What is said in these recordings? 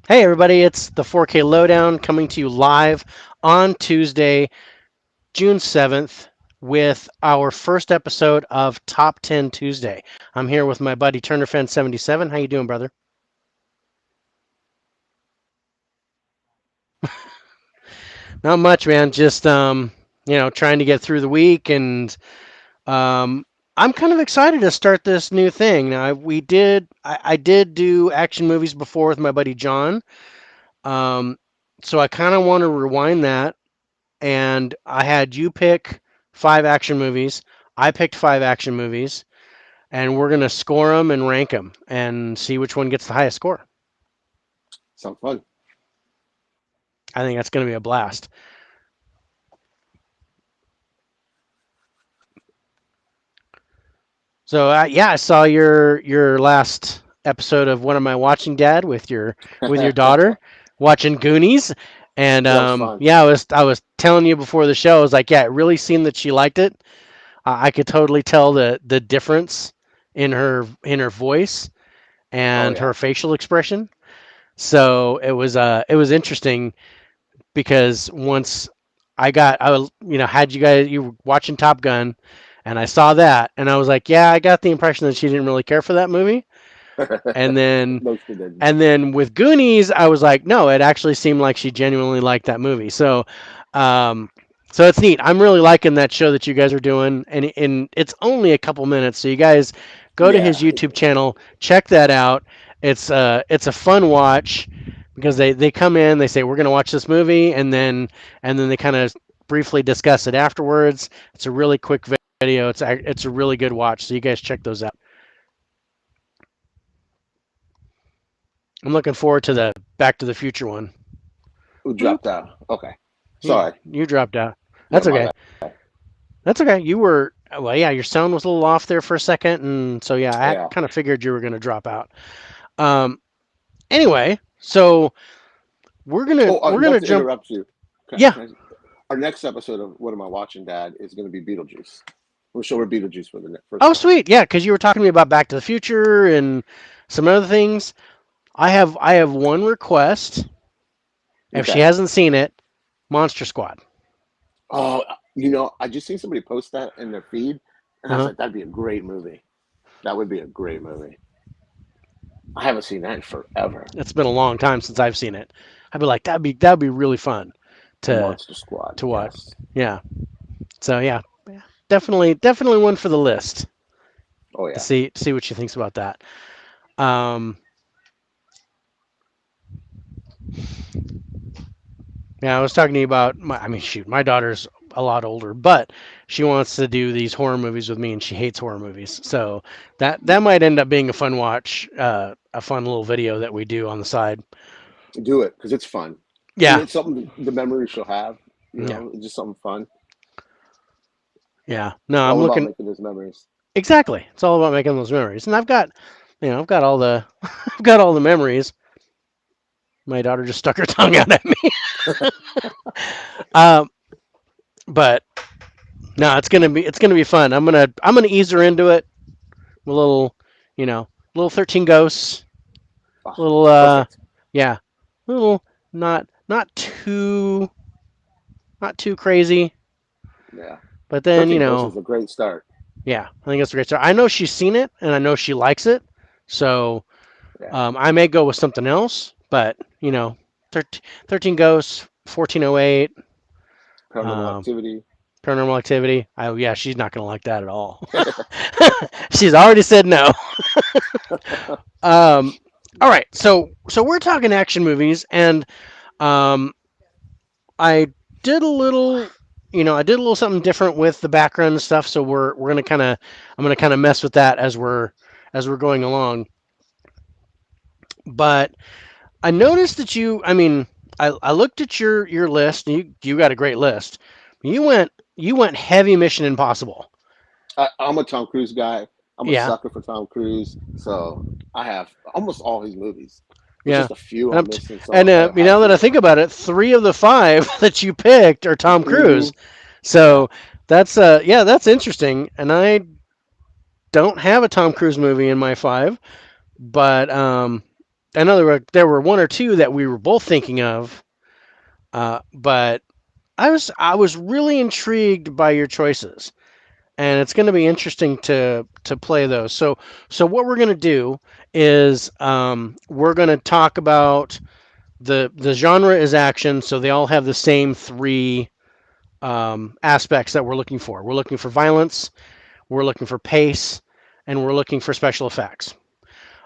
Hey everybody, it's the 4K Lowdown coming to you live on Tuesday, June 7th with our first episode of Top 10 Tuesday. I'm here with my buddy Turnerfan77. How you doing, brother? Not much, man. Just trying to get through the week and um I'm kind of excited to start this new thing. Now, I did do action movies before with my buddy John. Um so I kind of want to rewind that, and I had you pick five action movies. I picked five action movies, and we're gonna score them and rank them and see which one gets the highest score. Sounds fun. I think that's gonna be a blast. So yeah, I saw your last episode of What Am I Watching, Dad, with your daughter, watching Goonies, and That was fun. yeah, I was telling you before the show, I was like, yeah, it really seemed that she liked it. I could totally tell the difference in her voice Oh and yeah. her facial expression. So it was interesting because once I was had you were watching Top Gun, and I saw that, and I was like, yeah, I got the impression that she didn't really care for that movie. And then No, she didn't. with Goonies, I was like, no, it actually seemed like she genuinely liked that movie. Um, so it's neat. I'm really liking that show that you guys are doing, and it's only a couple minutes. So you guys go to his Yeah. YouTube channel, check that out. It's a fun watch because they come in, they say we're gonna watch this movie, and then they kind of briefly discuss it afterwards. It's a really quick video. It's a really good watch. So you guys check those out. I'm looking forward to the Back to the Future one. Who Boop. dropped out? Okay. You Sorry. you dropped out. Yeah, That's my okay. bad. That's okay. You were well, yeah. Your sound was a little off there for a second, and so yeah, I Yeah. kind of figured you were going to drop out. Um. Anyway, so Oh, we're not gonna to jump. interrupt you. Yeah. Our next episode of What Am I Watching, Dad, is going to be Beetlejuice. We'll show her Beetlejuice for the first Oh, time. sweet. Yeah, because you were talking to me about Back to the Future and some other things. I have one request. If she Okay. hasn't seen it, Monster Squad. Oh, I just seen somebody post that in their feed, and I was Uh-huh. like, that'd be a great movie. That would be a great movie. I haven't seen that in forever. It's been a long time since I've seen it. I'd be like, that'd be really fun to Monster Squad. watch. Yes. Yeah. So yeah, definitely one for the list Oh yeah. to see what she thinks about that. Um, yeah, I was talking to you about I mean, shoot, my daughter's a lot older, but she wants to do these horror movies with me, and she hates horror movies. So that might end up being a fun watch, a fun little video that we do on the side. Do it because it's fun, and Yeah, it's something the memories she'll have. yeah, It's just something fun. yeah. No, It's I'm all about looking making those memories. exactly. It's all about making those memories, and I've got all the I've got all the memories. My daughter just stuck her tongue out at me. um, but no, it's gonna be fun. I'm gonna ease her into it. A little, little 13 ghosts. Ah, Little perfect. yeah, little not too crazy. Yeah. But then 13 Ghosts is a great start. yeah, I think it's a great start. I know she's seen it and I know she likes it. So Yeah. I may go with something else, but 13 ghosts, 1408, Paranormal um, Activity. paranormal activity. Oh yeah, she's not gonna like that at all. She's already said no. Um, all right, so we're talking action movies, and um, I did a little, I did a little something different with the background and stuff. So we're gonna kind of I'm gonna kind of mess with that as we're going along. But I noticed that I mean, I looked at your list. And you got a great list. You went heavy Mission Impossible. I'm a Tom Cruise guy. I'm a Yeah, sucker for Tom Cruise. So I have almost all his movies. There's yeah. just a few And, I'm missing. So I now have that I to. think about it, three of the five that you picked are Tom Cruise. Hmm. Yeah. So yeah, that's interesting. And I don't have a Tom Cruise movie in my five, but I know there were one or two that we were both thinking of, but I was really intrigued by your choices, and it's going to be interesting to play those. So what we're going to do is we're going to talk about the genre is action, so they all have the same three aspects that we're looking for. We're looking for violence, we're looking for pace, and we're looking for special effects.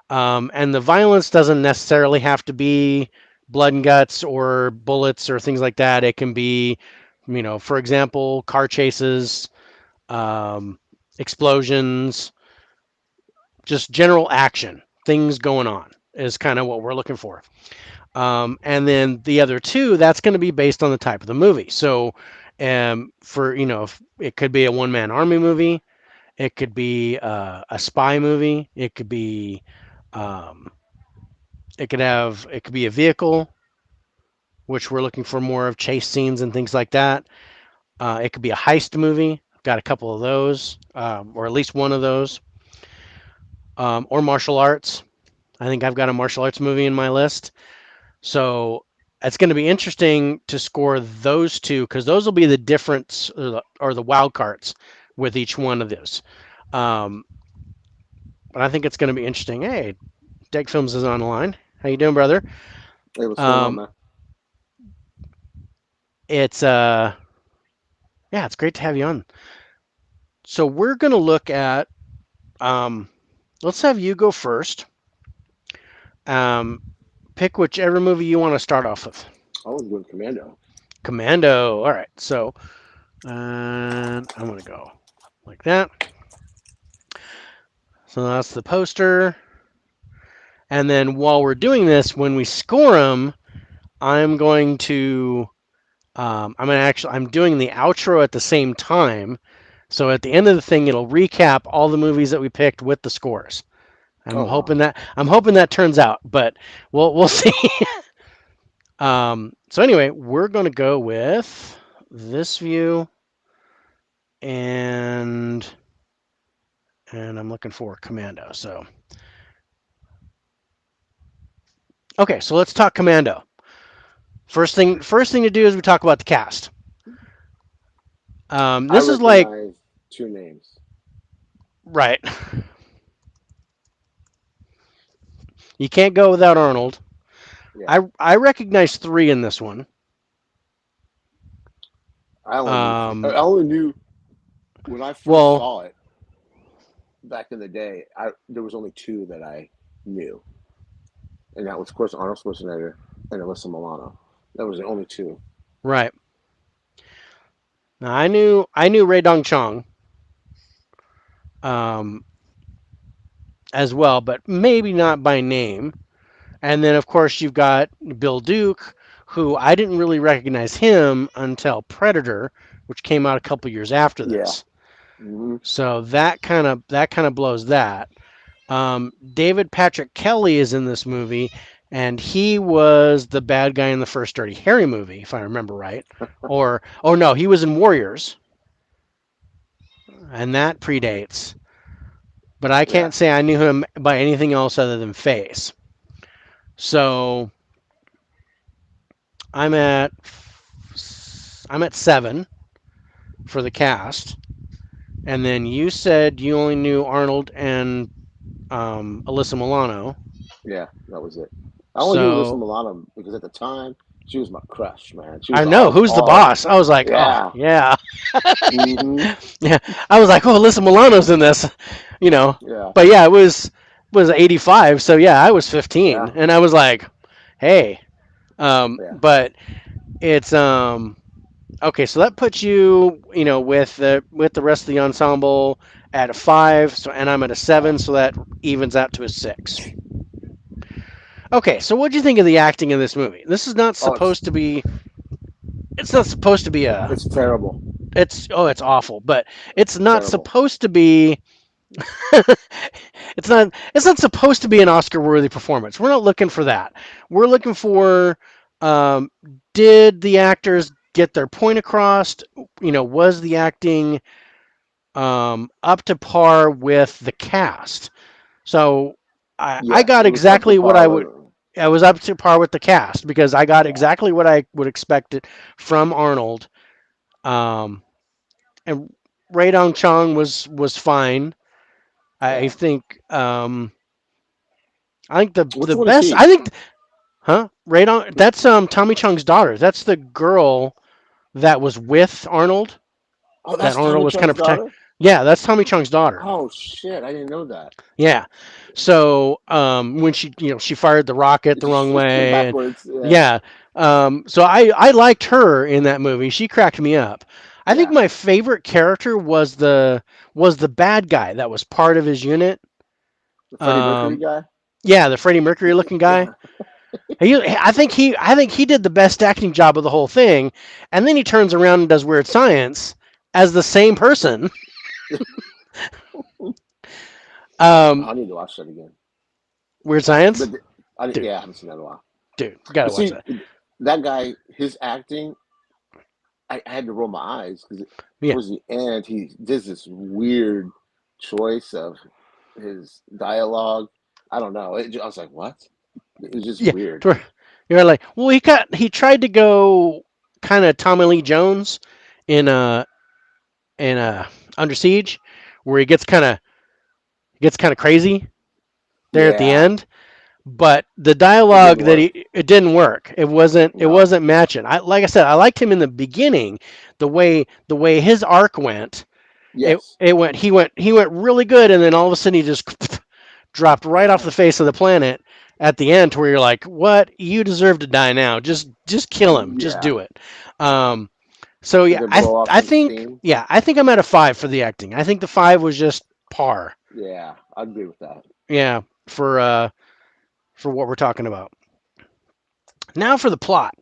And the violence doesn't necessarily have to be blood and guts or bullets or things like that. It can be, for example, car chases, um, explosions, just general action, things going on is kind of what we're looking for. And then the other two, that's going to be based on the type of the movie. So, for it could be a one-man army movie, it could be a spy movie, um, it could be a vehicle, which we're looking for more of chase scenes and things like that. It could be a heist movie. I've got a couple of those, or at least one of those, or martial arts. I think I've got a martial arts movie in my list. So it's going to be interesting to score those two because those will be the difference or the wild cards with each one of those. Um, but I think it's going to be interesting. Hey, Deck Films is on the line. How you doing, brother? Hey, what's going on, Um, man? it's yeah, it's great to have you on. So we're going to look at um, let's have you go first. Um, pick whichever movie you want to start off with. I was doing Commando. Commando. All right. So and I'm going to go like that. So that's the poster. And then while we're doing this, when we score them, I'm going to I'm doing the outro at the same time. So at the end of the thing, it'll recap all the movies that we picked with the scores. I'm Oh hoping wow. that I'm hoping that turns out, but we'll see. So anyway, we're going to go with this view, and I'm looking for Commando. So okay, so let's talk Commando. First thing to do is we talk about the cast. I This is like recognize two names. right. You can't go without Arnold. Yeah, I recognize three in this one. I only knew. I Um, only knew when I first well, saw it back in the day. There was only two that I knew, and that was, of course, Arnold Schwarzenegger and Alyssa Milano. That was the only two. right. Now I knew Ray Dong Chong um, as well, but maybe not by name. And then of course you've got Bill Duke, who I didn't really recognize him until Predator, which came out a couple years after Yeah. this. Hmm. So that kind of blows that. David Patrick Kelly is in this movie, and he was the bad guy in the first Dirty Harry movie, if I remember right. Or oh no, he was in Warriors, and that predates. But I Yeah. can't say I knew him by anything else other than face. So I'm at I'm at 7 for the cast, and then you said you only knew Arnold and Alyssa Milano. Yeah. That was it. I only knew Alyssa So Milano because at the time she was my crush, man. She I was know who's the all. boss. I was like, oh Yeah. yeah, Hmm. yeah. I was like, oh, Alyssa Milano's in this, you know. Yeah. But yeah, it was 85. So yeah, I was 15, Yeah. and I was like, hey. Yeah. But it's okay. So that puts you, with the rest of the ensemble at a 5. So and I'm at a 7. So that evens out to a 6. Okay. So what do you think of the acting in this movie? This is not Oh, supposed to be. It's not supposed to be a. it's terrible. It's awful, but it's not Terrible. supposed to be. It's not supposed to be an Oscar worthy performance. We're not looking for that. We're looking for um, did the actors get their point across? Was the acting up to par with the cast? So I Yes, got it was up to exactly what I would. par. I was up to par with the cast because I got Yeah, exactly what I would expect it from Arnold. Um, and Ray Dong Chong was fine. I yeah. think I think Which the one is best he? I think huh Ray Dong that's Tommy Chong's daughter. That's the girl that was with Arnold Oh, that that's Arnold Tommy was kind Chung's of protect. daughter. Yeah, that's Tommy Chong's daughter. Oh shit, I didn't know that. Yeah. So when she she fired the rocket It's the wrong just way and backwards. Yeah, yeah. So I liked her in that movie. She cracked me up. I think yeah. my favorite character was the bad guy that was part of his unit. The Freddie Mercury Um, guy. yeah, the Freddie Mercury looking guy. Yeah, I think he did the best acting job of the whole thing, and then he turns around and does Weird Science as the same person. Um, I need to watch that again. Weird Science, But dude, yeah, I haven't seen that in a while. dude, gotta But watch see, that. that guy, his acting, I had to roll my eyes because Yeah, towards the end he does this weird choice of his dialogue. I don't know. I was like, what? It was just yeah. weird. You're like, well, he tried to go kind of Tommy Lee Jones in Under Siege, where he gets kind of crazy there at the Yeah, end. But the it dialogue didn't that work. it didn't work. It No. wasn't matching. I like I said, I liked him in the beginning, the way his arc went. Yes. It went he went really good, and then all of a sudden he just dropped right off the Yeah. face of the planet at the end, to where you're like, what? You deserve to die now. Just kill him. Just Yeah. do it. Um, so It yeah, didn't blow off I some think steam. I think I'm at a 5 for the acting. I think the 5 was just par. Yeah, I agree with that. Yeah, for what we're talking about. Now for the plot.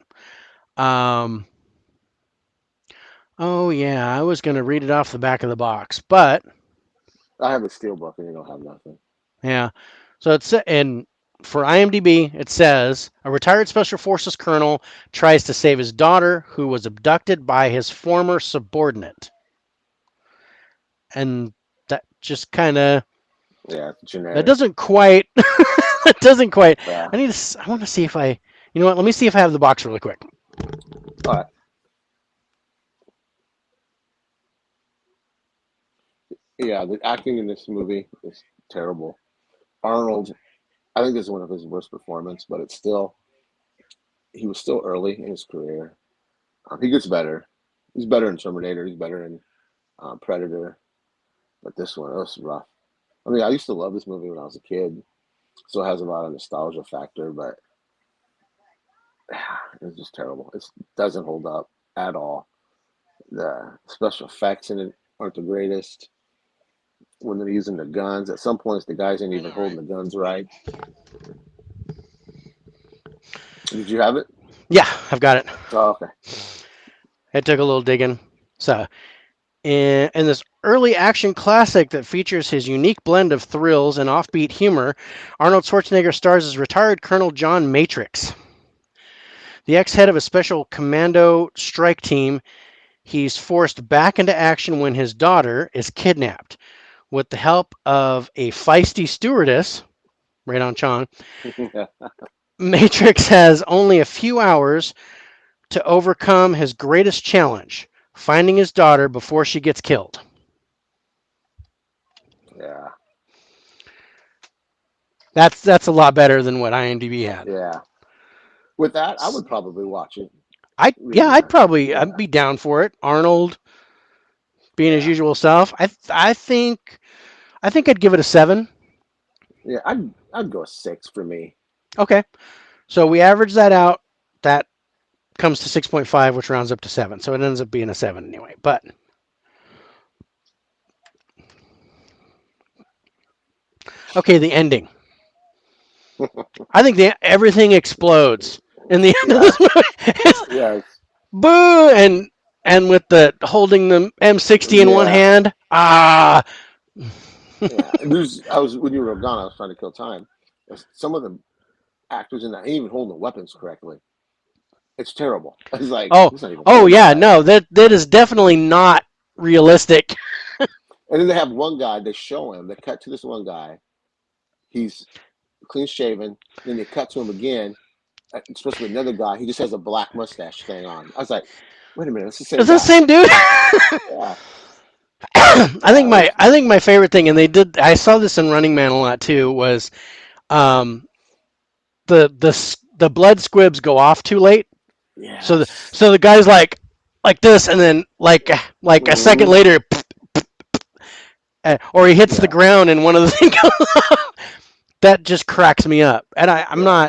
Um, oh yeah, I was gonna read it off the back of the box, but I have a steel book and you don't have nothing. yeah. So it's and for IMDb, it says a retired special forces colonel tries to save his daughter who was abducted by his former subordinate, and that just kind of Yeah, it's that generic. doesn't quite that doesn't quite. Yeah. I want to see if I you know what? Let me see if I have the box really quick. All right. Yeah, the acting in this movie is terrible. Arnold, I think this is one of his worst performances, but it's still he was still early in his career. He gets better. He's better in Terminator. He's better in Predator. But this one, it was rough. I mean, I used to love this movie when I was a kid, so it has a lot of nostalgia factor. But it's just terrible. It doesn't hold up at all. The special effects in it aren't the greatest. When they're using the guns, at some points the guys ain't even holding the guns right. Did you have it? Yeah, I've got it. Oh, okay. It took a little digging. So, in this early action classic that features his unique blend of thrills and offbeat humor, Arnold Schwarzenegger stars as retired Colonel John Matrix. The ex head of a special commando strike team, he's forced back into action when his daughter is kidnapped. With the help of a feisty stewardess, Radon Chong, Matrix has only a few hours to overcome his greatest challenge, finding his daughter before she gets killed. Yeah, That's a lot better than what IMDb had. yeah. With that, I would probably watch it. I'd Reading probably I'd yeah, be down for it. Arnold being his yeah, usual self. I think I'd give it a 7. yeah. I'd go a 6 for me. Okay. So we average that out. That comes to 6.5, which rounds up to 7. So it ends up being a 7 anyway. But okay, the ending. I think everything explodes in the end of Yeah, this movie. It's yeah, boo and with the holding the M60 in one yeah, hand. Ah. yeah. And I was when you were gone, I was trying to kill time. Some of the actors in that ain't even holding the weapons correctly. It's terrible. It's like Oh, he's not even oh holding it yeah, right. no, that is definitely not realistic. And then they have one guy. They show him. They cut to this one guy. He's clean shaven. Then they cut to him again. It's supposed to be another guy. He just has a black mustache thing on. I was like, wait a minute, it's the Is same that the guy. same dude? Yeah, I think yeah, it my was. I think my favorite thing, and they did. I saw this in Running Man a lot too. Was um, the blood squibs go off too late. So Yes. the guy's like this, and then like a second Hmm. later, or he hits the Yeah, ground, and one of the things that just cracks me up. And yeah,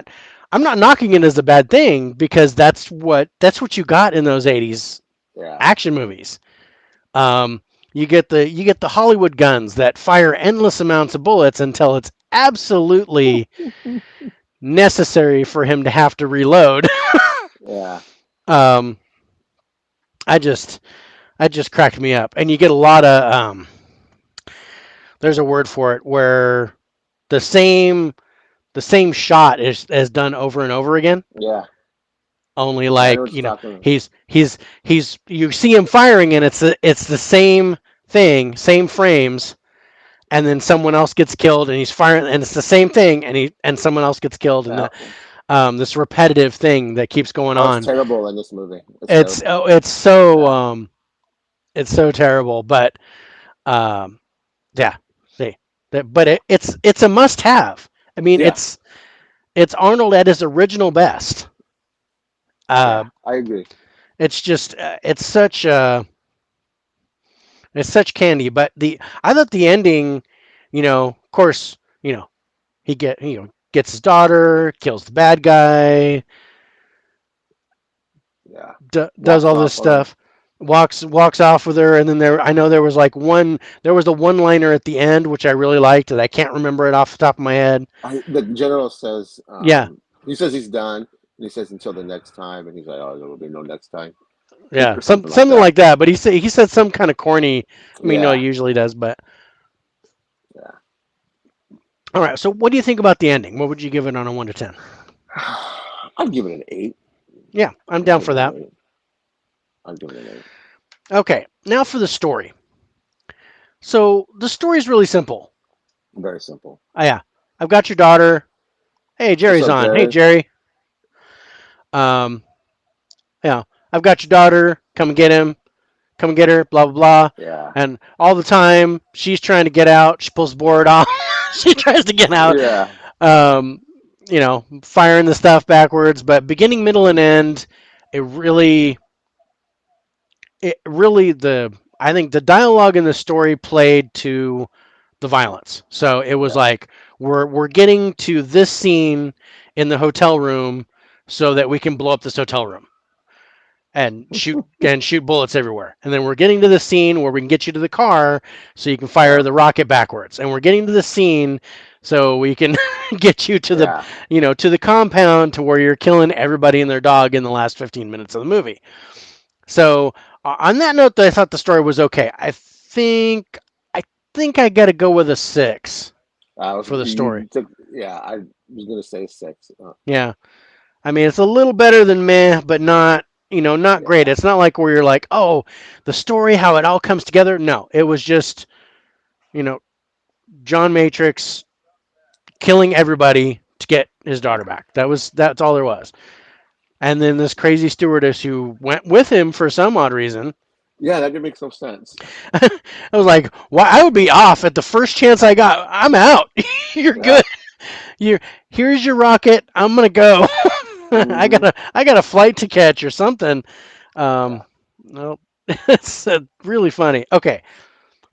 I'm not knocking it as a bad thing because that's what you got in those '80s yeah, action movies. Um, you get the Hollywood guns that fire endless amounts of bullets until it's absolutely necessary for him to have to reload. yeah, um, I just that just cracked me up. And you get a lot of there's a word for it where the same the same shot is done over and over again. yeah. Only Yeah, I know what like you're talking he's you see him firing and it's the same thing, same frames, and then someone else gets killed and he's firing and it's the same thing and someone else gets killed and about. this repetitive thing that keeps going Oh, it's on. terrible in this movie. It's terrible. Yeah, It's so terrible, but um, yeah, see but it's a must have. I mean, yeah, it's Arnold at his original best. Uh, yeah. I agree. it's just it's such candy. But the I thought the ending, of course, gets his daughter, kills the bad guy, Yeah, does walks all this off on him. stuff, walks off with her, and then I know there was a one liner at the end which I really liked, and I can't remember it off the top of my head. The general says, Yeah, he says he's done, and he says until the next time, and he's like, oh, there will be no next time, yeah, or something like something that. like that. But he said some kind of corny. I mean, no, he Yeah, usually does, but yeah. all right. So, what do you think about the ending? What would you give it on a 1 to 10? I'd give it an eight. Yeah, I'm I'd down give for it an that. eight. I'd give it an eight. Okay, now for the story. So the story is really simple. Very simple. Oh, yeah, I've got your daughter. Hey, What's Jerry's up, on. Hey, Jerry? Jerry. Um, yeah, I've got your daughter. Come and get him. Come and get her. Blah blah blah. Yeah, And all the time she's trying to get out. She pulls the board off. She tries to get out. yeah, Um, firing the stuff backwards. But beginning, middle, and end, it really, the I think the dialogue in the story played to the violence. So it was yeah, like we're getting to this scene in the hotel room so that we can blow up this hotel room and shoot bullets everywhere. And then we're getting to the scene where we can get you to the car so you can fire yeah, the rocket backwards. And we're getting to the scene so we can get you to the yeah. to the compound to where you're killing everybody and their dog in the last 15 minutes of the movie. So on that note, I thought the story was okay. I think I got to go with a 6 I was for the story. you took. Yeah, I was gonna say six. Yeah. I mean, it's a little better than meh, but not, not great. Yeah, It's not like where you're like, oh, the story, how it all comes together. No, it was just, you know, John Matrix killing everybody to get his daughter back. That's all there was. And then this crazy stewardess who went with him for some odd reason. yeah. That didn't make no sense. I was like, why? I would be off at the first chance I got. I'm out. You're Yeah. good. You Here's your rocket. I'm gonna go. Hmm. I got a flight to catch or something. Yeah. No, it's really funny. Okay,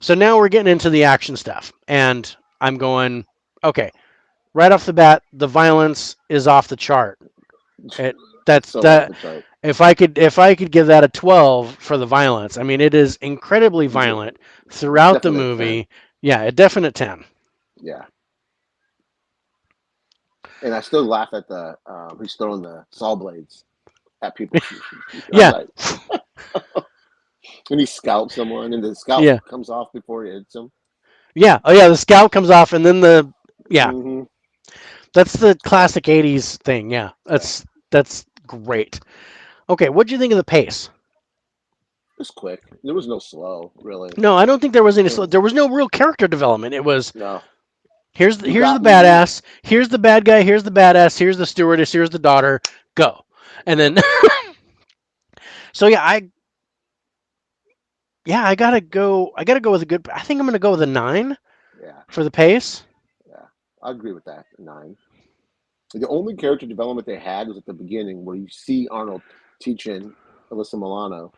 so now we're getting into the action stuff, and I'm going. Okay, right off the bat, the violence is off the chart. It that's So off that. the chart. If I could give that a 12 for the violence, I mean it is incredibly violent throughout the Definite 10. movie. Yeah, a definite 10. Yeah. And I still laugh at the he's throwing the saw blades at people. I'm Yeah, like, and he scalps someone, and the scalp yeah, comes off before he hits him. yeah. Oh yeah, the scalp comes off, and then yeah, Hmm. that's the Yeah, classic '80s thing. Yeah, yeah. that's great. Okay, what do you think of the pace? It's quick. There was no slow, really. No, I don't think there was any. Uh, There was no real character development. It was No. You here's the got me. badass, here's the bad guy, here's the badass, here's the stewardess, here's the daughter, go. And then so yeah, I gotta go with a good. I think I'm gonna go with a 9 Yeah, for the pace. yeah, I agree with that. 9. The only character development they had was at the beginning, where you see Arnold teaching Alyssa Milano,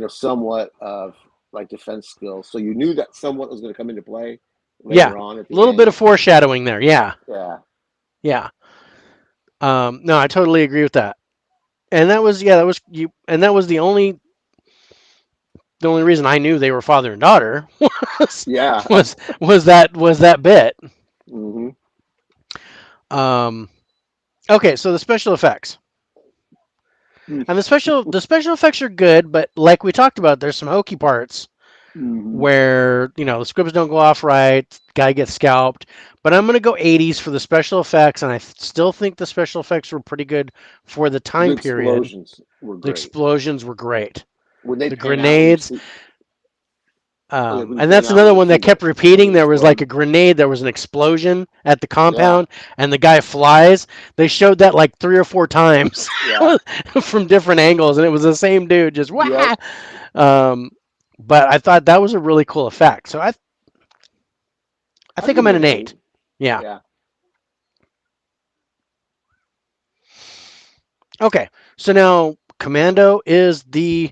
somewhat of like defense skills. So you knew that somewhat was going to come into play Yeah, later on at a the little bit end. of foreshadowing there. Yeah, Yeah, yeah. No, I totally agree with that. And that was yeah, that was you. And that was the only reason I knew they were father and daughter was yeah. was that bit. Hmm. Um, okay, so the special effects. And the special effects are good, but like we talked about, there's some hokey parts Hmm. where the scripts don't go off right, guy gets scalped. But I'm gonna go 80s for the special effects, and I still think the special effects were pretty good for the The time period. explosions were The great. explosions were great. When they The pan out and you grenades, see, oh yeah, when you and pan that's out another and you one see that kept when repeating. they There was like explode. a grenade, there was an explosion at the Yeah, compound, and the guy flies. They showed that like 3 or 4 times yeah, from different angles, and it was the same dude just yep. wah. Um, but I thought that was a really cool effect. So I I'd think give I'm it at an an 8. 8. Yeah. Yeah. Okay. So now Commando is the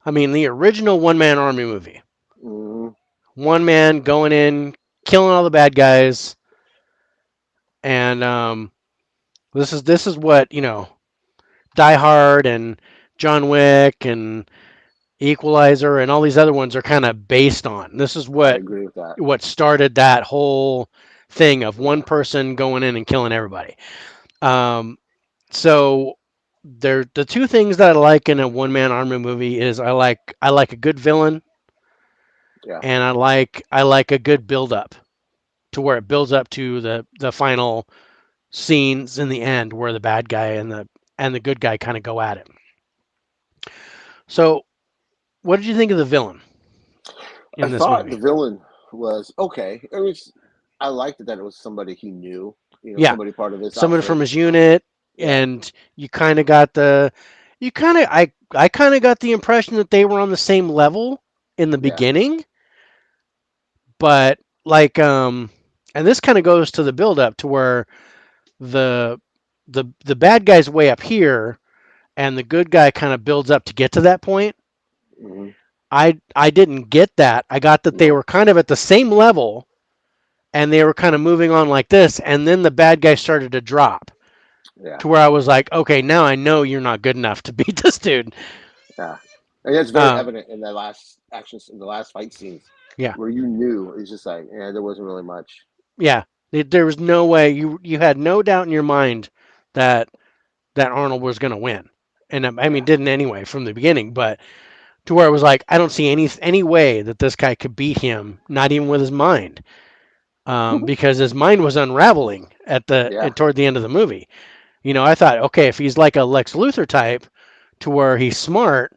original one man army movie. Hmm. One man going in, killing all the bad guys, and this is what Die Hard and John Wick and Equalizer and all these other ones are kind of based on. This is I'd what agree with that. what started that whole thing of one Yeah. person going in and killing everybody. Um, so the two things that I like in a one man army movie is I like a good villain Yeah. and I like a good build up to where it builds up to the final scenes in the end where the bad guy and the good guy kind of go at it. So what did you think of the villain I in this thought the movie? villain was okay. I liked it that it was somebody he knew, Yeah, somebody part of his someone outfit. from his unit, Yeah. and you kind of got the, you kind of I kind of got the impression that they were on the same level in the Yeah. beginning, but like and this kind of goes to the build up to where the the bad guy's way up here and the good guy kind of builds up to get to that point. Hmm. I didn't get that. I got that they No. were kind of at the same level and they were kind of moving on like this, and then the bad guy started to drop Yeah. to where I was like, okay, now I know you're not good enough to beat this dude. Yeah. And that's very Um, evident in the last actions in the last fight scenes yeah, where you knew it's just like, yeah, there wasn't really much. yeah. There was no way you had no doubt in your mind that Arnold was going to win, and I mean Yeah. didn't anyway from the beginning, but to where it was like I don't see any way that this guy could beat him, not even with his mind, because his mind was unraveling Yeah. toward the end of the movie. I thought, okay, if he's like a Lex Luthor type, to where he's smart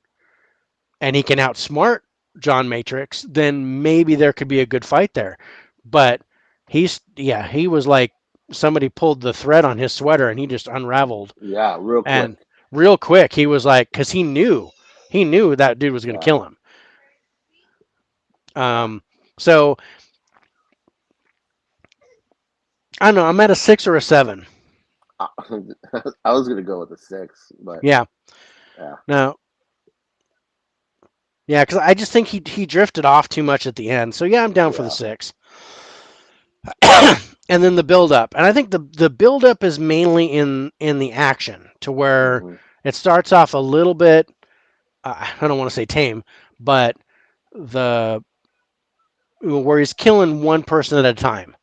and he can outsmart John Matrix, then maybe there could be a good fight there. But he was like somebody pulled the thread on his sweater and he just unraveled Yeah. Real quick. and real quick he was like, because he knew that dude was going to Yeah. kill him. Yeah. So I don't know. I'm at a 6 or a 7. I, I was gonna go with a 6, but Yeah. yeah. No. Yeah, because I just think he drifted off too much at the end. So yeah, I'm down for the Yeah. 6. And then the build up, and I think the build up is mainly in the action to where Hmm. it starts off a little bit. I don't want to say tame, but the where he's killing one person at a time.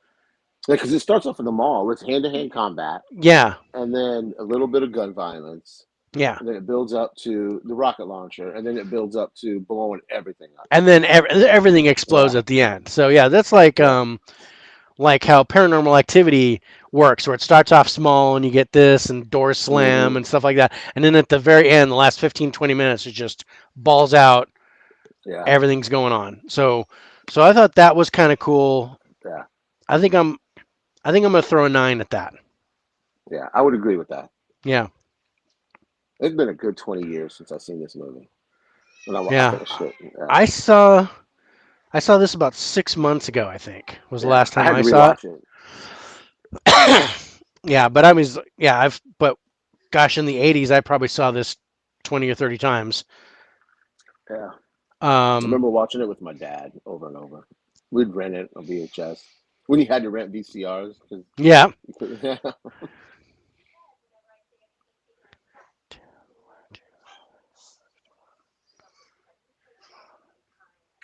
Yeah, because it starts off in the mall with hand-to-hand combat, Yeah, and then a little bit of gun violence, yeah, and then it builds up to the rocket launcher, and then it builds up to blowing everything up. and then everything explodes Yeah. at the end. So yeah, that's like Yeah. how Paranormal Activity works, where it starts off small and you get this and doors Hmm. slam and stuff like that, and then at the very end, the last 15-20 minutes is just balls out, Yeah. everything's going on. So I thought that was kind of cool. Yeah. I think I think I'm gonna throw a 9 at that. Yeah, I would agree with that. Yeah, It's been a good 20 years since I've seen this movie. And I yeah. finished it. Yeah, I saw I saw this about 6 months ago. I think was the yeah. last I time had I to saw it. rewatch it. Yeah, but I was yeah. I've but gosh, in the '80s, I probably saw this 20 or 30 times. Yeah, I Um, remember watching it with my dad over and over. We'd rent it on VHS when you had to rent VCRs because yeah. you could. Yeah,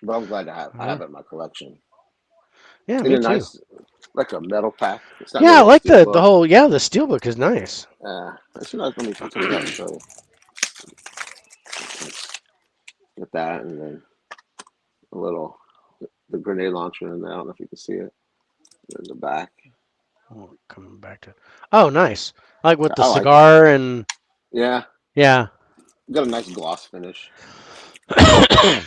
but I'm glad to have I Uh, have it in my collection yeah, in me a too. nice like a metal pack. It's not Yeah, I really a like steel the book. whole yeah the steelbook is nice. It's not. Let me take it out and show you. Get that, and then a little the grenade launcher in there. I don't know if you can see it in the back. Oh, coming back to oh nice. I like with the I like it. cigar and Yeah, yeah. got a nice gloss finish. I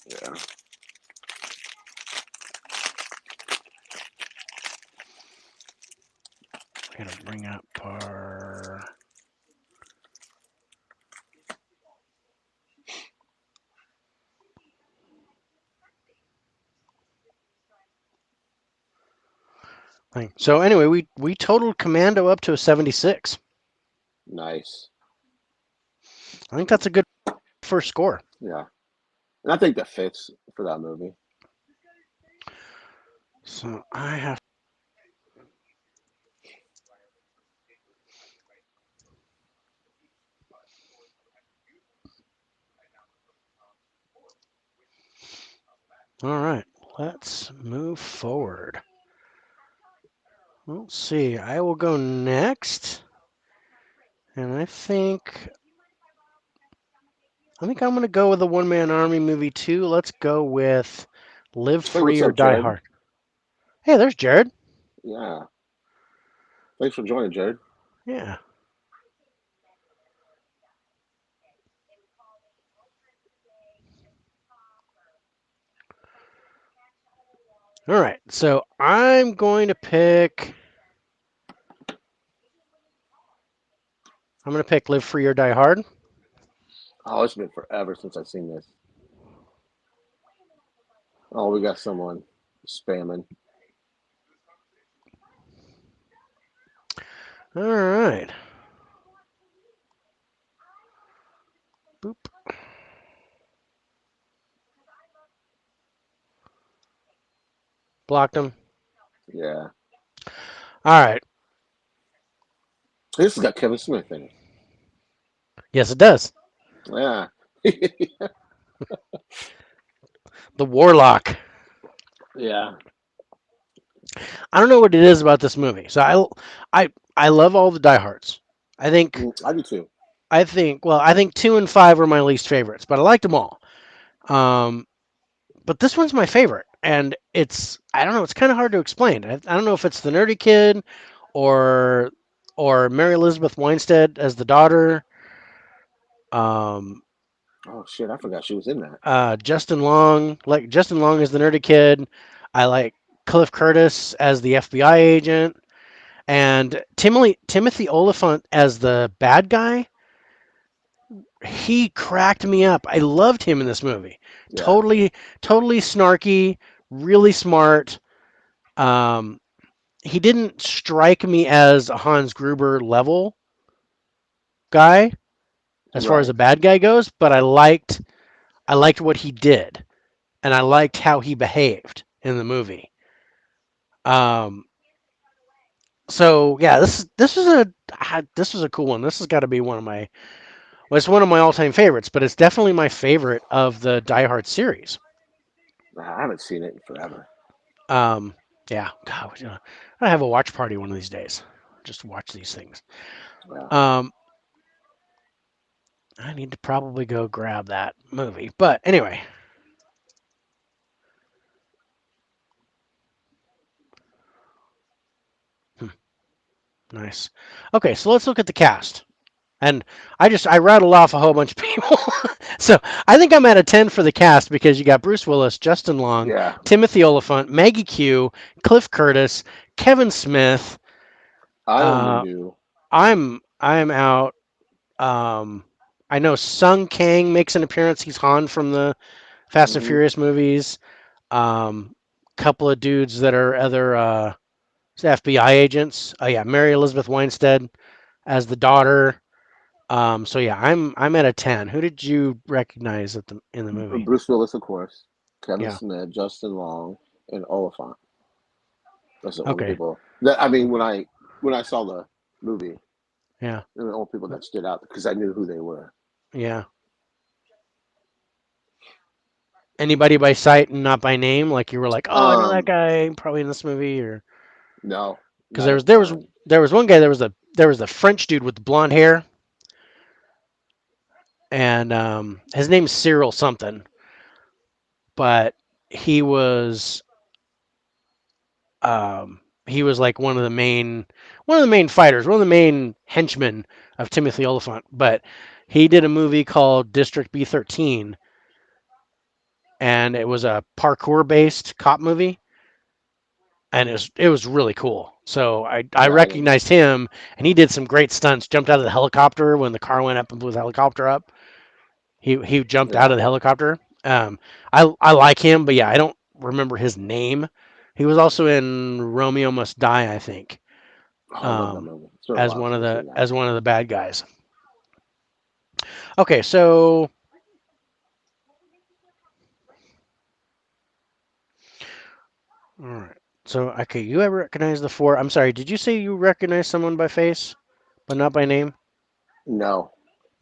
Yeah. gotta bring up our. Thing. So anyway, we totaled Commando up to a 76. Nice. I think that's a good first score. Yeah. And I think that fits for that movie. So I have. All right, let's move forward. Let's see. I will go next, and I think I'm gonna go with a one man army movie too. Let's go with Live Hey, Free what's or up, Die Jared? Hard. Hey, there's Jared. Yeah. Thanks for joining, Jared. Yeah. All right. So I'm going to pick. I'm going to pick Live Free or Die Hard. Oh, it's been forever since I've seen this. Oh, we got someone spamming. All right. Boop. Blocked him. Yeah. All right. This has got Kevin Smith in it. Yes, it does. Yeah. The Warlock. Yeah. I don't know what it is about this movie. So I love all the diehards. I think I do too. I think 2 and 5 were my least favorites, but I liked them all. Um, but this one's my favorite, and I don't know, it's kind of hard to explain. I don't know if it's the nerdy kid, or Mary Elizabeth Winstead as the daughter. Um, Oh, shit. I forgot she was in that. Justin Long as the nerdy kid. I like Cliff Curtis as the FBI agent, and Timothy Oliphant as the bad guy. He cracked me up. I loved him in this movie. Yeah. Totally snarky, really smart. Um, he didn't strike me as a Hans Gruber level guy as far as Right. a bad guy goes, but I liked what he did, and I liked how he behaved in the movie. Um, so yeah, this was a cool one. This has got to be it's one of my all time favorites, but it's definitely my favorite of the Die Hard series. I haven't seen it in forever. Um, yeah, God, I have a watch party one of these days. Just watch these things. Yeah. Um, I need to probably go grab that movie, but anyway, hmm, nice. Okay, so let's look at the cast. And I rattled off a whole bunch of people. So I think I'm at a 10 for the cast because you got Bruce Willis, Justin Long, Yeah, Timothy Olyphant, Maggie Q, Cliff Curtis, Kevin Smith. I only Uh, knew. I'm out. Um, I know Sung Kang makes an appearance. He's Han from the Fast and Hmm. Furious movies. Couple of dudes that are other FBI agents. Oh yeah, Mary Elizabeth Winstead as the daughter. So yeah, I'm at a 10. Who did you recognize in the movie? Bruce Willis, of course. Kevin Yeah. Smith, Justin Long, and Oliphant. That's the only Okay. people that I mean Okay. when I saw the movie, Yeah. they're the only people that stood out because I knew who they were. Yeah. Anybody by sight and not by name? Like you were like, oh, I know that Um, guy, probably in this movie, or no, because not at the time. there was one guy. There was the French dude with the blonde hair, and his name's Cyril something, but he was he was like one of the main fighters, one of the main henchmen of Timothy Olyphant. But he did a movie called District B13, and it was a parkour based cop movie, and it was really cool. So I Yeah, I didn't. recognized him, and he did some great stunts. Jumped out of the helicopter when the car went up and blew the helicopter up. He jumped out Yeah. of the helicopter. I like him, but yeah, I don't remember his name. He was also in Romeo Must Die, I think, Oh, I love that um, movie. It's been a while since I've seen that. as one of the bad guys. Okay, so all right. So okay, you ever recognize the four? I'm sorry. Did you say you recognize someone by face, but not by name? No,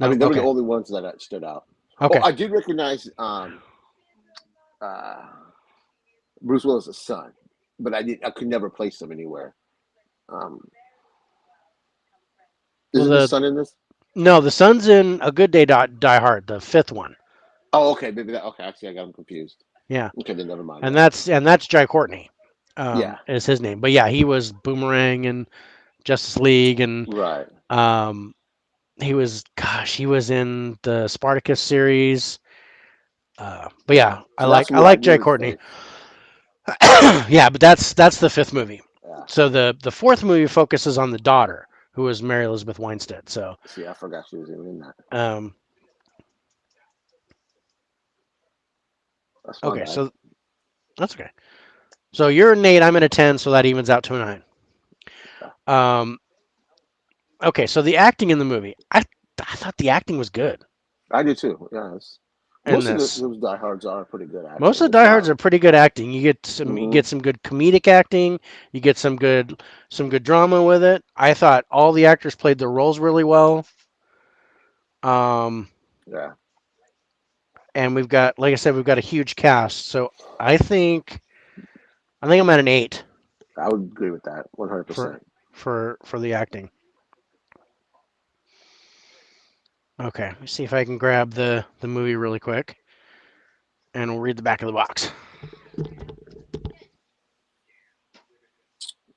I No. mean they were the Okay. only ones that stood out. Oh, Okay. I did recognize uh, Bruce Willis' son, but I could never place him anywhere. Um, Well, isn't his son in this? the son's in A Good Day Die Hard, the fifth one. Oh, okay, maybe that. Okay, actually, I got him confused. Yeah, Okay, then never mind and that. that's Jai Courtney, Yeah, is his name. But yeah, he was Boomerang and Justice League, and right. um, he was in the Spartacus series. But yeah, So that's I where I like Jai knew his Courtney. face. Yeah, but that's the fifth movie. Yeah. So the fourth movie focuses on the daughter, who is Mary Elizabeth Winstead. So See, I forgot she was even in that. um, That's my okay, bad. so that's okay. So you're an 8, I'm at a 10, so that evens out to a 9. Yeah, Um, okay, so the acting in the movie, I thought the acting was good I do too. Yeah, in most of this. those diehards are pretty good Most acting. of the It's diehards not. are pretty good acting. You Hmm. get some good comedic acting. You get some good drama with it. I thought all the actors played their roles really well. Um, Yeah, and we've got, like I said, we've got a huge cast. So I think I think I'm at an 8 I would agree with that 100%. for for the acting. Okay, let me see if I can grab the movie really quick, and we'll read the back of the box.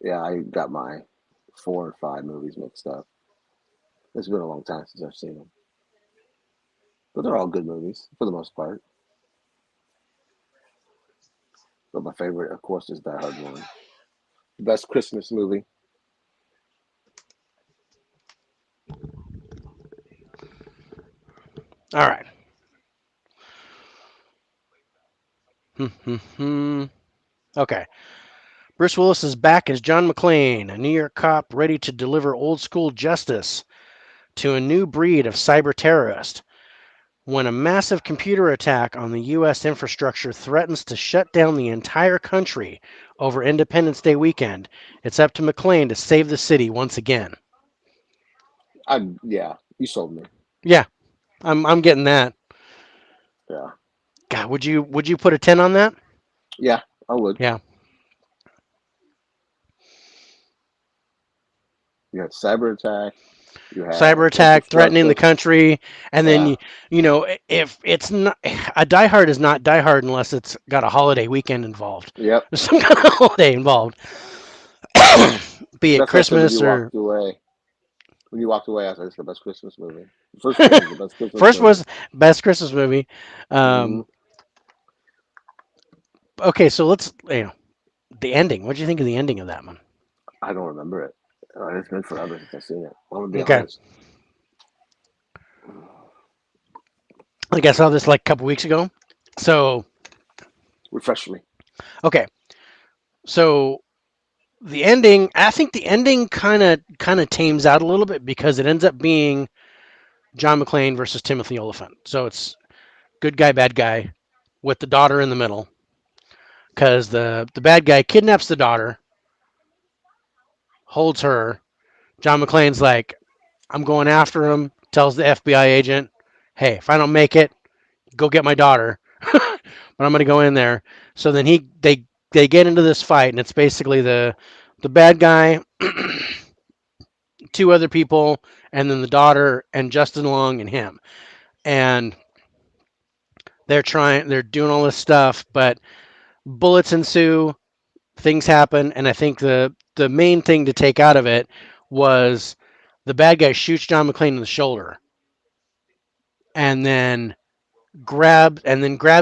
Yeah, I got my 4 and 5 movies mixed up. It's been a long time since I've seen them, but they're all good movies for the most part. But my favorite, of course, is Die Hard One. Best Christmas movie. All right. Okay. Bruce Willis is back as John McClane, a New York cop ready to deliver old school justice to a new breed of cyber terrorist. When a massive computer attack on the U.S. infrastructure threatens to shut down the entire country over Independence Day weekend, it's up to McClane to save the city once again. Yeah, you sold me. Yeah, I'm getting that. Yeah, God, would you put a 10 on that? yeah, I would. Yeah. You had cyber attack. You Cyber had attack threatening the infrastructure. country, and then Yeah, you know, if it's not a Die Hard is not Die Hard unless it's got a holiday weekend involved. yep. There's some kind of holiday involved, be it That's why I said when Christmas you or walked away, When you walked away, I was like, "It's the best Christmas movie." The first one was the best Christmas First movie. was best Christmas movie. Hmm. Um, okay, so let's the ending. What do you think of the ending of that one? I don't remember it. It's been forever since I've seen it. I'm gonna be Okay, honest. like I saw this like a couple weeks ago. So Refresh me. okay, so the ending. I think the ending kind of tames out a little bit because it ends up being John McClane versus Timothy Oliphant. So it's good guy, bad guy, with the daughter in the middle. Because the bad guy kidnaps the daughter, holds her. John McClane's like, I'm going after him. Tells the FBI agent, hey, if I don't make it, go get my daughter. But I'm gonna go in there. So then they get into this fight, and it's basically the bad guy, two other people, and then the daughter and Justin Long and him. And they're doing all this stuff, but bullets ensue, things happen, and I think the main thing to take out of it was the bad guy shoots John McClane in the shoulder, and then grabs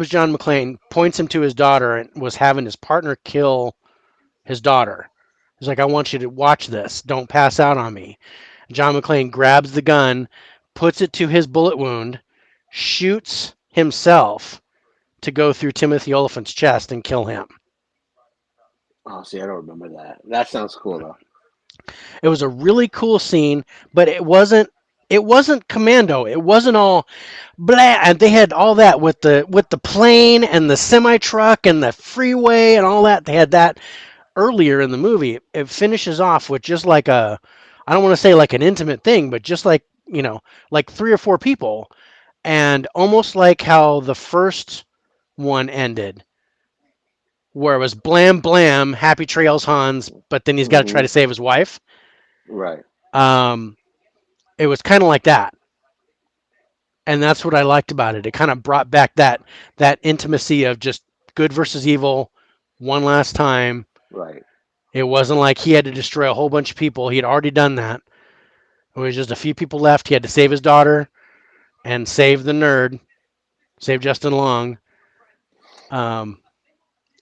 John McClane, points him to his daughter, and was having his partner kill his daughter. He's like, I want you to watch this. Don't pass out on me. John McClane grabs the gun, puts it to his bullet wound, shoots himself to go through Timothy Oliphant's chest and kill him. Oh, see, I don't remember that. That sounds cool though. It was a really cool scene, but it wasn't Commando. It wasn't all blah, and they had all that with the plane and the semi truck and the freeway and all that. They had that earlier in the movie. It finishes off with just like I don't want to say like an intimate thing, but just like like three or four people, and almost like how the first one ended, where it was blam blam, happy trails Hans, but then he's got to try Hmm. to save his wife. Right. Um, it was kind of like that, and that's what I liked about it. It kind of brought back that intimacy of just good versus evil one last time. Right. It wasn't like he had to destroy a whole bunch of people. He had already done that. It was just a few people left. He had to save his daughter and save the nerd, save Justin Long. Um,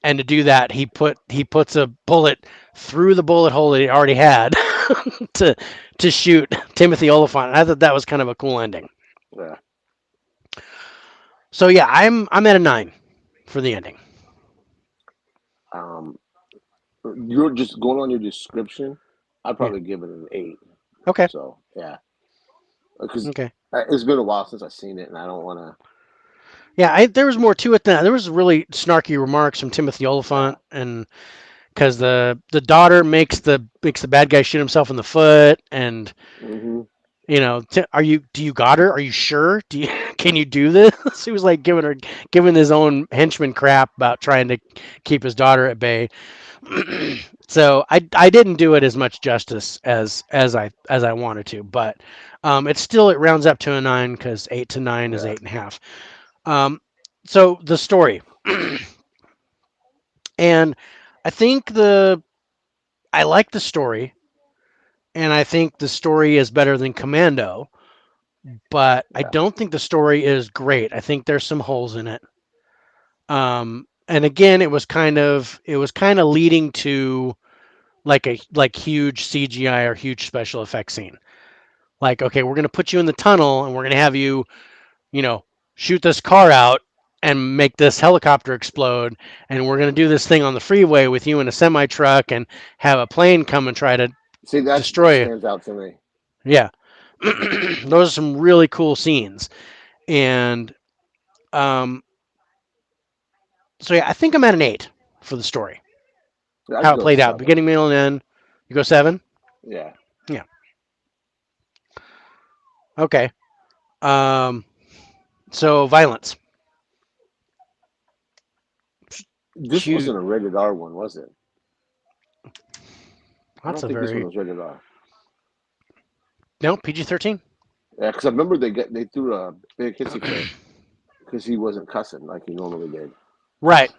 and to do that, he puts a bullet through the bullet hole that he already had to to shoot Timothy Oliphant. I thought that was kind of a cool ending. Yeah. So yeah, I'm at a 9 for the ending. Um, you're just going on your description. I'd Yeah. probably give it an 8. Okay. So yeah, because Okay. it's been a while since I've seen it, and I don't want to. Yeah, there was more to it than that. There was really snarky remarks from Timothy Yeah. Oliphant, and because the daughter makes the bad guy shoot himself in the foot, and Hmm. do you got her? Are you sure? Do you can you do this? He was like giving his own henchman crap about trying to keep his daughter at bay. So I didn't do it as much justice as I wanted to, but it rounds up to a 9 because 8 to 9 is Yeah. 8.5. Um, so the story, and I think the I like the story, and I think the story is better than Commando, but I Yeah. don't think the story is great. I think there's some holes in it. And again, it was kind of leading to like huge CGI or huge special effects scene. Like, okay, we're gonna put you in the tunnel and we're gonna have you, you know, shoot this car out and make this helicopter explode, and we're gonna do this thing on the freeway with you in a semi truck and have a plane come and try to See, that destroy you. stands out to me. Yeah, those are some really cool scenes, and um, so yeah, I think I'm at an 8 for the story. Yeah, I'd How it go played out, 7. beginning, middle, and end. You go 7. Yeah. Yeah. Okay. Um, so violence. This Huge. wasn't a rated R one, was it? I That's don't a think this one very was rated R. no PG-13. Yeah, because I remember they threw a big hissy fit because he wasn't cussing like he normally did. Right.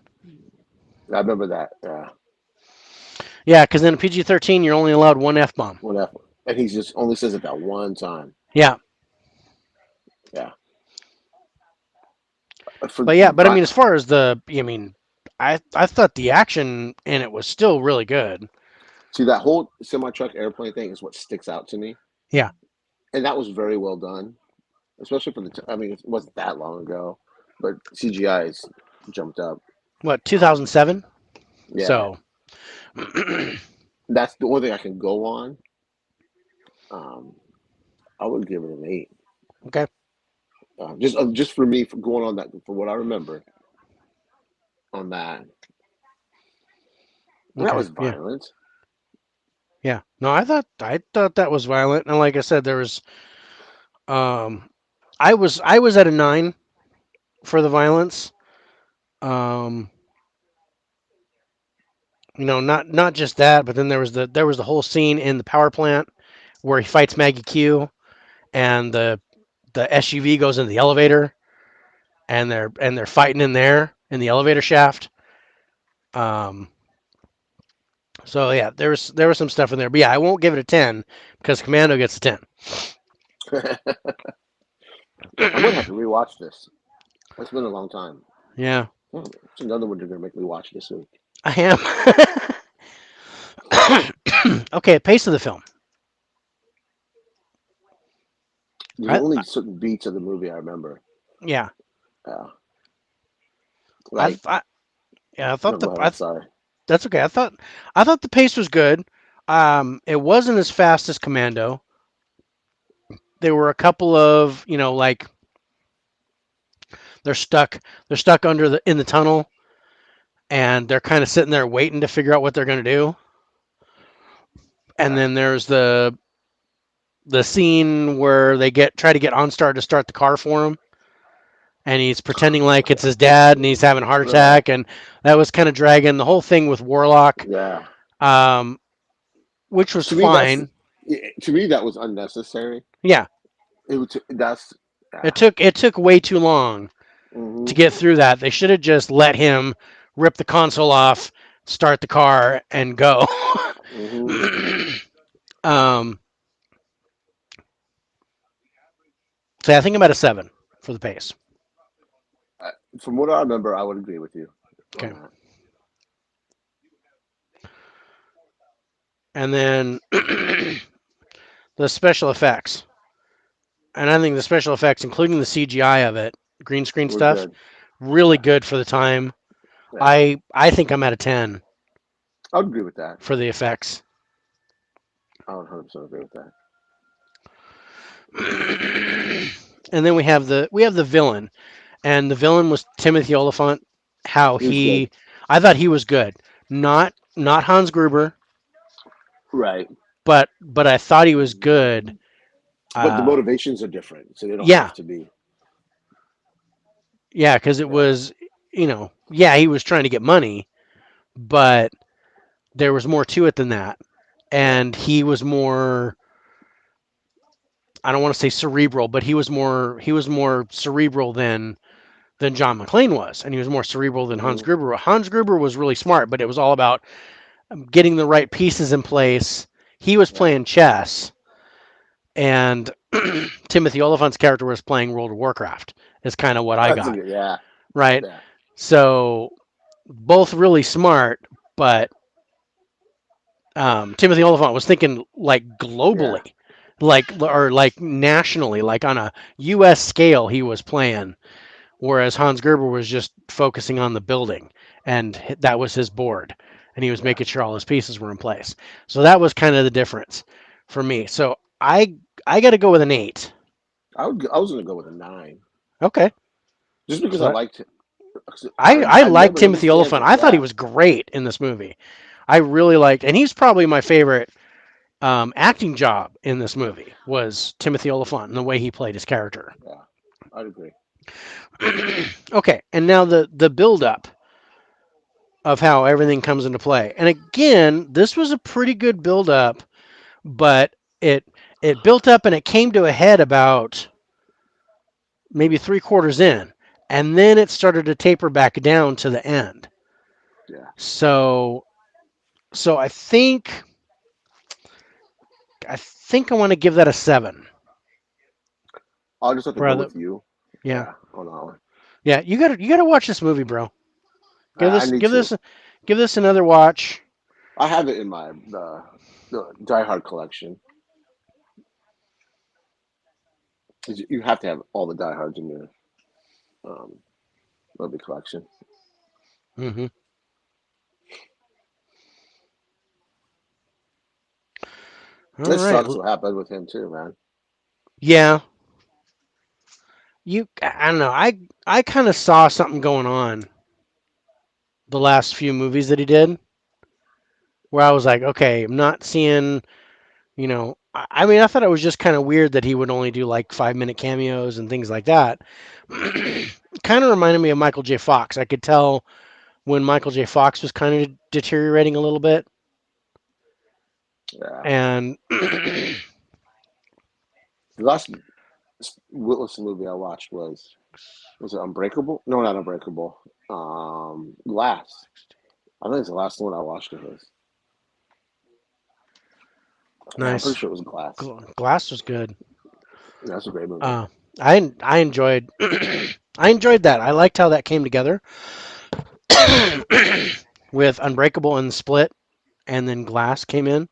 I remember that. Yeah. Yeah, because in a PG-13, you're only allowed one f bomb. One F. and he just only says it that one time. Yeah. Yeah. For But yeah, but I vi- mean, as far as I thought the action in it was still really good. See, that whole semi truck airplane thing is what sticks out to me, Yeah. and that was very well done, especially for I mean, it wasn't that long ago, but CGI is jumped up. What, Um, 2007? yeah, So, that's the only thing I can go on. Um, I would give it an 8. okay. Just for me, for going on that, for what I remember on that, and that Okay. was Yeah. violent. Yeah. No, I thought that was violent, and like I said, there was um, I was at a 9 for the violence. Um, not just that, but then there was the whole scene in the power plant where he fights Maggie Q, and the SUV goes into the elevator, and they're fighting in there in the elevator shaft. Um, so yeah, there was some stuff in there, but yeah, I won't give it a 10 because Commando gets a 10. I might have to rewatch this. It's been a long time. Yeah, Oh, it's another one you're gonna make me watch this week. I am. Okay, pace of the film. There's I, only certain beats of the movie I remember. yeah, Uh, I, like, I yeah, I no, thought go ahead. I'm sorry. that's okay. I thought the pace was good. It wasn't as fast as Commando. There were a couple of like they're stuck they're stuck under the in the tunnel, and they're kind of sitting there waiting to figure out what they're going to do. And Yeah. then there's the scene where they try to get OnStar to start the car for him, and he's pretending like it's his dad, and he's having a heart Right. attack, and that was kind of dragging the whole thing with Warlock, Yeah. um, which was To me, that's fine. to me that was unnecessary. Yeah, It was that's it yeah. took it took way too long to Hmm. get through that. They should have just let him rip the console off, start the car, and go. Hmm. um, so I think I'm at a 7 for the pace. From what I remember, I would agree with you on Okay, that. and then the special effects, and I think the special effects, including the CGI of it, green screen We're stuff, good. really Yeah. good for the time. Yeah. I think I'm at a 10 I would agree with that. for the effects. I would 100% agree with that. And then we have the villain, and the villain was Timothy Oliphant. How He was good. I thought he was good. Not Hans Gruber, Right. but I thought he was good. But the Uh, motivations are different, so they don't have yeah, to be. yeah, because it Yeah. was, yeah, he was trying to get money, but there was more to it than that, Yeah. and he was more. I don't want to say cerebral, but he was more cerebral than John McClane was, and he was more cerebral than Hans Hmm. Gruber. Hans Gruber was really smart, but it was all about getting the right pieces in place. He was Yeah. playing chess, and Timothy Oliphant's character was playing World of Warcraft. Is kind of what I That's a got, good. Yeah. right? Yeah. So both really smart, but Timothy Oliphant was thinking like Yeah. globally, like nationally, like on a U.S. scale. He was playing, whereas Hans Gerber was just focusing on the building, and that was his board, and he was Yeah. making sure all his pieces were in place. So that was kind of the difference for me. So I got to go with an 8. I was gonna go with a 9, Okay, just because so I liked. I I liked never Timothy understand Oliphant. it. I thought he Yeah. was great in this movie. I really liked, and he's probably my favorite acting job in this movie was Timothy Oliphant and the way he played his character. Yeah. I'd agree. Okay, and now the build up of how everything comes into play. And again, this was a pretty good build up, but it it built up and it came to a head about maybe 3/4 in, and then it started to taper back down to the end. Yeah. So I think I think I want to give that a 7. I'll just have to go Rather, with you. yeah, Yeah, on that one. yeah. You gotta watch this movie, bro. Give I this need give to. this give this another watch. I have it in my the Die Hard collection. You have to have all the Die Hards in your um, movie collection. Hmm. All This right. sucks what happened with him too, man. Yeah. I don't know. I kind of saw something going on the last few movies that he did, where I was like, okay, I'm not seeing. I mean, I thought it was just kind of weird that he would only do like 5-minute cameos and things like that. Kind of reminded me of Michael J. Fox. I could tell when Michael J. Fox was kind of deteriorating a little bit, Yeah. and The last Willis movie I watched was it Unbreakable? No, not Unbreakable. Glass. I think it's the last one I watched of his. Yeah, I'm pretty nice. sure it was Glass. Glass was good. Yeah, that's a great movie. Uh, I enjoyed I enjoyed that. I liked how that came together with Unbreakable and Split, and then Glass came in,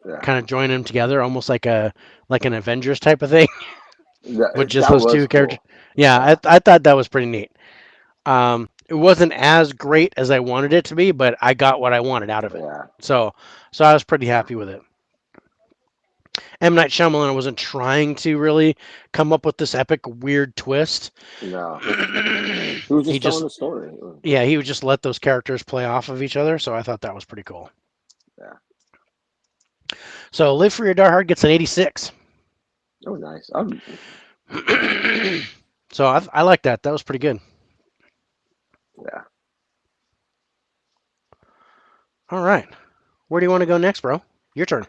Yeah, kind of joined them together, almost like an Avengers type of thing with just that those was two characters. cool. Yeah, Yeah, I thought that was pretty neat. It wasn't as great as I wanted it to be, but I got what I wanted out of it. yeah, So I was pretty yeah. happy with it. M. Night Shyamalan wasn't trying to really come up with this epic weird twist. No, he was he just telling just a story. Yeah, he would just let those characters play off of each other. So I thought that was pretty cool. Yeah. So Live Free or Die Hard gets an 86. Oh, nice. So I like that. That was pretty good. Yeah. All right. Where do you want to go next, bro? Your turn.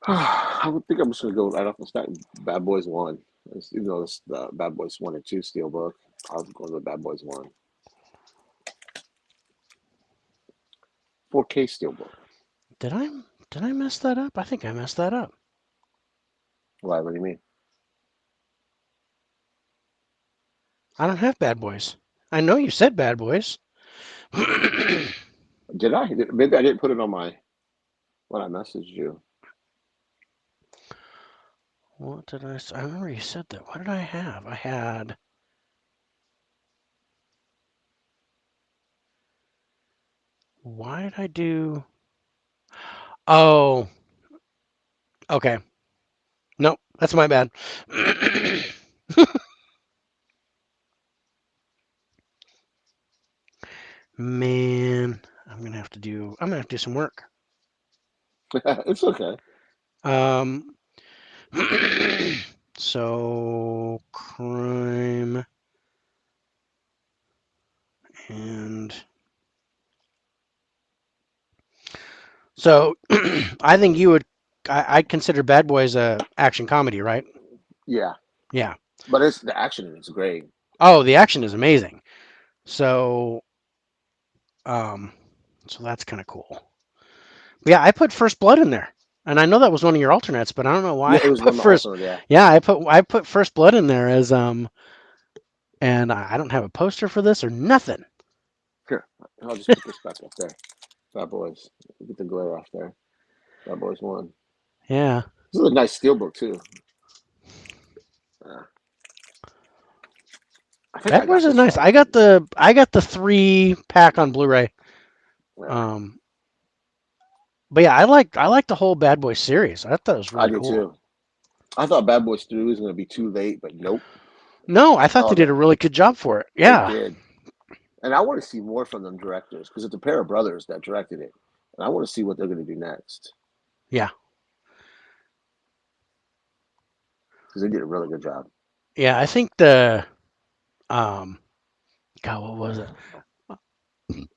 I would think I'm just gonna go right off the start. Bad Boys One. Even though it's the Bad Boys One and Two Steelbook, I'll go to the Bad Boys One. 4K Steelbook. Did I did I mess that up? I think I messed that up. Why? What do you mean? I don't have Bad Boys. I know you said Bad Boys. Did I? Maybe I didn't put it on my when I messaged you. What did I remember you said that. What did I have? I had. Why did I do? Oh, okay. Nope, that's my bad. Man, I'm gonna have to do some work. It's okay. Um, so crime and so I think you would. I'd consider Bad Boys a action comedy, right? Yeah, Yeah. but it's the action is great. Oh, the action is amazing. So, um, so that's kind of cool. Yeah, I put First Blood in there, and I know that was one of your alternates, but I don't know why Yeah, it I was put one of my first. alternate. Yeah, Yeah, I put First Blood in there as and I don't have a poster for this or nothing. here. I'll just put this back up there. Bad Boys. Get the glare off there. Bad Boys One. Yeah, This is a nice steelbook too. Yeah. I think Bad I got Boys is this nice. one. I got the 3 pack on Blu-ray. Yeah, Um, but yeah, I like the whole Bad Boys series. I thought it was I really do cool. too. I thought Bad Boys 3 was going to be too late, but nope. No, I thought Oh, they did a really good job for it. they Yeah, did. And I want to see more from them directors because it's a pair of brothers that directed it. And I want to see what they're going to do next yeah, because they did a really good job. yeah. I think the um, God, what was it?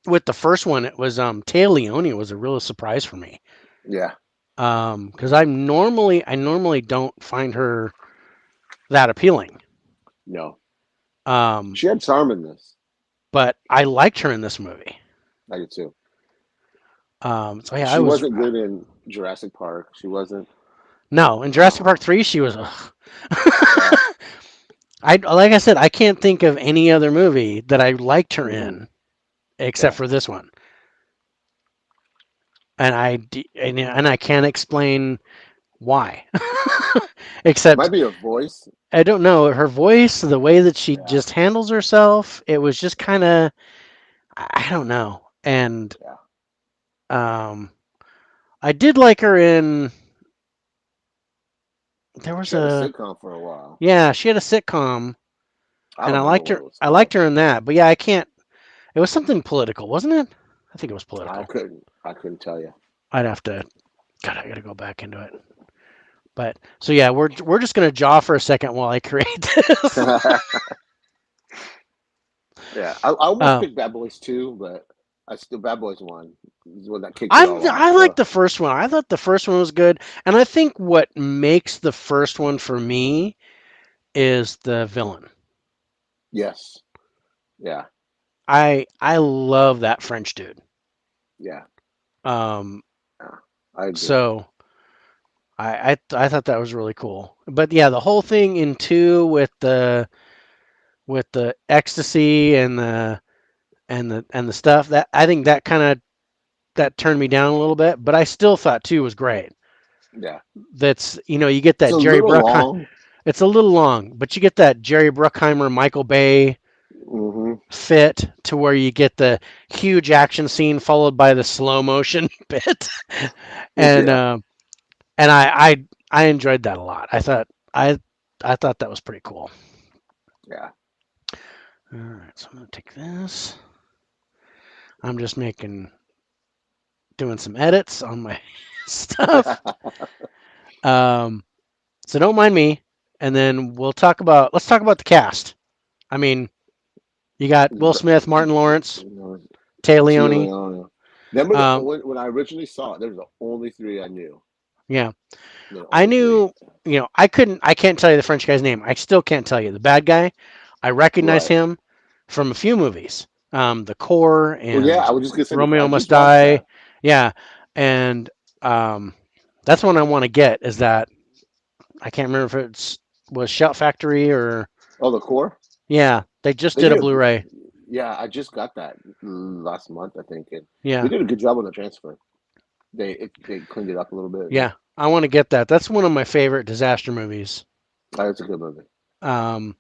With the first one, it was Taya Leone was a real surprise for me. Yeah, Because I normally don't find her that appealing. no. Um, She had charm in this. but I liked her in this movie. I did too. So yeah, I She was wasn't good in Jurassic Park. She wasn't. No, in Jurassic Park Oh, 3, she was. Ugh. yeah. I like I said, I can't think of any other movie that I liked her Hmm. in except Yeah. for this one, and I can't explain why. Except Might be her voice. I don't know her voice, the way that she Yeah. just handles herself. It was just Yeah. kind of I don't know, and Yeah. um, I did like her in. There was She had a a sitcom for a while. yeah, she had a sitcom, I and don't I remember liked what her. it was I liked called. her in that, but yeah, I can't. It was something political, wasn't it? I think it was I political. couldn't. I couldn't tell you. I'd have to. God, I gotta go back into it. But so yeah, we're just gonna jaw for a second while I create this. Yeah. I almost um, picked Bad Boys 2, but I still Bad Boys 1 is when that kicked it I all off. I like the first one. I thought the first one was good, and I think what makes the first one for me is the villain. Yes. Yeah. I love that French dude. Yeah. Um, Yeah. I agree. so I thought that was really cool. But yeah, the whole thing in two with the ecstasy and the stuff that I think that kind of that turned me down a little bit. But I still thought two was great. Yeah. That's you get It's that a Jerry little Bruckheimer. long. It's a little long, but you get that Jerry Bruckheimer, Michael Bay Hmm. fit to where you get the huge action scene followed by the slow motion bit, and Yeah. uh, and I enjoyed that a lot. I thought that was pretty cool. Yeah. All right, so I'm gonna take this. I'm just doing some edits on my stuff. Um, so don't mind me, and then let's talk about the cast. I mean, you got Will Smith, Martin Lawrence, Tay Tia Leone. Leone. Remember Um, when I originally saw it, there was the only three I knew. yeah, The I only three. knew. I can't tell you the French guy's name. I still can't tell you the bad guy. I recognize Right. him from a few movies. The Core Well, yeah, and I was just gonna say Romeo I Must just watched Die. that. Yeah, and um, that's one I want to get. Is that I can't remember if it's was Shout Factory or Oh, the core. yeah, they just They did a did a. Blu-ray. Yeah, I just got that last month, I think, and they Yeah, did a good job on the transfer. They cleaned it up a little bit. And yeah, I want to get that. That's one of my favorite disaster movies. it's a good movie. Um,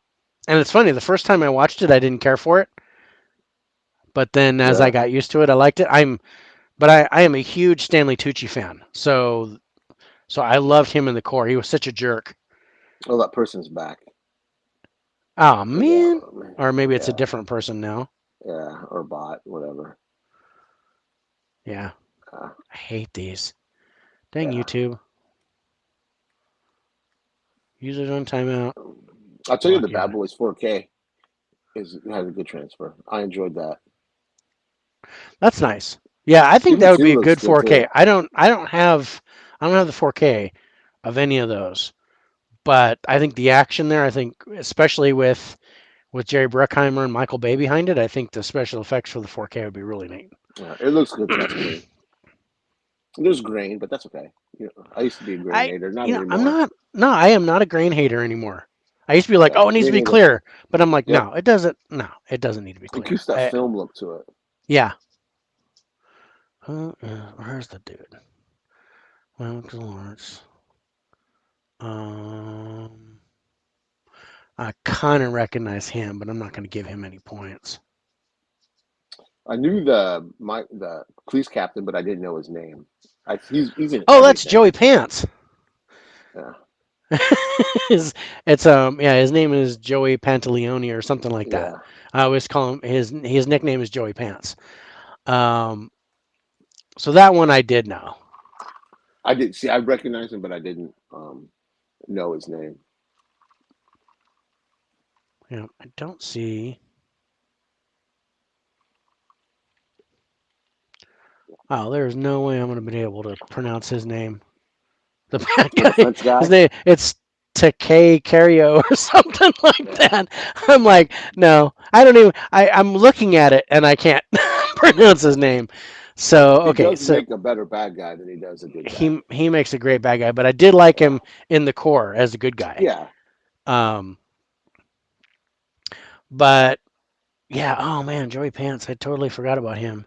and it's funny. The first time I watched it, I didn't care for it, but then as I Really? got used to it, I liked it. I am a huge Stanley Tucci fan, so I loved him in the Core. He was such a jerk. Oh, that person's back. Oh Is man, that? or maybe it's a Yeah, different person now. yeah, or bot, whatever. Yeah, Uh, I hate these. Dang yeah. YouTube. Users on timeout. I'll tell you, the Block Bad ad. Boys 4K is has a good transfer. I enjoyed that. That's nice. Yeah, I think Even that would two be a looks good good 4K. too. I don't have the 4K of any of those, but I think the action there. I think especially with Jerry Bruckheimer and Michael Bay behind it, I think the special effects for the 4K would be really neat. It looks good touchscreen. There's grain, but that's okay. I used to be a grain I hater, not I'm anymore. not no, I am not a grain hater anymore. I used to be like, Yeah, oh, it needs me to be neither. clear, but I'm like, Yep, no, it doesn't. No, it doesn't need to be it clear. keeps that film look to it. Yeah. Where's the dude? Well, Lawrence. Um, I kind of recognize him, but I'm not going to give him any points. I knew the police captain, but I didn't know his name. He's in Oh, that's everything. Joey Pants. Yeah, his, yeah, his name is Joey Pantaleone or something like that. yeah. I always call him his nickname is Joey Pants. Um, so that one I did know. I did see. I recognized him, but I didn't know his name. I don't see. Oh, there's no way I'm going to be able to pronounce his name. The bad For the guy, French his guy. name it's Takei Cario or something like Yeah, that. I'm like, no, I don't even. I'm looking at it and I can't pronounce his name. So He okay, does so make a better bad guy than he does a good guy. he makes a great bad guy, but I did like Yeah. him in the core as a good guy. Yeah. Um, but yeah, oh man, Joey Pants, I totally forgot about him.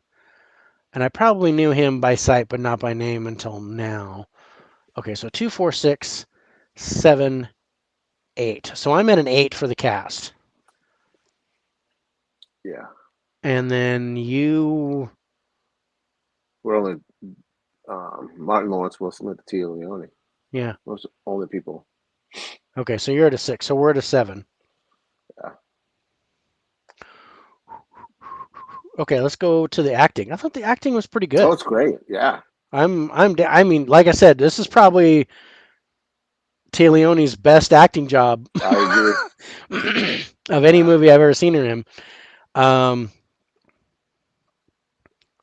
And I probably knew him by sight, but not by name until now. Okay, so 2, 4, 6, 7, 8. So I'm at an 8 for the cast. Yeah. And then you, We're only Martin Lawrence, Will Smith, Tia Leone. yeah. Those are only people. Okay, so you're at a 6. So we're at a 7. Yeah. Okay, let's go to the acting. I thought the acting was pretty Oh, good. it's great. Yeah. I mean, like I said, this is probably Tia Leone's best acting job I agree. of any Yeah. movie I've ever seen her in. Um,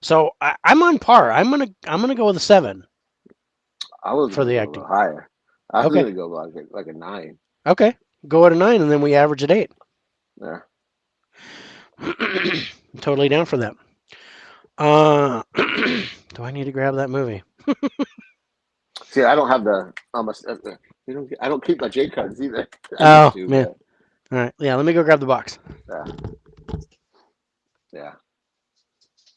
so I'm on par. I'm gonna go with a 7 I was for gonna the go a acting. little higher. I was Okay, gonna go like a 9. okay, go at a 9, and then we average at 8. Yeah. Totally down for that. Do I need to grab that movie? See, I don't have the you don't. I don't keep my J cards either. I used Oh to, man. but All right, yeah. Let me go grab the box. yeah, yeah.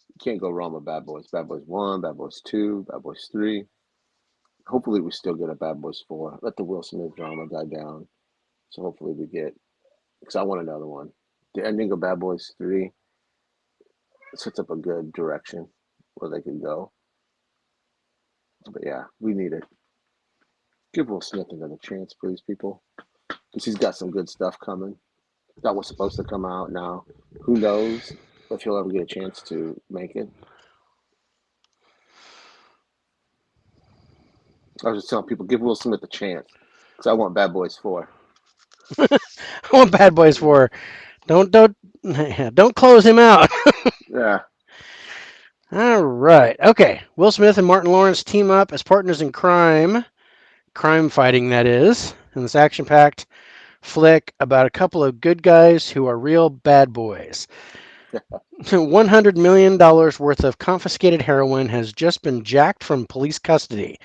You can't go wrong with Bad Boys. Bad Boys 1, Bad Boys 2, Bad Boys 3. Hopefully, we still get a Bad Boys 4. Let the Will Smith drama die down. So hopefully, we get because I want another one. The ending of Bad Boys 3 sets up a good direction where they can go. But yeah, we need it. Give Will Smith another chance, please, people, because he's got some good stuff coming. That was supposed to come out now. Who knows if he'll ever get a chance to make it? I was just telling people, give Will Smith a chance, because I want Bad Boys 4. I want Bad Boys 4. Don't don't close him out. Yeah, All right. Okay. Will Smith and Martin Lawrence team up as partners in crime fighting, that is, in this action packed flick about a couple of good guys who are real bad boys. $100 million worth of confiscated heroin has just been jacked from police custody.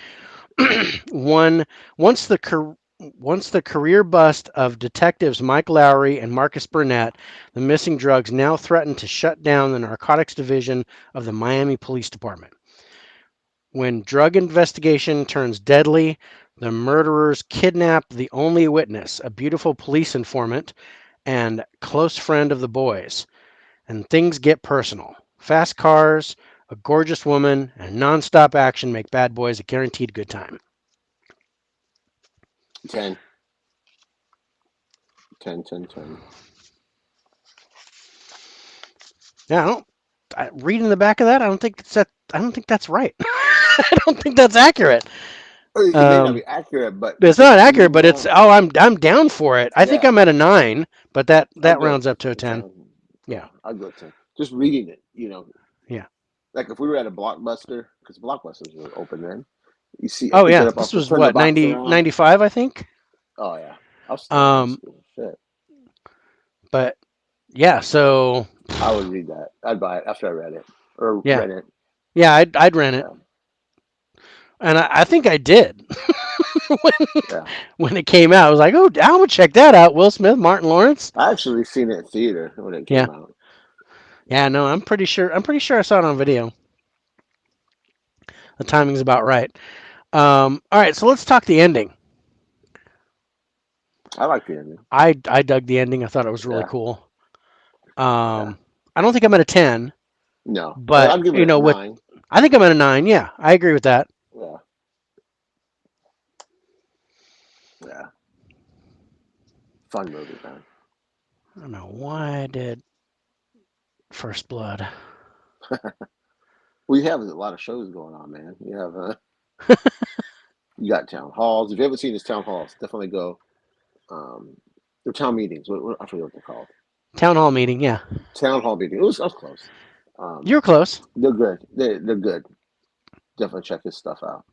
One once the once the career bust of detectives Mike Lowry and Marcus Burnett, the missing drugs now threaten to shut down the narcotics division of the Miami Police Department. When drug investigation turns deadly, the murderers kidnap the only witness, a beautiful police informant and close friend of the boys, and things get personal. Fast cars, a gorgeous woman, and nonstop action make Bad Boys a guaranteed good time. 10, 10, 10, 10. Yeah, reading the back of that, I don't think that's that. I don't think that's right. I don't think that's accurate. It may not be accurate, but It's just not accurate, reading but it's that, I'm down for it. I think yeah, I'm at a 9, but that I'll that go rounds up to a to 10. 10. Yeah, Yeah, I'll go 10. Just reading it, yeah. like if we were at a Blockbuster, because Blockbusters were open then, you see, Oh pick it yeah, up this off the, was turn the what box 90 around. 95, I think. Oh, yeah. I was still in high Um, school. Shit. but yeah, so I would read that. I'd buy it after I read it or yeah, rent it. yeah, I'd rent it, Yeah. and I think I did when Yeah. when it came out. I was like, oh, I'm gonna check that out. Will Smith, Martin Lawrence. I actually seen it in theater when it Yeah, came out. yeah. No, I'm pretty sure. I'm pretty sure I saw it on video. The timing's about right. All right, so let's talk the ending. I like the ending. I dug the ending. I thought it was really Yeah. cool. Yeah. I don't think I'm at a 10, No. but I'm giving you it know, a with 9. I think I'm at a 9. Yeah, I agree with that. Yeah. Yeah. Fun movie, man. I don't know why I did First Blood. We have a lot of shows going on, man. You have you got town halls. If you haven't seen his town halls, definitely go. They're town meetings. I forget what they're called. Town hall meeting. Yeah, Town hall meeting. I was close. you're close. They're good. They're good. Definitely check his stuff out.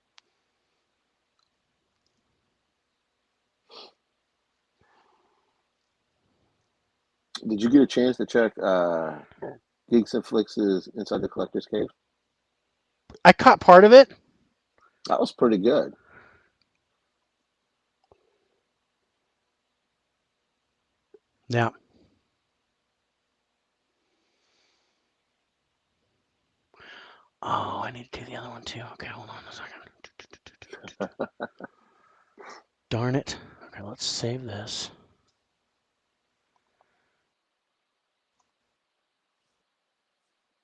Did you get a chance to check Geeks and Flicks' Inside the Collector's Cave? I caught part of it. That was pretty good. Yeah. Oh, I need to do the other one too. Okay, hold on a second. Darn it. Okay, let's save this.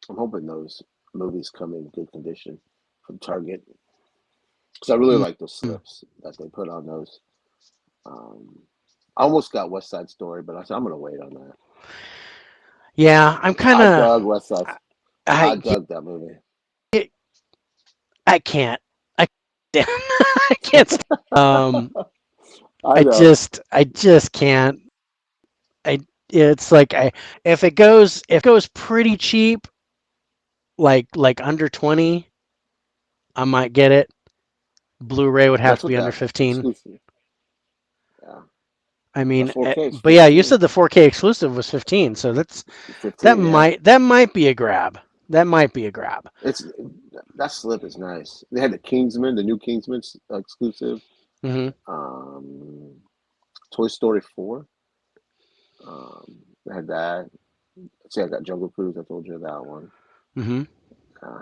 I'm hoping those movies come in good condition from Target because I really like those Mm. slips that they put on those. Um, I almost got West Side Story, but I said I'm gonna wait on that. Yeah, I'm kind I of. dug West Side. I I dug that movie. I can't. I I can't. I know. I just can't. I it's like I if it goes pretty cheap, like under 20, I might get it. Blu-ray would have That's to what be under that 15. exclusive. Yeah, I that mean, 4K but yeah, you exclusive. said the 4K exclusive was 15, so 15. Yeah, that might be a grab. That might be a grab. it's that slip is nice. They had the Kingsman, the new Kingsman exclusive. Hmm. Um, Toy Story 4. They had that. See, I got Jungle Cruise. I told you that one. Hmm. Uh,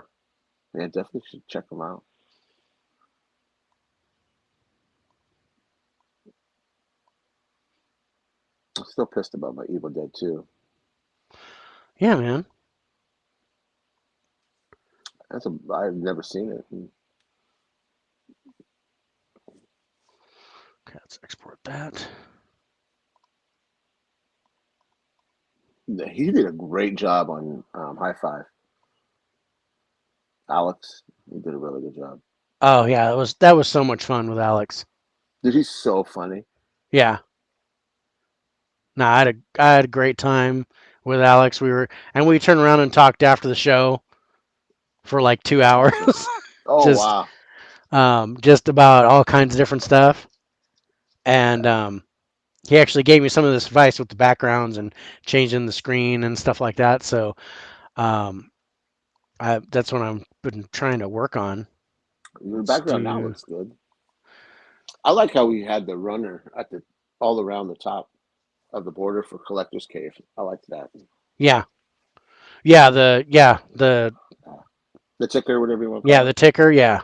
yeah, definitely should check them out. I'm still pissed about my Evil Dead 2. Yeah, man. I've never seen it. Okay, let's export that. He did a great job on High Five. Alex, he did a really good job. Oh yeah, that was so much fun with Alex. Dude, he's so funny. Yeah. No, I had a great time with Alex. We turned around and talked after the show for like 2 hours, Awesome. Oh just wow. just about all kinds of different stuff. And Yeah. he actually gave me some of this advice with the backgrounds and changing the screen and stuff like that. So um, that's what I've been trying to work on. The Let's background now do looks good. I like how we had the runner at the all around the top of the border for Collector's Cave. I liked that. yeah, Uh, the ticker, whatever you want to yeah, call the it. ticker, yeah,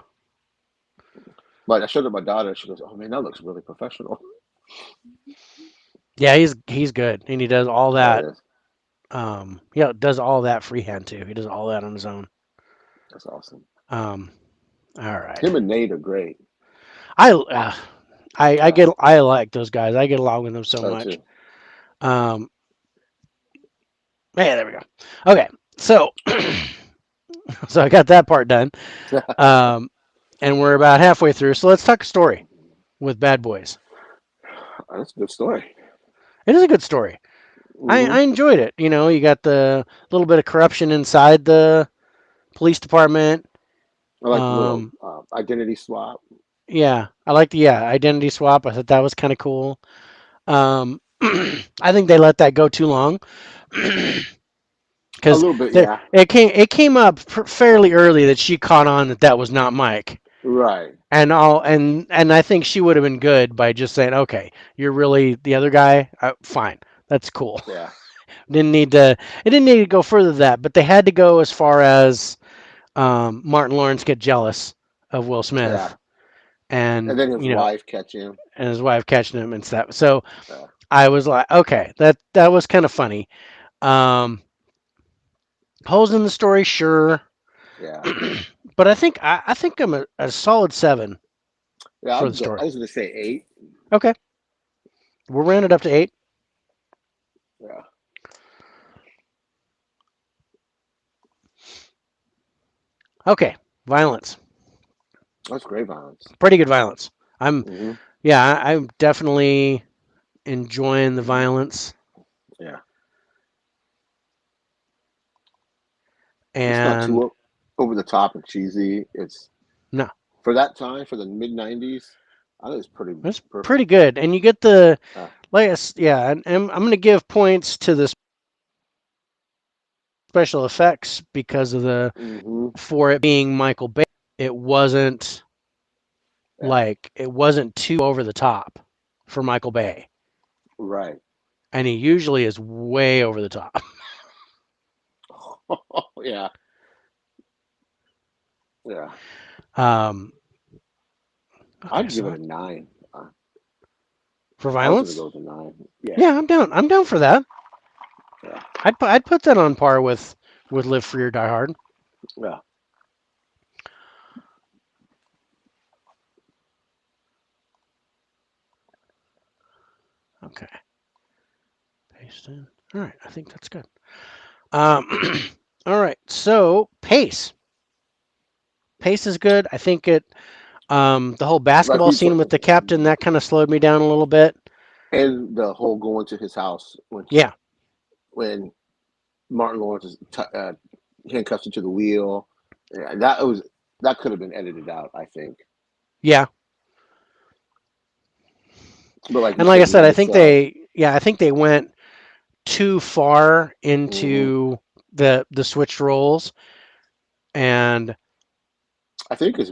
But I showed it to my daughter. She goes, "Oh man, that looks really professional." yeah. He's good, and he does all Yeah, that. it is. Yeah, does all that freehand too. He does all that on his own. That's awesome. Um, all right. Him and Nate are great. I Yeah, I like those guys. I get along with them so oh much. too. Um, yeah, there we go. Okay, so so I got that part done. Um, and we're about halfway through. So let's talk story with Bad Boys. That's a good story. It is a good story. Hmm. I enjoyed it. You know, you got the little bit of corruption inside the police department. I like the little Um, identity swap. yeah, I like the identity swap. I thought that was kind of cool. I think they let that go too long A because little bit, yeah. it came up fairly early that she caught on that that was not Mike. Right. And I think she would have been good by just saying, okay, you're really the other guy. Fine, that's cool. Yeah. Didn't need to. It didn't need to go further than that, but they had to go as far as Martin Lawrence get jealous of Will Yeah. Smith, And and then his wife catch him. and his wife catching him and stuff. So Yeah. I was like, okay, that was kind of funny. Um, Holes in the story, sure, Yeah. but I think I'm a solid 7 Yeah. for the story. I was gonna say 8. Okay, we'll round it up to 8. Yeah. Okay, violence, That's great violence. pretty good violence. I'm Hmm. I'm definitely enjoying the violence, Yeah. It's not too and over the top and cheesy. It's no, for that time for the mid 90s. I think it's pretty it's pretty perfect. good. And you get the Uh, like, yeah, and I'm going to give points to this special effects because of the Mm-hmm. for it being Michael Bay. It wasn't Yeah. it wasn't too over the top for Michael Bay, Right. and he usually is way over the top. Yeah. Yeah. Um, okay, I'd give it so a 9. for I was gonna violence, go with a 9. Yeah. yeah, I'm down. I'm down for that. Yeah. I'd put that on par with Live Free or Die Hard. Yeah. Okay, paste in. All right, I think that's good. Um, all right, so pace. Pace is good. I think it. The whole Like basketball we scene talked, with the captain that kind of slowed me down a little bit. and the whole going to his house Yeah, when Martin Lawrence is handcuffs him to the wheel. Yeah, that could have been edited out, I think. yeah. But like you And like I said, said, in the cell. I think they went too far Hmm. into the switched roles, and I think as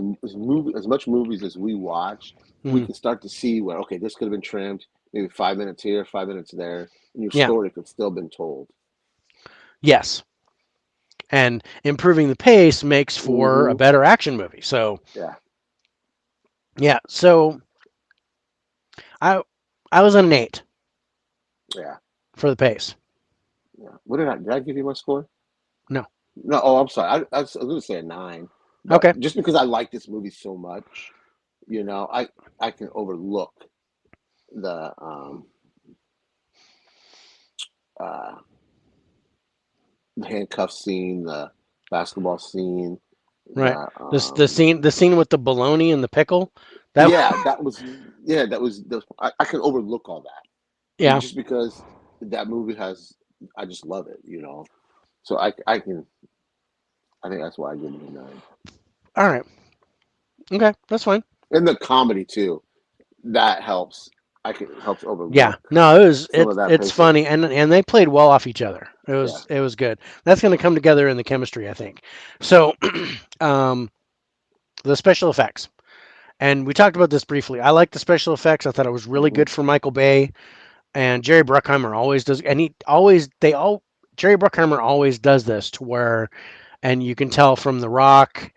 much movies as we watch, we mm, can start to see where okay, this could have been trimmed, maybe 5 minutes here, 5 minutes there, and your yeah, story could still been told. yes, and improving the pace makes for a Hmm. better action movie. So Yeah, yeah, so I I was an 8 yeah, for the pace. yeah. What did I give you my score? No, No, oh, I'm sorry. I was going to say a 9, but okay, just because I like this movie so much, I can overlook the uh, handcuff scene, the basketball scene, right. the This the scene with the bologna and the pickle. That yeah, that was I can overlook all that yeah. just because that movie has I just love it. So I think that's why I give it a 9. All right, okay, that's fine. And the comedy too, that helps Yeah, overlook no, some of that it's pacing. funny, and they played well off each other. Yeah. It was good. That's going to come together in the chemistry, I think. So, um, the special effects, and we talked about this briefly. I like the special effects. I thought it was really Hmm. good for Michael Bay, and Jerry Bruckheimer always does, and he always they all Jerry Bruckheimer always does this to where, and you can tell from The Rock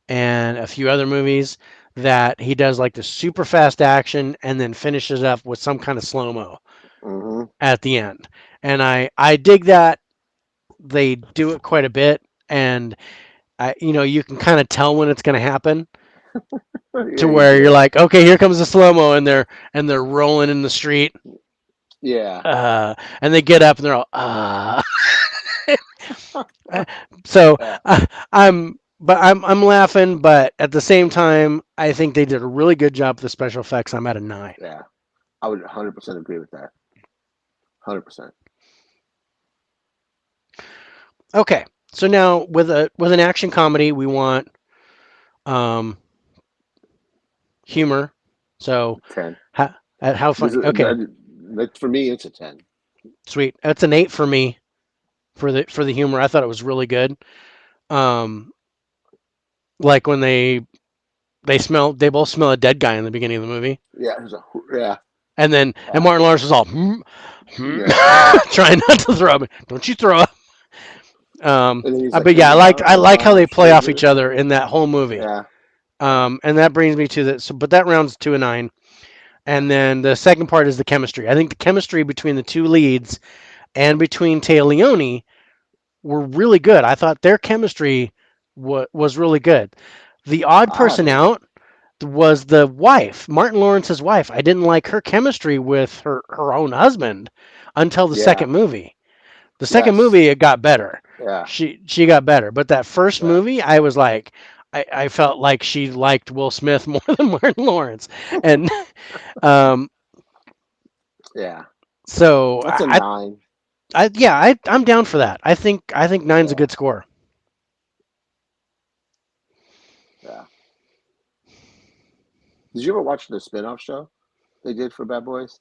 and a few other movies that he does like the super fast action and then finishes up with some kind of slow mo Hmm. at the end. And I dig that they do it quite a bit, and you can kind of tell when it's going to happen to Yeah, you where you're do. like, okay, here comes the slow mo, and they're rolling in the street, Yeah. and they get up and they're all so Yeah. I'm laughing, but at the same time, I think they did a really good job with the special effects. I'm at a 9. Yeah. I would 100% agree with that. 100%. Okay, so now with an action comedy, we want um, humor. So 10. how how This funny? is Okay, for me. It's a 10. sweet. That's an 8 for me for the humor. I thought it was really good. Um, like when they both smell a dead guy in the beginning of the movie, Yeah. Yeah. and Yeah. Martin Lawrence was all Yeah. trying not to throw up. Don't you throw up? And then he's like But in yeah, the house. I The like how mom, they the play off each stranger. other in that whole movie. Yeah. Yeah. And that brings me to the so, but that rounds to a 9. And then the second part is the chemistry. I think the chemistry between the two leads and between Taya Leone were really good. I thought their chemistry was really good. The odd I person have a. out was the wife, Martin Lawrence's wife. I didn't like her chemistry with her own husband until the Yeah. second movie. The second Yes. movie it got better. Yeah. She got better, but that first Yeah. movie I was like I felt like she liked Will Smith more than Martin Lawrence, and um, Yeah. so That's a 9. yeah, I'm down for that. I think nine's a Yeah. good score. Yeah. Did you ever watch the spin-off show they did for Bad Boys?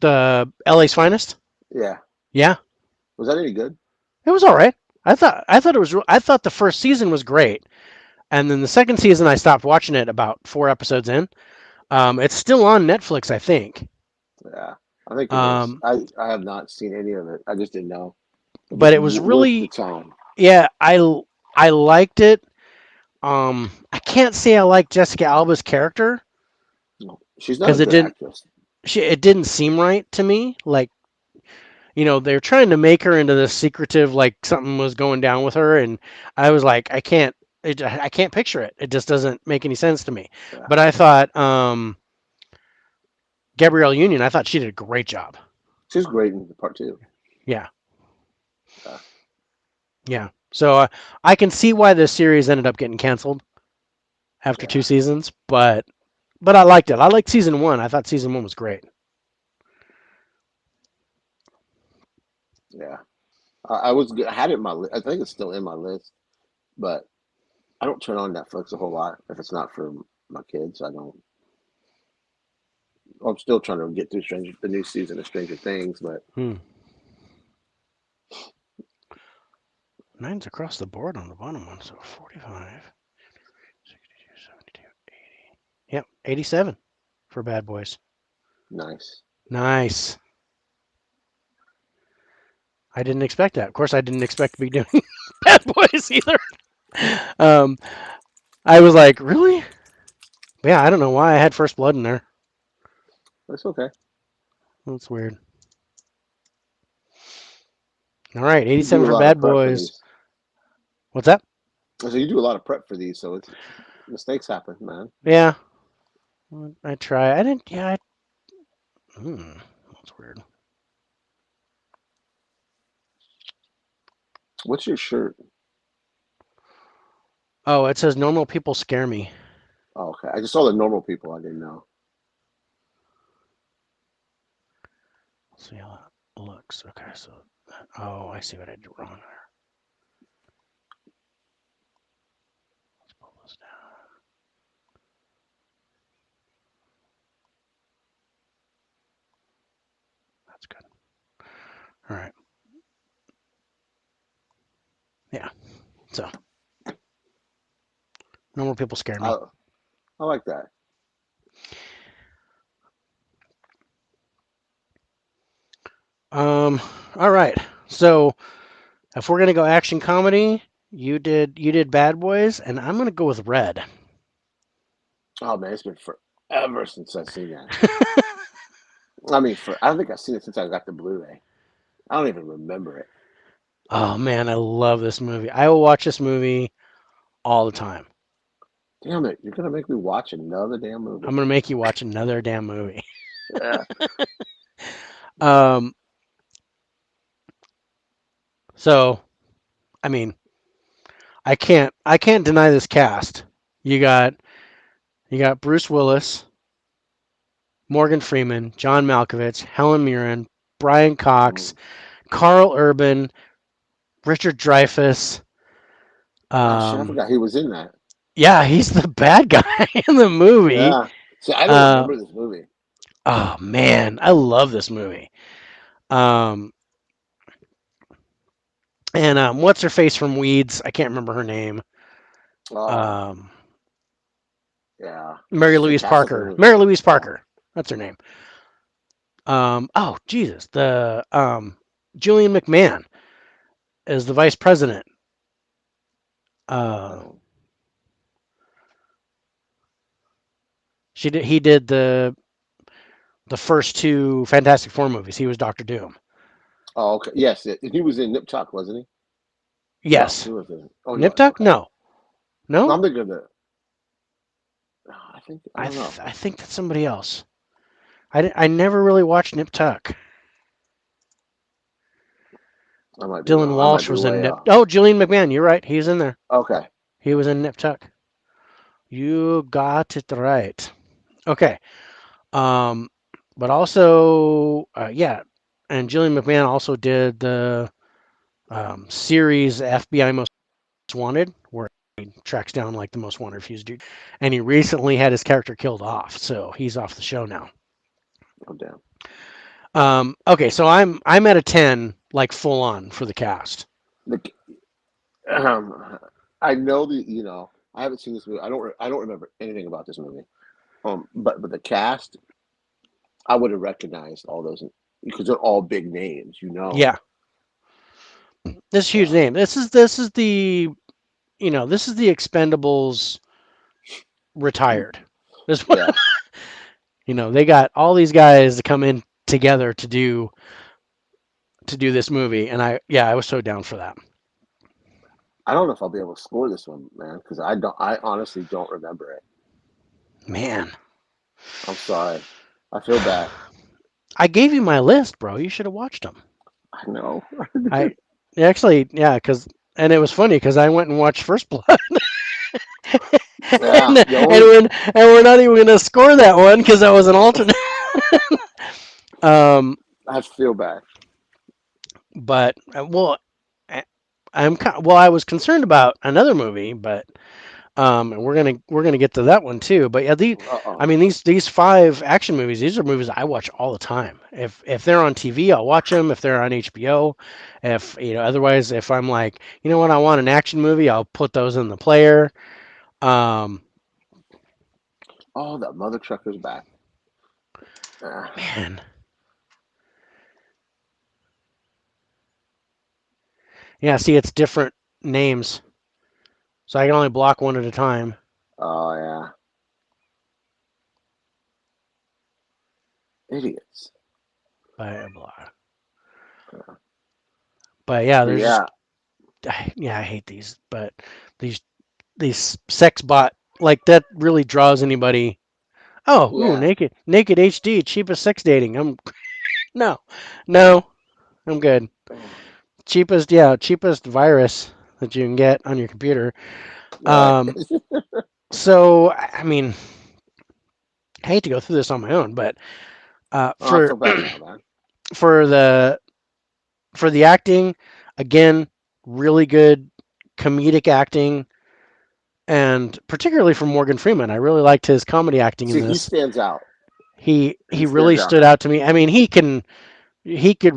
The LA's Finest. Yeah. Yeah, Was that any good? it was all right. I thought the first season was great, and then the second season I stopped watching it about 4 episodes in. It's still on Netflix, I think. Yeah, I think it is. Um, I have not seen any of it. I just didn't know if but it's it was worth the really, time. yeah, I liked it. I can't say I like Jessica Alba's character No, she's not a because good actress. it didn't seem right to me. Like, they're trying to make her into this secretive, like something was going down with her, and I was like, I can't picture it. It just doesn't make any sense to me. Yeah, But I thought Gabrielle Union, I thought she did a great job. she's great in the part two. Yeah, Yeah, yeah. So I can see why this series ended up getting canceled after two yeah, seasons, but I liked it. I liked season one. I thought season one was great. yeah. I was I had it in my I think it's still in my list, but I don't turn on Netflix a whole lot if it's not for my kids. I don't. I'm still trying to get through the new season of Stranger Things, but Hmm. Nines across the board on the bottom one, so 45, 62, 72, 80. Yep, 87 for Bad Boys. nice. Nice. I didn't expect that. Of course, I didn't expect to be doing Bad Boys either. Um, I was like, really? Yeah, I don't know why I had First Blood in there. That's okay. That's weird. All right, You 87 do a for lot of Bad prep for Boys. these. What's that? So you do a lot of prep for these, so it's mistakes happen, man. Yeah, I try. I didn't. Yeah, that's weird. What's your shirt? Oh, it says normal people scare me. Oh, okay. I just saw the normal people. I didn't know. Let's see how that looks. Okay, so oh, I see what I did wrong there. Let's pull this down. That's good. All right. Yeah. So normal people scare me. I I like that. Um. All right. So if we're gonna go action comedy, you did Bad Boys, and I'm gonna go with Red. Oh man, it's been forever since I've seen that. I mean, for I don't think I've seen it since I got the Blu-ray. I don't even remember it. Oh man, I love this movie. I will watch this movie all the time. Damn it! You're gonna make me watch another damn I'm movie. gonna make you watch another damn movie. Yeah. Um. So I mean, I can't deny this cast. You got you got Bruce Willis, Morgan Freeman, John Malkovich, Helen Mirren, Brian Cox, Mm. Carl Urban, Richard Dreyfuss. Oh shit! I Um, forgot he was in that. yeah, he's the bad guy in the movie. Yeah. See, I don't Uh, remember this movie. oh man, I love this movie. Um, and what's her face from Weeds? I can't remember her name. Oh, Um, yeah. Mary She's Louise fantastic in Parker. it. Mary Louise Yeah. Parker. That's her name. Oh Jesus, the Julian McMahon is the vice president. Uh, Oh. he did the first two Fantastic Four movies. He was Doctor Doom. Oh, okay. Yes, he was in Nip Tuck, wasn't he? No, Yes. he wasn't. Oh, he Nip was. Tuck? Okay. No. No, No? I'm thinking of the. I think I don't know. I think that's somebody else. I never really watched Nip Tuck. I might be Dylan wrong. I might Walsh be was in way Nip. off. Oh, Julian McMahon. You're right. He's in there. Okay. He was in Nip Tuck. You got it right. Okay. Um, but also, yeah, and Julian McMahon also did the series FBI Most Wanted, where he tracks down like the most wanted fuse dude, and he recently had his character killed off, so he's off the show now. Oh damn. Okay, so I'm at a 10, like full on for the cast. The, Um, I know that I haven't seen this movie. I don't remember anything about this movie. But the cast, I would have recognized all those because they're all big names. Yeah, this huge Yeah, name. This is the this is the Expendables retired. This yeah. they got all these guys to come in together to do this movie, and I was so down for that. I don't know if I'll be able to score this one, man, because I don't. I honestly don't remember it. Man, I'm sorry. I feel bad. I gave you my list, bro. You should have watched them. I know. I actually, yeah, because and it was funny because I went and watched First Blood, Yeah, the and only we're not even gonna score that one because that was an alternate. Um, I feel bad. but well, I- well, I was concerned about another movie, but and we're gonna get to that one too. But yeah, I Uh-oh. mean these five action movies. These are movies I watch all the time. If they're on TV, I'll watch them. If they're on HBO, if otherwise, if I'm like, you know what, I want an action movie, I'll put those in the player. Um, Oh, that mother trucker's back. man, yeah. See, it's different names, so I can only block one at a time. Oh yeah, idiots. Blah blah. But yeah, But there's just yeah, yeah, I hate these. But these these sex bot like that really draws anybody. Oh, ooh, yeah. naked HD, cheapest sex dating. No, no, I'm good. Cheapest, yeah, cheapest virus that you can get on your computer. All right. Um, so I mean, I hate to go through this on my own, but Oh, I feel bad now, man. for the for the acting, again, really good comedic acting, and particularly from Morgan Freeman, I really liked his comedy acting in See, he this. stands out. He He really stands out stood out to me. I mean, he could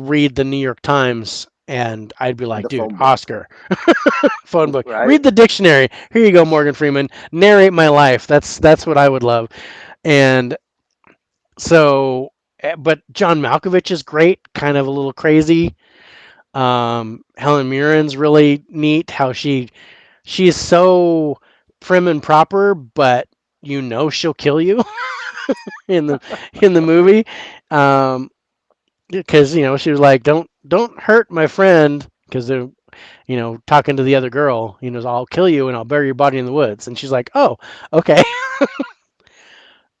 read the New York Times and I'd be in like, the dude, phone book, Oscar, phone book. right? Read the dictionary. Here you go, Morgan Freeman. Narrate my life. That's what I would love. And so, but John Malkovich is great, kind of a little crazy. Helen Mirren's really neat. How she's so prim and proper, but she'll kill you in the movie. Um, because she was like, don't hurt my friend, because they're talking to the other girl. I'll kill you and I'll bury your body in the woods. And she's like, oh, okay.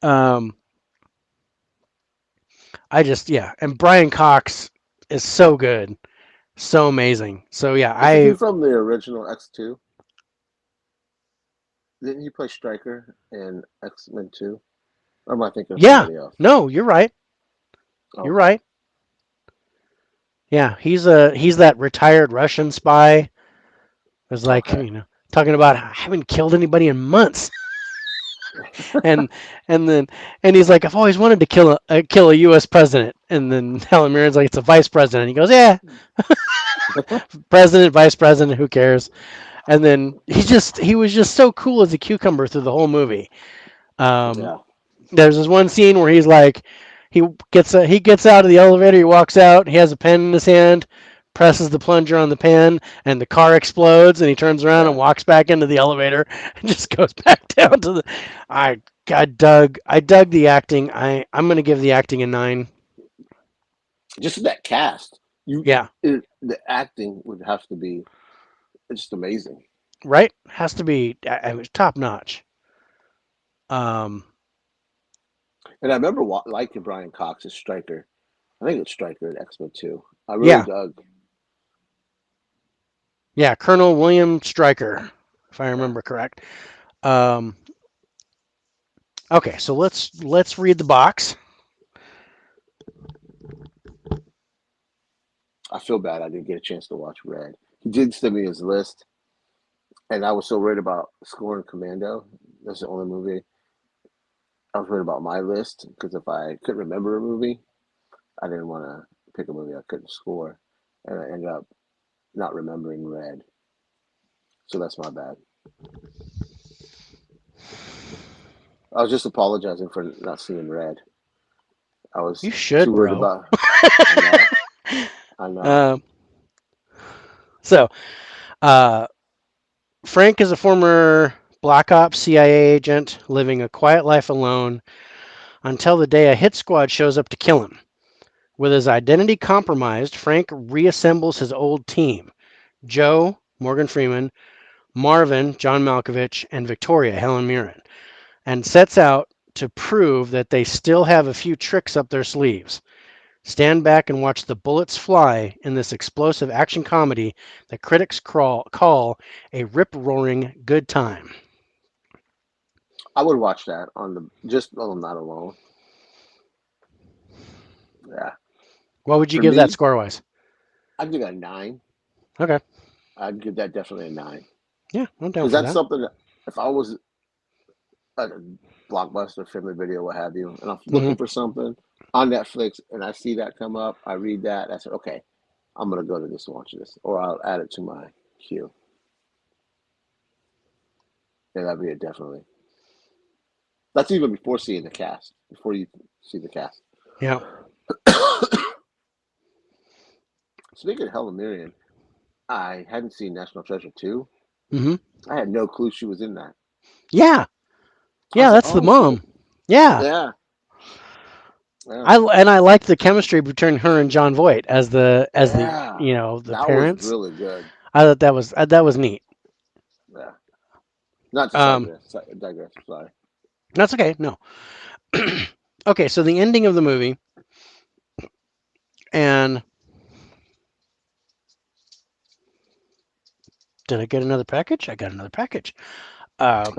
um, I just yeah, and Brian Cox is so good, so amazing. So yeah, Isn't he from the original X2? Didn't he play Stryker in X-Men 2? Or am I thinking of yeah, somebody else? no, you're right, you're Okay. right. Yeah, he's that retired Russian spy. Was like Okay. talking about, I haven't killed anybody in months. and and then he's like, I've always wanted to kill a U.S. president. And then Helen Mirren's like, it's a vice president. He goes, yeah, president, vice president, who cares? And then he was just so cool as a cucumber through the whole movie. Um, Yeah. there's this one scene where he's like, he gets out of the elevator, he walks out, he has a pen in his hand, presses the plunger on the pen, and the car explodes, and he turns around and Yeah. walks back into the elevator and just goes back down to the. I dug the acting. I'm gonna give the acting a 9. Just that cast. Yeah, The acting would have to be just amazing. right. Has to be top notch. Um, And I remember liking Brian Cox as Stryker. I think it's Stryker in X-Men 2. I really yeah, dug. yeah. Colonel William Stryker, if I Yeah. remember correct. Um, okay, so let's read the box. I feel bad I didn't get a chance to watch Red. He did send me his list, and I was so worried about scoring Commando. That's the only movie I was worried about my list because if I couldn't remember a movie, I didn't want to pick a movie I couldn't score, and I ended up not remembering Red. So that's my bad. I was just apologizing for not seeing red. I You was too should, worried bro. about. I know. I know. Um, so, uh, Frank is a former Black Ops CIA agent living a quiet life alone until the day a hit squad shows up to kill him. With his identity compromised, Frank reassembles his old team: Joe, Morgan Freeman, Marvin, John Malkovich, and Victoria, Helen Mirren, and sets out to prove that they still have a few tricks up their sleeves. Stand back and watch the bullets fly in this explosive action comedy that critics call a rip-roaring good time. I would watch that on the just on that alone. Yeah. What would you For give that me, score-wise? I'd give that a 9. Okay. I'd give that definitely a 9 Yeah, I'm down because for that's that. something that if I was at a blockbuster, family video, what have you, and I'm Hmm. looking for something on Netflix and I see that come up, I read that, I say, okay, I'm gonna go to this and watch this, or I'll add it to my queue. Yeah, that'd be it definitely. That's even before seeing the cast. Before you see the cast. Yeah. Speaking of Helen Mirren, I hadn't seen National Treasure 2. Hmm. I had no clue she was in that. Yeah. I Yeah, was like, that's the oh shit. mom. Yeah. Yeah. Yeah. I like the chemistry between her and John Voight as the Yeah. the That was parents. really good. I thought that was neat. Yeah. Not to Um, digress. Sorry. that's okay. No. Okay, so the ending of the movie, and did I get another package? I got another package. Uh,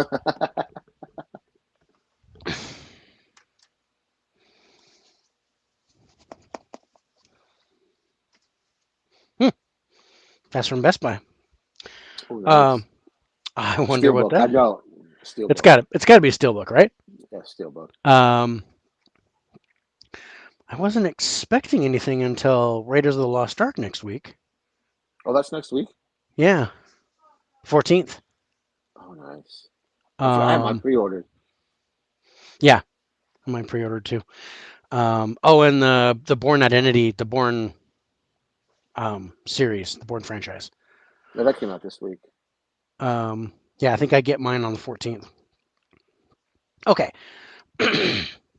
hmm, that's from Best Buy. Oh, Um, nice. I wonder what Steelbook. I that. know. It's Steelbook. got to be a steelbook, right? Yeah, Steelbook. Um, I wasn't expecting anything until Raiders of the Lost Ark next week. Oh, that's next week? Yeah, 14th. Oh, nice. I have mine Um, pre-ordered. yeah, mine pre-ordered too. Oh, and the Bourne Identity, the Bourne series, the Bourne franchise. Yeah, that came out this week. Yeah, I think I get mine on the 14th. Okay.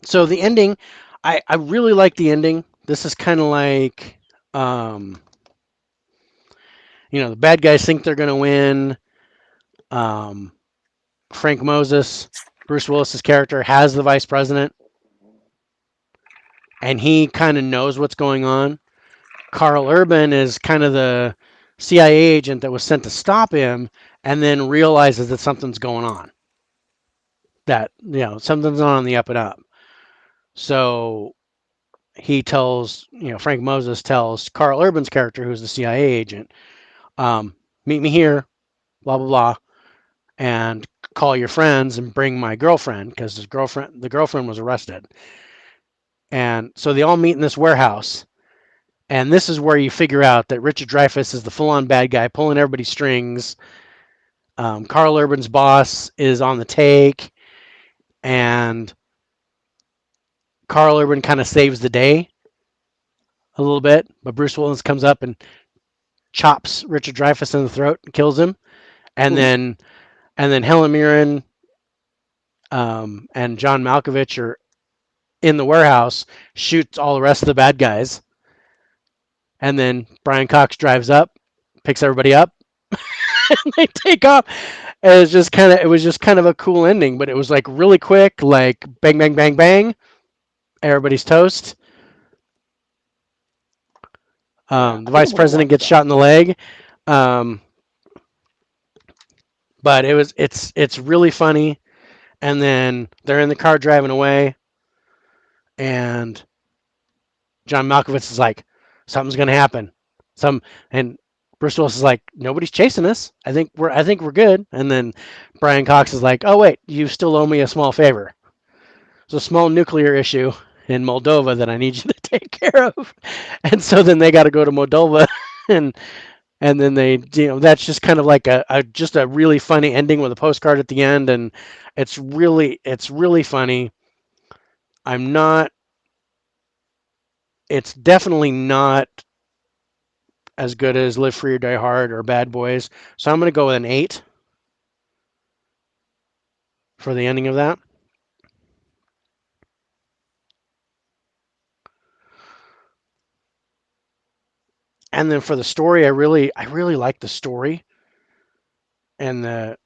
So the ending, I really like the ending. This is kind of like, um, the bad guys think they're going to win. Um, Frank Moses, Bruce Willis's character, has the vice president, and he kind of knows what's going on. Carl Urban is kind of the CIA agent that was sent to stop him, and then realizes that something's going on. That something's on the up and up. So he tells, Frank Moses tells Carl Urban's character, who's the CIA agent, meet me here, blah blah blah, and call your friends and bring my girlfriend because the girlfriend was arrested. And so they all meet in this warehouse, and this is where you figure out that Richard Dreyfuss is the full-on bad guy pulling everybody's strings. Carl Urban's boss is on the take, and Carl Urban kind of saves the day a little bit, but Bruce Willis comes up and chops Richard Dreyfuss in the throat and kills him, and Ooh. then Helen Mirren and John Malkovich are in the warehouse, shoots all the rest of the bad guys, and then Brian Cox drives up, picks everybody up, and they take off. And it was just kind of a cool ending, but it was like really quick, like bang bang bang bang, everybody's toast. Yeah, The I think I'm vice gonna president watch gets that. shot in the leg, um, but it's really funny. And then they're in the car driving away, and John Malkovich is like, something's gonna happen. And Bruce Willis is like, nobody's chasing us. I think we're good. And then Brian Cox is like, oh wait, you still owe me a small favor. It's a small nuclear issue in Moldova that I need you to take care of. And so then they got to go to Moldova and And then that's just kind of like a just a really funny ending with a postcard at the end, and it's really funny. I'm not. It's definitely not as good as Live Free or Die Hard or Bad Boys. So I'm going to go with an 8 for the ending of that. And then for the story, I really like the story and the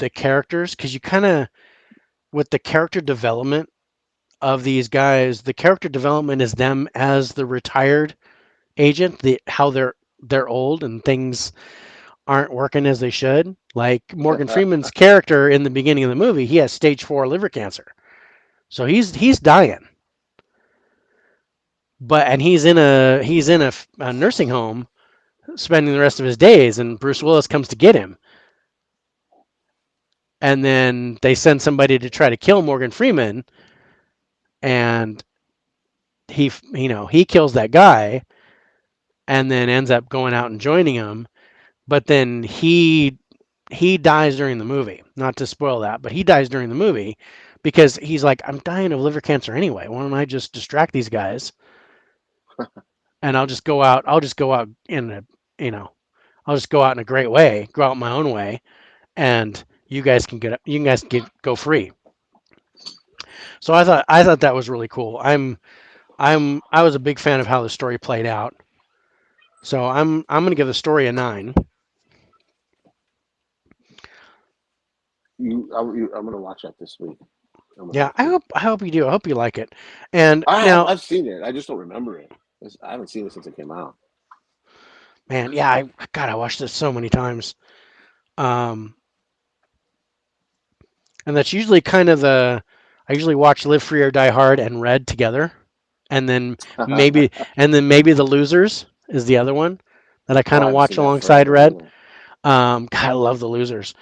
characters, because you kind of, with the character development of these guys, the character development is them as the retired agent, how they're old and things aren't working as they should. Like Morgan Freeman's character in the beginning of the movie, he has stage 4 liver cancer. So he's dying. And he's in a nursing home spending the rest of his days, and Bruce Willis comes to get him. And then they send somebody to try to kill Morgan Freeman, and he kills that guy, and then ends up going out and joining him. But then he dies during the movie. Not to spoil that, but he dies during the movie because he's like, I'm dying of liver cancer anyway. Why don't I just distract these guys, and I'll just go out in a you know I'll just go out in a great way, go out my own way, and you guys can go free. So I thought that was really cool. I was a big fan of how the story played out. So I'm gonna give the story a 9. I'm gonna watch that this week. I'm gonna Yeah, have I to. hope I hope you do. I hope you like it. And now, I've seen it. I just don't remember it. I haven't seen it since it came out. man, yeah, I watched this so many times. Um, and that's usually kind of I usually watch Live Free or Die Hard and Red together, and then maybe The Losers is the other one that I Oh, kind I of haven't watch seen that alongside forever Red. either. God, I love The Losers.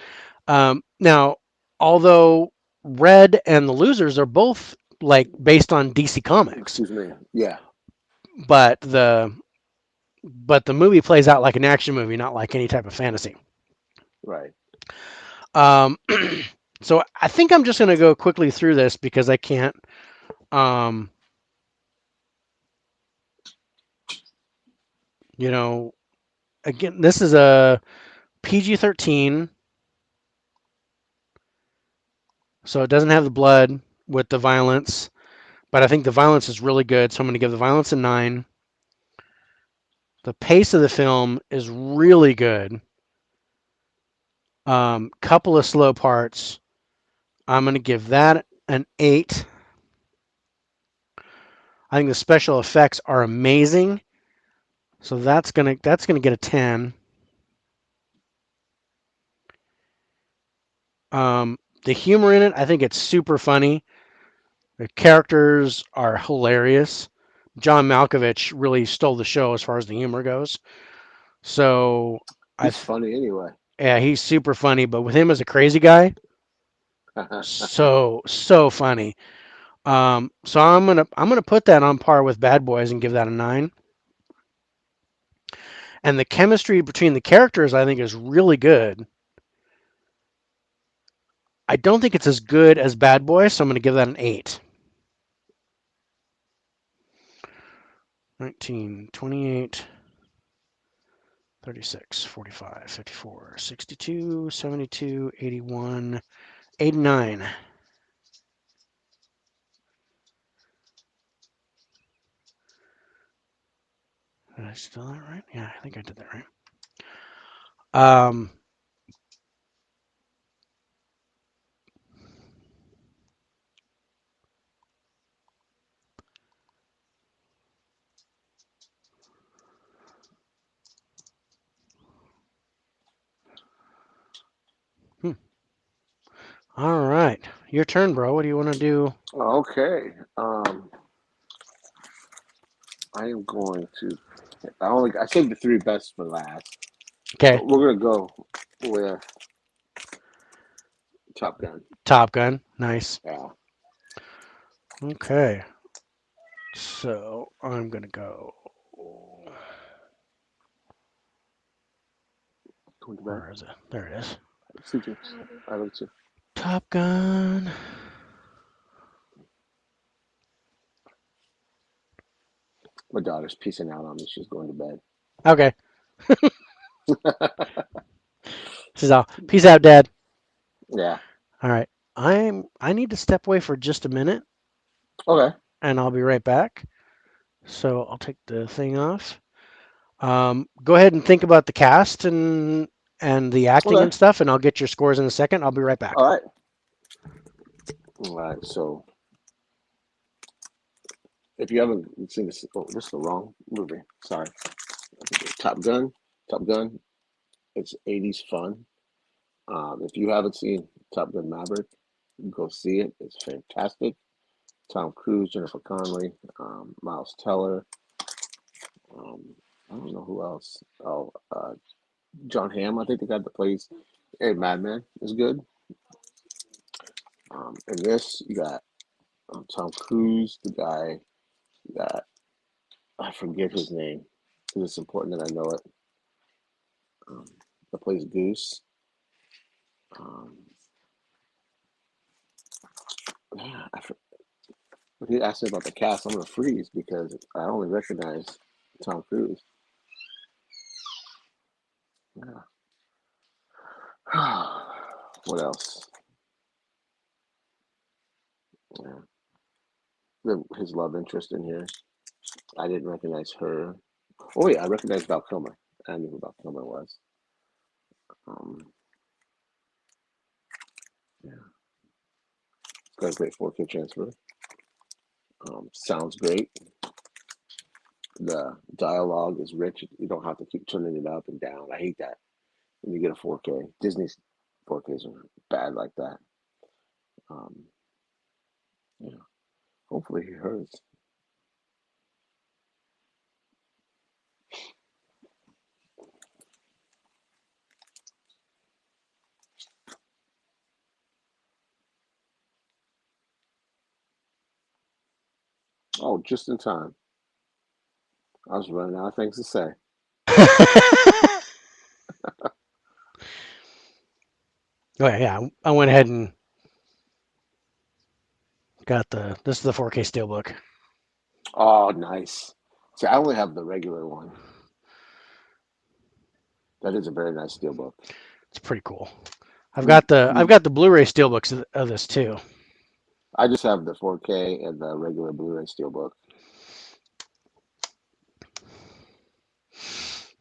Now, although Red and The Losers are both like based on DC Comics, Excuse me. Yeah, but the movie plays out like an action movie, not like any type of fantasy. right. Um, so I think I'm just going to go quickly through this because I can't. Um, you know, again, this is a PG-13, so it doesn't have the blood with the violence, but I think the violence is really good, so I'm going to give the violence a 9. The pace of the film is really good. Couple of slow parts. I'm going to give that an 8. I think the special effects are amazing, so that's gonna get a 10. The humor in it, I think it's super funny. The characters are hilarious. John Malkovich really stole the show as far as the humor goes. So I, He's funny anyway. yeah, he's super funny. But with him as a crazy guy, so funny. So I'm gonna put that on par with Bad Boys and give that a 9. And the chemistry between the characters, I think, is really good. I don't think it's as good as Bad Boys, so I'm gonna give that an 8. 19, 28, 36, 45, 54, 62, 72, 81, 89. Did I spell that right? Yeah, I think I did that right. Um, hmm. All right. Your turn, bro. What do you want to do? Okay. I am going to. I saved the three best for last, Okay. but we're gonna go with Top Gun. Top Gun. Nice. Yeah. Okay. So I'm going to go. Going to bed. Where is it? There it is. See you. I love you. Top Gun. My daughter's piecing out on me. She's going to bed. Okay. This is all. Peace out, Dad. Yeah. All right. I need to step away for just a minute, Okay. and I'll be right back. So I'll take the thing off. Go ahead and think about the cast and the acting Okay. and stuff, and I'll get your scores in a second. I'll be right back. All right. All right. So if you haven't seen this, oh, this is the wrong movie. Sorry. Top Gun. Top Gun. It's 80s fun. If you haven't seen Top Gun Maverick, go see it. It's fantastic. Tom Cruise, Jennifer Connelly, Miles Teller. Um, I don't know who else. Oh, John Hamm. I think the guy that plays a Madman is good. In this, you got Tom Cruise, the guy that I forget his name because it's important that I know it. Um, that plays Goose. Um, yeah, when he asked me about the cast, I'm gonna freeze because I only recognize Tom Cruise. Yeah. What else? Yeah. His love interest in here. I didn't recognize her. Oh yeah, I recognized Val Kilmer. I knew who Val Kilmer was. Um, yeah, it's got a great 4K transfer. Sounds great. The dialogue is rich. You don't have to keep turning it up and down. I hate that when you get a 4K. Disney's 4Ks are bad like that. Um, yeah. Hopefully he hurts. Oh, just in time. I was running out of things to say. Oh yeah, I went ahead and got the. This is the 4K steelbook. Oh, nice. See, I only have the regular one. That is a very nice steelbook. It's pretty cool. I've You, got the I've you, got the Blu-ray steelbooks of this too. I just have the 4K and the regular Blu-ray steelbook.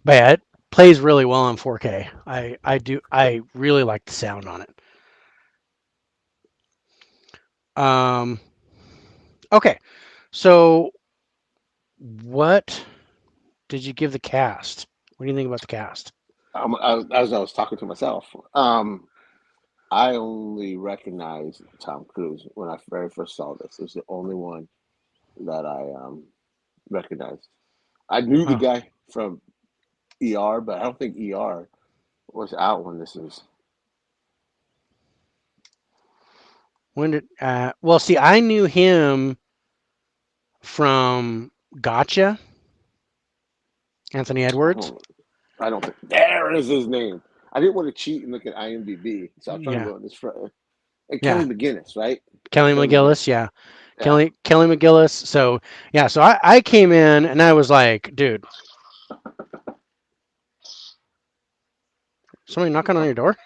But yeah, it plays really well on 4K. I really like the sound on it. Um, okay, so what did you give the cast? What do you think about the cast? As I was talking to myself, I only recognized Tom Cruise when I very first saw this. It was the only one that I recognized. I knew the Huh. guy from ER, but I don't think ER was out when this was. When did well see I knew him from Gotcha, Anthony I Edwards. don't. I don't think there is his name. I didn't want to cheat and look at IMDb, so I was trying to Yeah, go on this front. And yeah. Kelly McGinnis, right? Kelly Kelly McGinnis. McGillis, yeah. Yeah. Kelly McGillis. So yeah, so I came in and I was like, dude, somebody knocking on Oh, your door?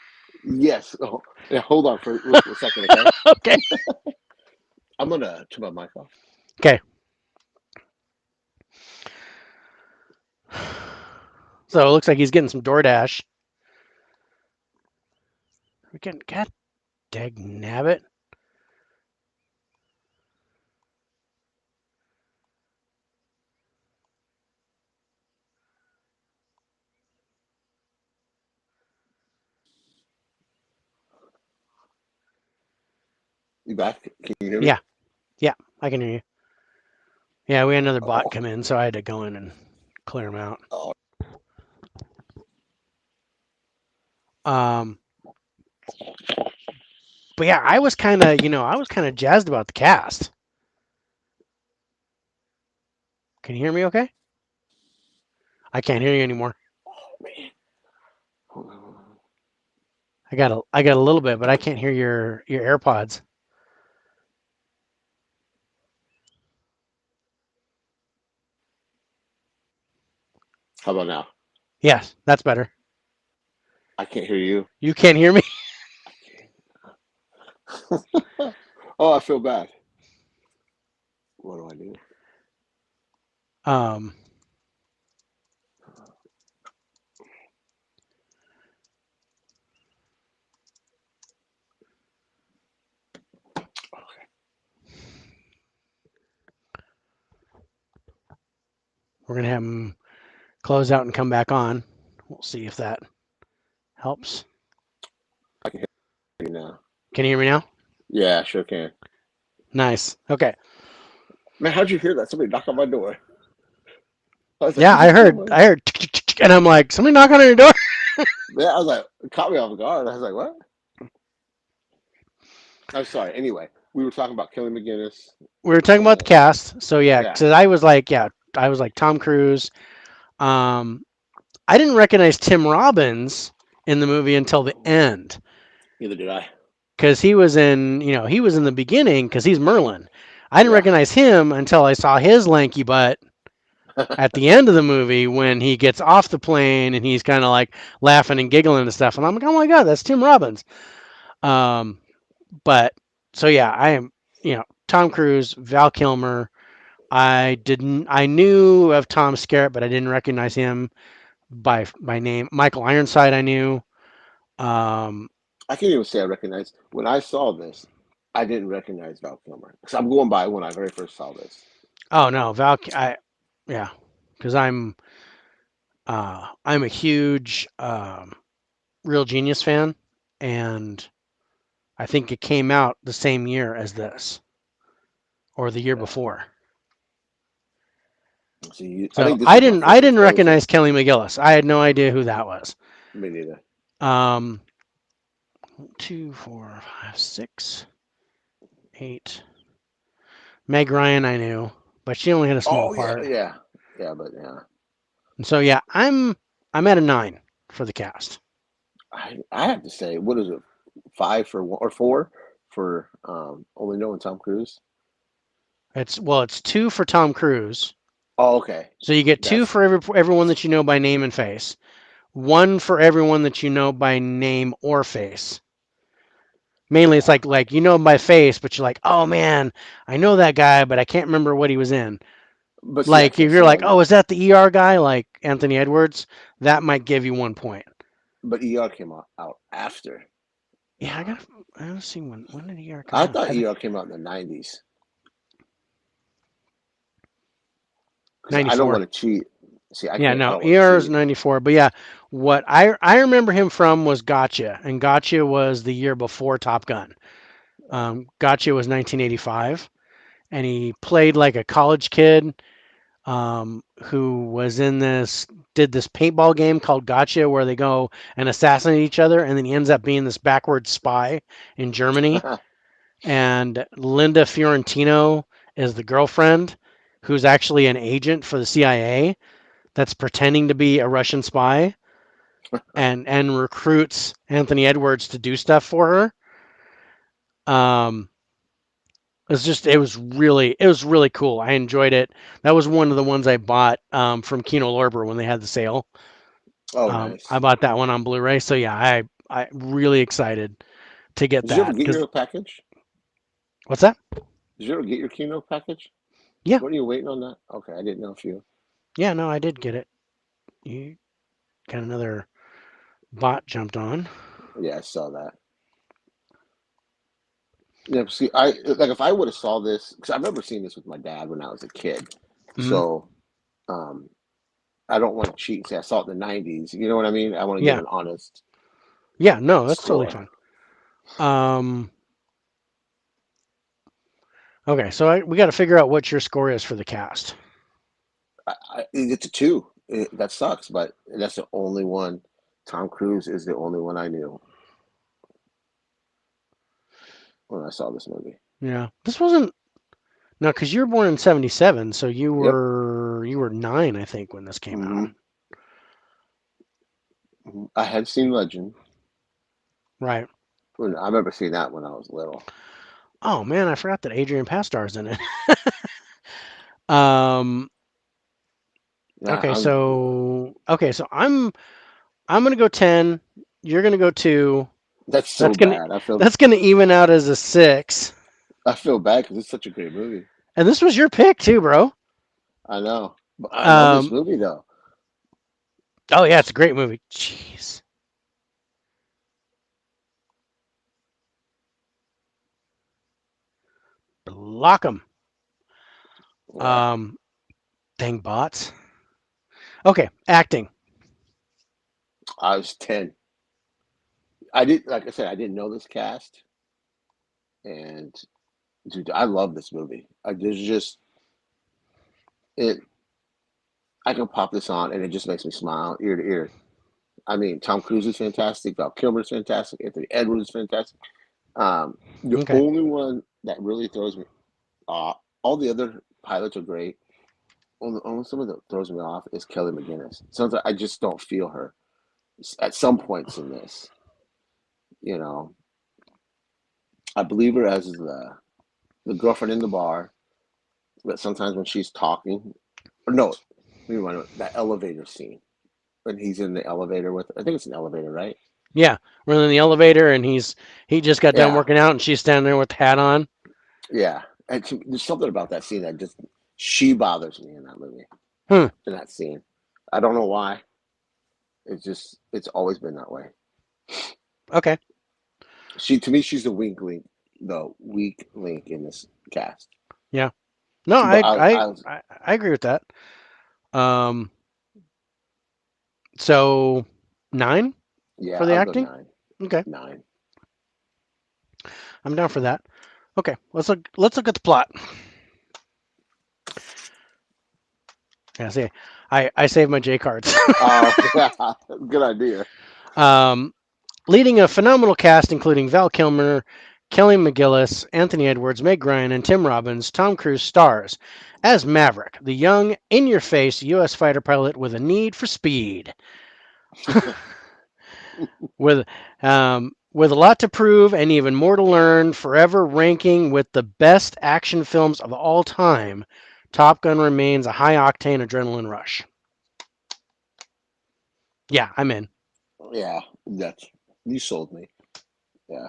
yes. Oh, yeah, hold on for a second, okay? Okay. I'm gonna turn my mic off. Okay. So it looks like he's getting some DoorDash. We can God dag nabbit. You back? Can you hear me? Yeah, yeah, I can hear you. Yeah, we had another bot Oh, come in, so I had to go in and clear him out. oh. Um, but yeah, I was kind of, I was kind of jazzed about the cast. Can you hear me okay? I can't hear you anymore. Man. Hold on. I got a little bit, but I can't hear your AirPods. How about now? Yes, that's better. I can't hear you. You can't hear me? I can't. Oh, I feel bad. What do I do? Um, we're gonna have him close out and come back on. We'll see if that helps. I can hear you now. Can you hear me now? Yeah, I sure can. Nice. Okay. Man, how'd you hear that? Somebody knocked on my door. I was like, Yeah, who's knocking on my door? I heard, and I'm like, somebody knock on your door. Yeah, I was like, it caught me off guard. I was like, what? I'm sorry. Anyway, we were talking about Kelly McGinnis. We were talking about the And cast. So yeah, yeah, so I was like Tom Cruise. Um, I didn't recognize Tim Robbins in the movie until the end neither did I. because he was in the beginning because he's Merlin. I didn't Yeah. recognize him until I saw his lanky butt at the end of the movie when he gets off the plane and he's kind of like laughing and giggling and stuff. And I'm like, oh my god, that's Tim Robbins. Um, but so yeah, I am Tom Cruise, Val Kilmer. I knew of Tom Skerritt, but I didn't recognize him by name. Michael Ironside, I knew. Um, I can't even say I recognize. When I saw this, I didn't recognize Val Kilmer. Because I'm going by when I very first saw this. oh no, yeah, because I'm a huge Real Genius fan, and I think it came out the same year as this or the year Yeah. before. See, I So think this was my I first didn't exposure. recognize Kelly McGillis. I had no idea who that was. Me neither. Um, 2, 4, 5, 6, 8. Meg Ryan, I knew, but she only had a small Oh yeah, part. yeah, yeah. But yeah, And so yeah, I'm at a 9 for the cast. I have to say, what is it? 5 for one or 4 for only knowing Tom Cruise. It's 2 for Tom Cruise. Oh, okay. So you get 2 That's for everyone that you know by name and face. 1 for everyone that you know by name or face. Mainly, it's yeah. like you know him by face, but you're like, oh man, I know that guy, but I can't remember what he was in. But see, I Like if can't you're say I like, oh, know. is that the ER guy, like Anthony Edwards? That might give you 1 point. But ER came out after. Yeah, Uh, I gotta see when did ER come I out? thought ER came out in the 90s because I don't 94. want to cheat. See, I Yeah, can't. I no, don't want to ER is cheat. 94. But yeah, what I remember him from was Gotcha, and Gotcha was the year before Top Gun. Gotcha was 1985, and he played like a college kid who was in did this paintball game called Gotcha, where they go and assassinate each other, and then he ends up being this backward spy in Germany. And Linda Fiorentino is the girlfriend, who's actually an agent for the CIA that's pretending to be a Russian spy and recruits Anthony Edwards to do stuff for her. It was really cool. I enjoyed it. That was one of the ones I bought from Kino Lorber when they had the sale. Oh, I nice. bought that one on Blu-ray. So yeah, I really excited to get Did you ever that get because your package? what's that? Did you ever get your Kino package? Yeah, Weren't you waiting on that? Okay, I didn't know if you. yeah, no, I did get it. You got another bot jumped on. Yeah, I saw that. Yeah, see, I like if I would have saw this because I remember seeing this with my dad when I was a kid. Hmm. So, um, I don't want to cheat and say I saw it in the '90s. You know what I mean? I want to give Yeah, an honest yeah, no, that's totally score. fine. Um, okay, so we got to figure out what your score is for the cast. It's a 2. That sucks, but that's the only one. Tom Cruise is the only one I knew when I saw this movie. Yeah, this wasn't no, because you were born in '77, so Yep. you were 9, I think, when this came out. Hmm. I had seen Legend. Right. I remember seeing that when I was little. Oh man, I forgot that Adrian Pastar's in it. Um. Yeah, Okay, so I'm gonna go 10. You're gonna go 2. that's That's so gonna bad. that's gonna even out as a 6. I feel bad because it's such a great movie. And this was your pick too, bro. I know, but I love this Um. movie though. Oh yeah, it's a great movie. Jeez. Block 'em. Yeah, Um. Dang bots. Okay, acting. I was 10. I did, like I said, I didn't know this cast, and dude, I love this movie. There's just it. I can pop this on, and it just makes me smile ear to ear. I mean, Tom Cruise is fantastic. Val Kilmer's fantastic. Anthony Edwards is fantastic. The Okay. only one that really throws me off, all the other pilots are great. Only someone that throws me off is Kelly McGinnis. Sometimes I just don't feel her at some points in this. You know, I believe her as the girlfriend in the bar, but sometimes when she's talking, or no, let me remind you, that elevator scene when he's in the elevator with, I think it's an elevator, right? Yeah, we're in the elevator, and he just got done Yeah, working out, and she's standing there with the hat on. yeah. And there's something about that scene that just she bothers me in that movie, Hmm. in that scene. I don't know why. It's always been that way. Okay. She to me, she's the weak link in this cast. Yeah. No, But I I agree with that. Um. So 9 yeah, for the I'll go acting. nine, Okay, nine. I'm down for that. Okay, let's look at the plot. Yeah, see, I saved my J cards. Oh yeah, good idea. um, Leading a phenomenal cast including Val Kilmer, Kelly McGillis, Anthony Edwards, Meg Ryan, and Tim Robbins, Tom Cruise stars as Maverick, the young, in-your-face U.S. fighter pilot with a need for speed. with with a lot to prove and even more to learn, forever ranking with the best action films of all time, Top Gun remains a high octane adrenaline rush. Yeah, I'm in. Yeah, that's you sold me. Yeah.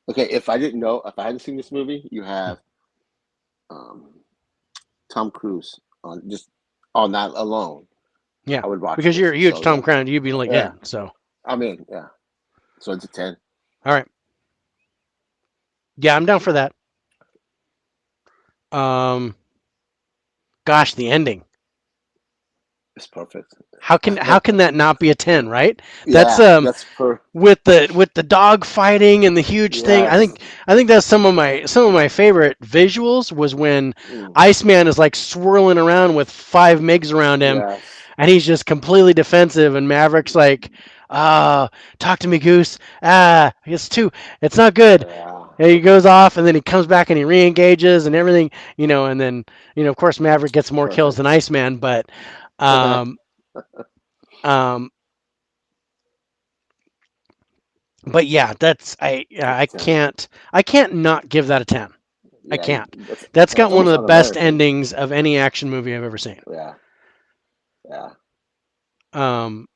Okay, if I hadn't seen this movie, you have um, Tom Cruise on just on that alone. Yeah, I would watch because this. you're a huge So Tom yeah, Cruise, you'd be like yeah, in. So, I'm in. Yeah, so it's a 10. all right, yeah, I'm down for that. Um, Gosh, the ending. It's perfect. How can that not be a 10? Right? That's Yeah, that's per. with the dog fighting and the huge thing. Yes. I think that's some of my favorite visuals was when Mm, Iceman is like swirling around with 5 MiGs around him, yes. and he's just completely defensive, and Maverick's like, "Ah, talk to me, Goose. Ah, it's too. It's not good." Yeah. And he goes off, and then he comes back and he re-engages and everything, and then of course Maverick gets more kills than Perfect. Iceman, but um, um, but yeah, that's That's I a 10. can't not give that a 10. I Yeah, can't. that's That's got that's one of almost the best un-American. endings of any action movie I've ever seen. Yeah, yeah. Um,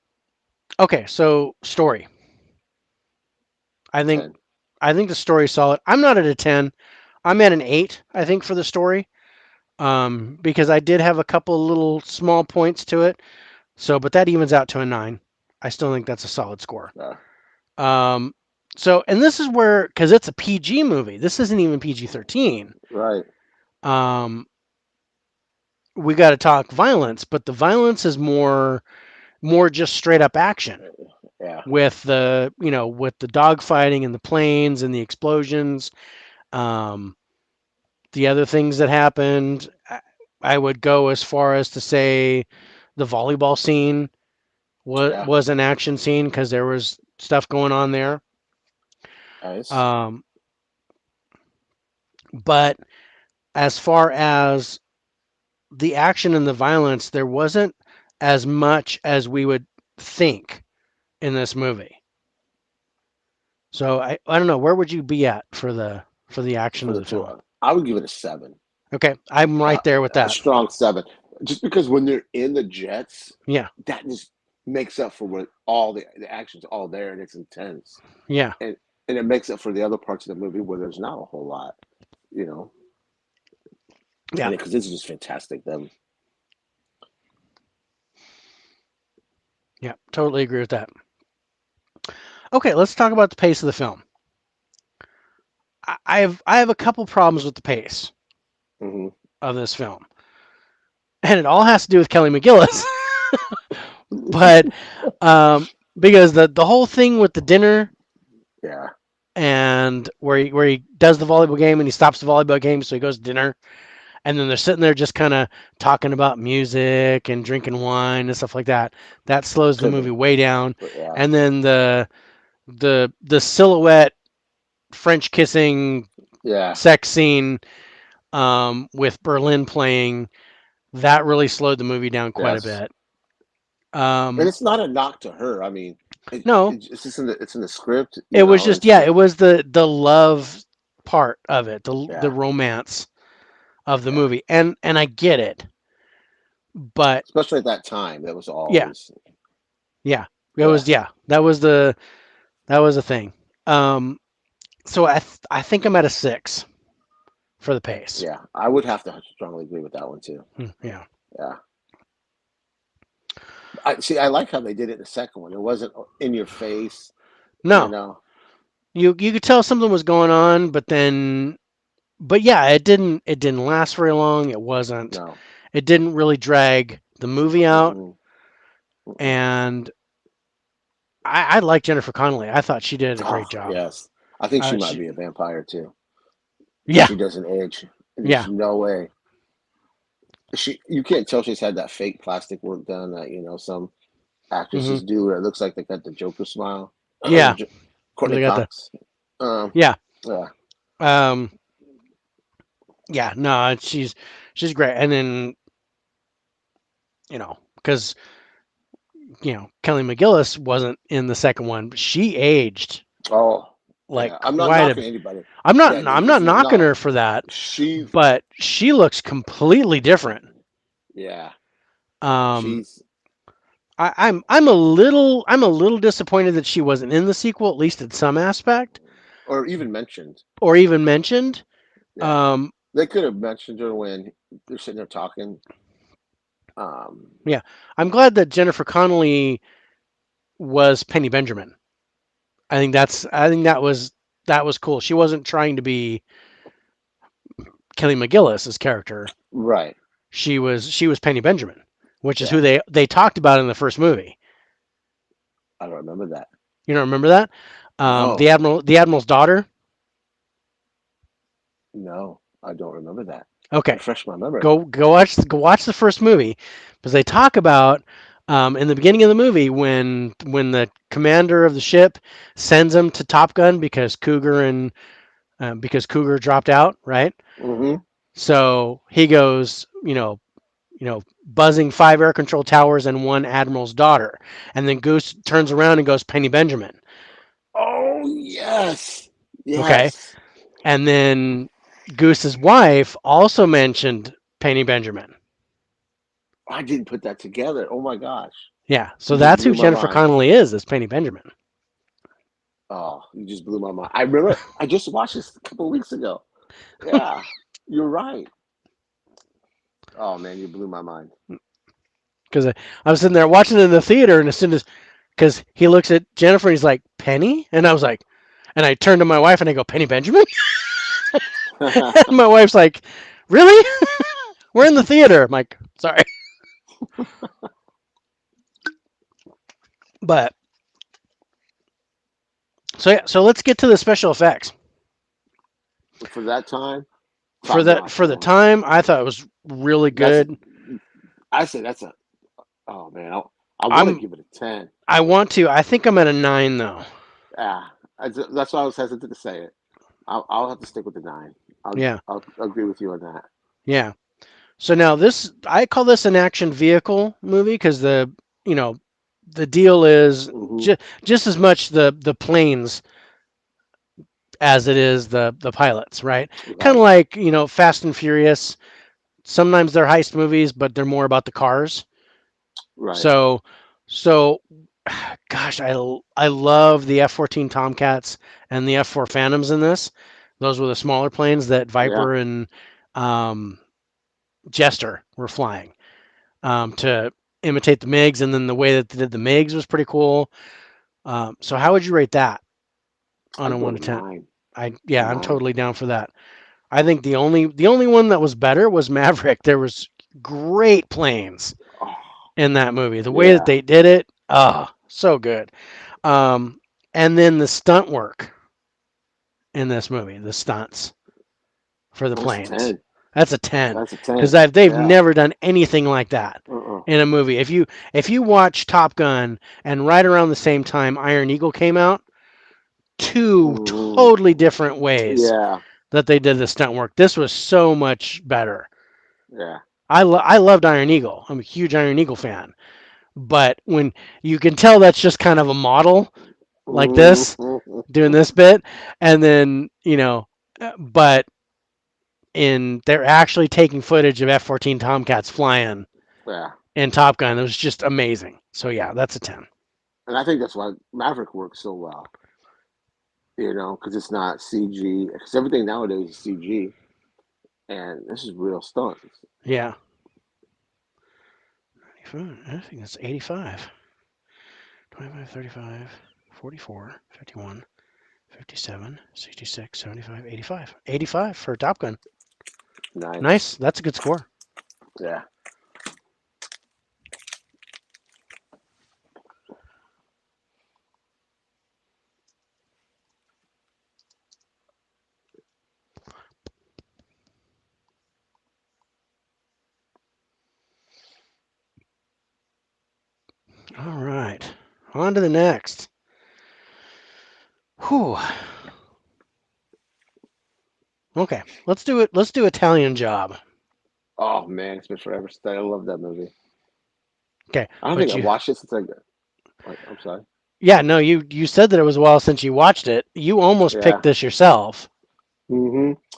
okay, so story. I think 10. I think the story's solid. I'm not at a 10. I'm at an 8, I think, for the story. Because I did have a couple little small points to it. So, but that evens out to a 9. I still think that's a solid score. Yeah, Um, and this is where, because it's a PG movie, this isn't even PG-13. right. Um, we got to talk violence, but the violence is more just straight up action Yeah, with the dog fighting and the planes and the explosions. Um, the other things that happened, I would go as far as to say the volleyball scene yeah. was an action scene because there was stuff going on there. Nice. Um, but as far as the action and the violence, there wasn't as much as we would think in this movie. So I don't know, where would you be at for the action for of the the two. film? I would give it a 7, Okay, I'm uh, right there with a that. strong 7, just because when they're in the jets, Yeah, that just makes up for what all the action's all there and it's intense, yeah, and it makes up for the other parts of the movie where there's not a whole lot, you know, yeah, and because this is just fantastic. Them, yeah. Totally agree with that. Okay, let's talk about the pace of the film. I have a couple problems with the pace hmm of this film, and it all has to do with Kelly McGillis. But um, because the whole thing with the dinner yeah, and where he does the volleyball game and he stops the volleyball game, so he goes to dinner, and then they're sitting there just kind of talking about music and drinking wine and stuff like that. That slows the could movie be, way down. but yeah, And then the silhouette French kissing yeah, sex scene with Berlin playing, that really slowed the movie down quite a yes, bit. and Um, it's not a knock to her. I mean, no, it's just in the script, it was and just, yeah, it was the love part of it, the yeah, romance of the yeah, movie, and I get it, but especially at that time, that was yeah, always, yeah, it yeah, was, yeah, that was the thing. Um, so I think I'm at a 6 for the pace. yeah. I would have to strongly agree with that one too. Yeah. Yeah. I see. I like how they did it in the second one. It wasn't in your face, you No, know. you could tell something was going on, but yeah, it didn't last very long. It wasn't. No. It didn't really drag the movie out, Mm-mm, mm-mm. and I like Jennifer Connelly. I thought she did a Oh great job. yes, I think she might She, be a vampire too. yeah, She doesn't age. There's yeah, no way. You can't tell she's had that fake plastic work done that some hmm actresses do, where it looks like they got the Joker smile. yeah. Courtney They got the Cox. Um, yeah, yeah. um, yeah. No, she's great. And then because Kelly McGillis wasn't in the second one, but she aged Oh, like yeah. I'm not quite a knocking bit. anybody. I'm not Yeah, I'm not knocking no. her for that, She, but she looks completely different. yeah, Um, she's. I'm a little disappointed that she wasn't in the sequel, at least in some aspect, Or even mentioned. or even mentioned. Yeah, Um, they could have mentioned her when they're sitting there talking. Um, yeah, I'm glad that Jennifer Connelly was Penny Benjamin. I think that was cool. She wasn't trying to be Kelly McGillis's character. right. She was Penny Benjamin, which is Yeah, who they talked about in the first movie. I don't remember that. You don't remember that? The No, admiral's daughter. no, I don't remember that. Okay, Refresh my memory. go watch the first movie because they talk about in the beginning of the movie when the commander of the ship sends him to Top Gun because Cougar dropped out, right? Mm-hmm. So he goes, buzzing 5 air control towers and one admiral's daughter, and then Goose turns around and goes Penny Benjamin. Oh yes, Okay, yes. and then Goose's wife also mentioned Penny Benjamin. I didn't put that together. Oh my gosh, Yeah, so you just that's who blew my Jennifer mind. Connelly is Penny Benjamin. Oh, you just blew my mind. I remember. I just watched this a couple of weeks ago. Yeah, you're right. Oh man, you blew my mind. Because I was sitting there watching it in the theater, and as soon as, because he looks at Jennifer, he's like, Penny? And I was like, and I turned to my wife and I go, Penny Benjamin? And my wife's like, really? We're in the theater. I'm like, sorry. But, so yeah, so let's get to the special effects. For that time, For top that, notch, for the man. time, I thought it was really That's. good. I say that's a. Oh man, I want to I'm, give it a 10. I want to, I think I'm at a 9 though. Yeah, that's why I was hesitant to say it. I'll have to stick with the 9. Yeah, I'll agree with you on that. yeah. So now I call this an action vehicle movie because you know, the deal is Hmm just as much the planes as it is the pilots, right? Kind of Right. like Fast and Furious. Sometimes they're heist movies, but they're more about the cars. Right. So, so, gosh, I love the F-14 Tomcats and the F-4 Phantoms in this. Those were the smaller planes that Yeah. Viper and um, Jester were flying to imitate the MiGs, and then the way that they did the MiGs was pretty cool. So, how would you rate that on a I'd go one to with ten? nine. A Yeah, I'm nine. totally down for that. I think the only one that was better was Maverick. There was great planes Oh, in that movie. The way that yeah. they did it, oh, so good. Um, and then the stunt work in this movie, the stunts for the That's a planes, 10. that's a 10 That's a because 10. they've Yeah. never done anything like that Uh-uh. in a movie. If you watch Top Gun and right around the same time Iron Eagle came out, two Hmm. totally different ways Yeah. that they did the stunt work. This was so much better. Yeah. I loved Iron Eagle. I'm a huge Iron Eagle fan. But when you can tell that's just kind of a model like this, Mhm. doing this bit, and then but in they're actually taking footage of F-14 Tomcats flying Yeah. in Top Gun. It was just amazing. So yeah, that's a 10. And I think that's why Maverick works so well, because it's not CG. Because everything nowadays is CG, and this is real stunts. Yeah, I think that's 85. 25, 35, 44, 51, 57, 66, 75, 85. 85 for Top Gun. Nice. Nice. That's a good score. Yeah. All right. On to the next. Whew. Okay. Let's do it. Let's do Italian Job. Oh man, it's been forever since I love that movie. Okay. I don't think But I you watched it since I got. I'm sorry. Yeah, no, you said that it was a while since you watched it. You almost Yeah. picked this yourself.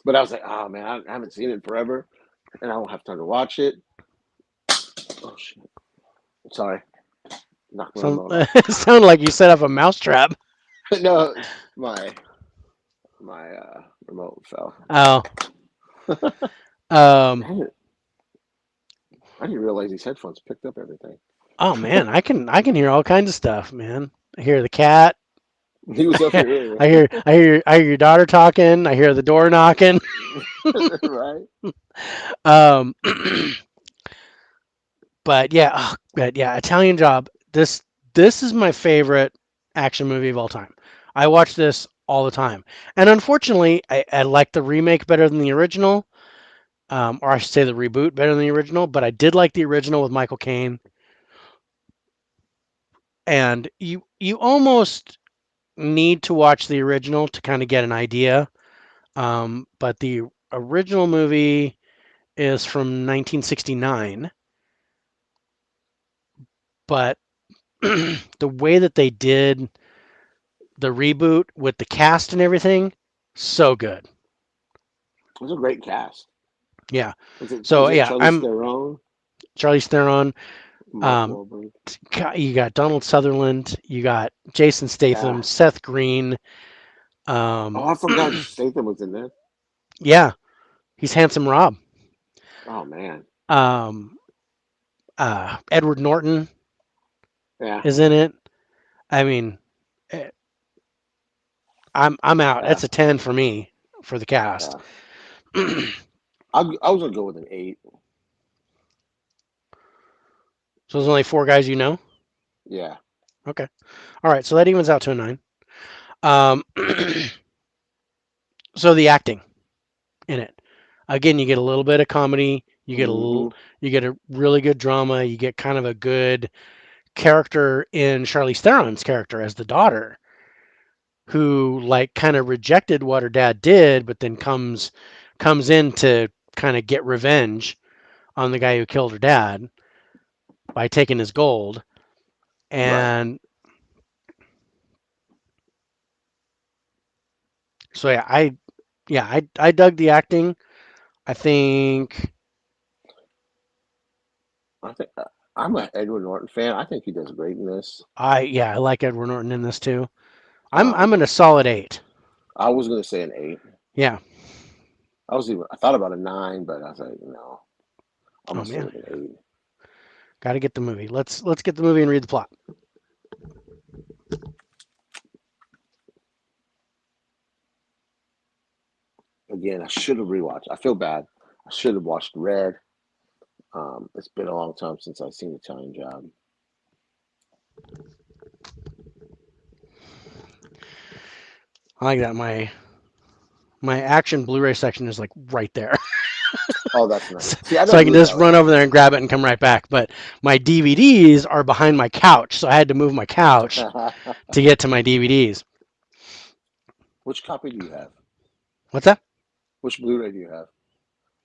But I was like, oh man, I haven't seen it in forever, and I don't have time to watch it. Oh shit. Sorry. Knock my Sound remote off. it sounded like you set up a mousetrap. No, my remote fell. Oh. Um Dang it. I didn't realize these headphones picked up everything. oh man, I can hear all kinds of stuff, man. I hear the cat. He was up I here earlier. hear your daughter talking. I hear the door knocking. Right? Um but yeah, Italian Job. This is my favorite action movie of all time. I watch this all the time. And unfortunately, I like the remake better than the original. Or I should say the reboot better than the original, but I did like the original with Michael Caine. And you almost need to watch the original to kind of get an idea. But the original movie is from 1969, but the way that they did the reboot with the cast and everything, so good. It was a great cast. Yeah. Was it So was it yeah, Charlize I'm Theron, Charlie Theron. Mark Um, Wahlberg? you got Donald Sutherland. You got Jason Yeah. Statham, Seth Green. Um, Oh, I forgot Statham was in there. yeah, he's Handsome Rob. Oh man. Um, Edward Norton Yeah. is in it. I mean, eh, I'm out. Yeah. That's a 10 for me for the cast. Yeah. So I was gonna go with an 8. there's only four guys you know. Yeah. Okay. All right. So that evens out to a 9. Um, so the acting in it. Again, you get a little bit of comedy. Hmm. You get a really good drama. You get kind of a good character in Charlize Theron's character as the daughter, who like kind of rejected what her dad did, but then comes in to kind of get revenge on the guy who killed her dad by taking his gold. Right. And So I dug the acting. I think I think I'm a Edward Norton fan. I think he does great in this. I like Edward Norton in this too. I'm Um, in a solid 8. I was gonna say an 8. Yeah. I thought about a 9, but I was like, no, I'm Oh gonna stay man, with an 8. got to get the movie. Let's get the movie and read the plot. Again, I should have rewatched. I feel bad. I should have watched Red. It's been a long time since I've seen Italian Job. I like that my action Blu-ray section is like right there. Oh, that's nice. See, I So don't I can do that. just run over there and grab it and come right back. But my DVDs are behind my couch, so I had to move my couch to get to my DVDs. Which copy do you have? What's that? Which Blu-ray do you have?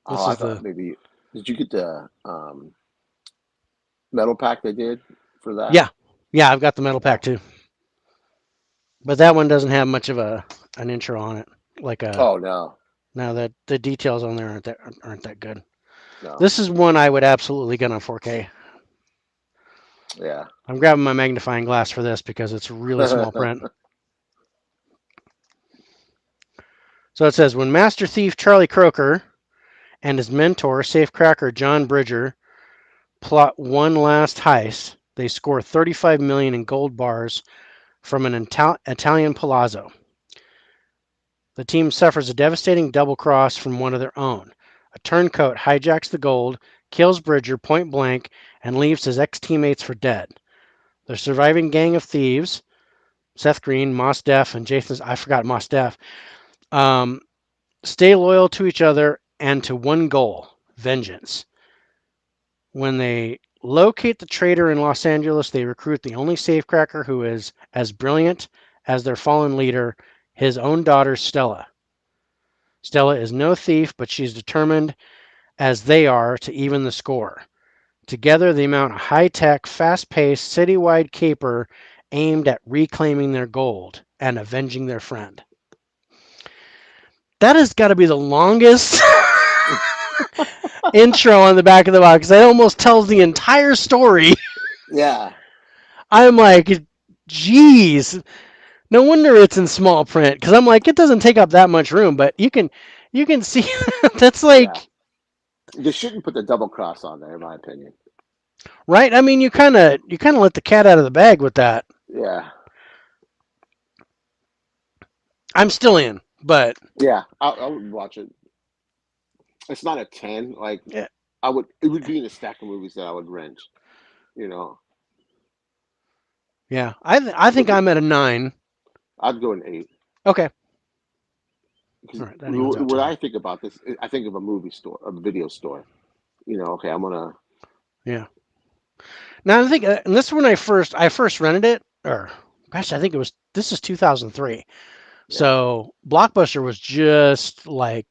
Oh, This I is thought the maybe. Did you get the metal pack they did for that? yeah yeah I've got the metal Yeah. pack too, but that one doesn't have much of a an intro on it. Like a Oh no, now that the details on there aren't that good. no. This is one I would absolutely get on 4K. Yeah. I'm grabbing my magnifying glass for this because it's really small print. So it says when Master Thief Charlie Croker and his mentor, safecracker John Bridger, plot one last heist, they score 35 million in gold bars from an Italian palazzo. The team suffers a devastating double cross from one of their own. A turncoat hijacks the gold, kills Bridger point blank, and leaves his ex teammates for dead. The surviving gang of thieves, Seth Green, Mos Def, and Jason, I forgot Mos Def, um, stay loyal to each other and to one goal: vengeance. When they locate the traitor in Los Angeles, they recruit the only safecracker who is as brilliant as their fallen leader, his own daughter, Stella. Stella is no thief, but she's determined as they are to even the score. Together, they mount a high tech, fast paced, citywide caper aimed at reclaiming their gold and avenging their friend. That has got to be the longest intro on the back of the box. That almost tells the entire story. Yeah. I'm like, geez, no wonder it's in small print because I'm like, it doesn't take up that much room, but you can see that's Yeah. like They shouldn't put the double cross on there, in my opinion. right. I mean, you kind of let the cat out of the bag with that. Yeah. I'm still in, but Yeah. I would watch it. It's not a 10. Like yeah, I would. It would be in a stack of movies that I would rent. You know. yeah. I think But I'm at a 9. I'd go an 8. Okay, Because all right, that evens out to what a 9. I think about this, I think of a movie store, a video store. Okay, I'm gonna. Yeah. Now I think, and this is when I first rented it, or gosh, I think it was this is 2003. Yeah. So Blockbuster was just like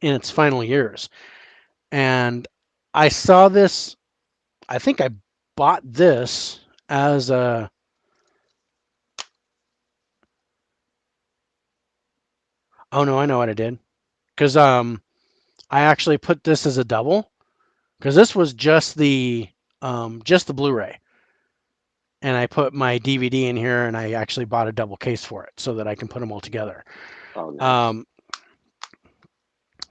in its final years, and I saw this. I think I bought this as a. Oh no, I know what I did because I actually put this as a double because this was just the Blu-ray, and I put my DVD in here, and I actually bought a double case for it so that I can put them all together. Oh, nice. Um,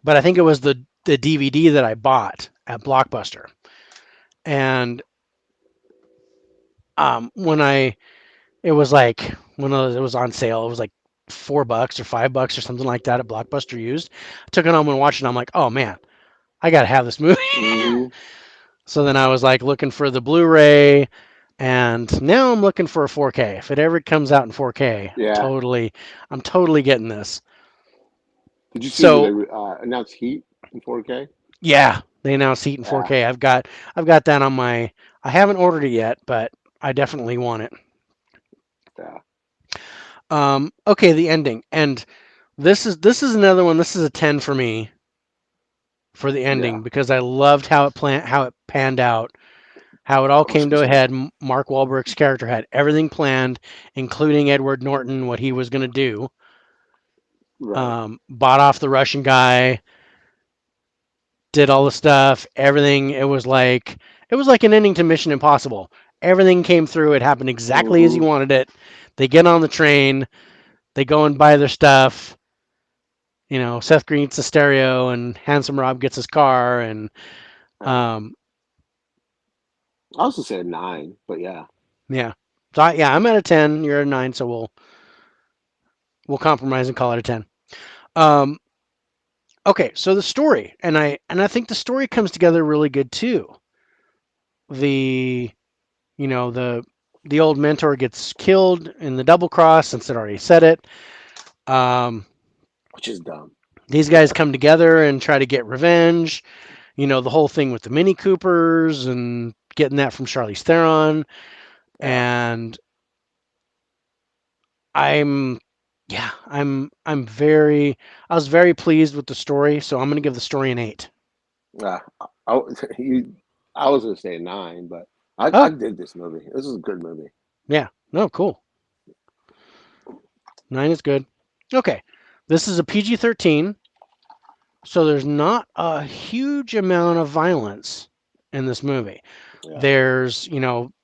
but I think it was the DVD that I bought at Blockbuster, and when I it was like when it was on sale, it was like $4 or $5 or something like that at Blockbuster used. I took it home and watched it. And I'm like, oh man, I gotta have this movie. Hmm. So then I was like looking for the Blu-ray, and now I'm looking for a 4K. If it ever comes out in 4K, Yeah. I'm totally getting this. Did you see where So they announced Heat in 4K? yeah, they announced Heat in Yeah. 4K. I've got that on my. I haven't ordered it yet, but I definitely want it. Yeah. Okay, the ending, and this is another one. This is a 10 for me for the Yeah. ending because I loved how it panned out, how it all Oh, came to excuse a me. head. Mark Wahlberg's character had everything planned, including Edward Norton, what he was going to do. Right. Bought off the Russian guy, did all the stuff, everything. It was like an ending to Mission Impossible. Everything came through. It happened exactly as he Mm-hmm. wanted it. They get on the train. They go and buy their stuff. Seth Green gets the stereo, and Handsome Rob gets his car, and Yeah. um, I also said 9, but yeah. yeah. So yeah, I'm at a 10. You're at a 9, so we'll compromise and call it a 10. Um, okay, so the story, and I think the story comes together really good too. The the old mentor gets killed in the double cross, since it already said it. Um, Which is dumb. these guys come together and try to get revenge. The whole thing with the Mini Coopers and getting that from Charlize Theron. Yeah. And I'm yeah, I was very pleased with the story, so I'm gonna give the story an 8. Yeah. I, you, I was going to say 9, but I Oh, did this movie. This is a good movie. yeah. No, cool. 9 is good. Okay. This is a PG-13, so there's not a huge amount of violence in this movie. Yeah.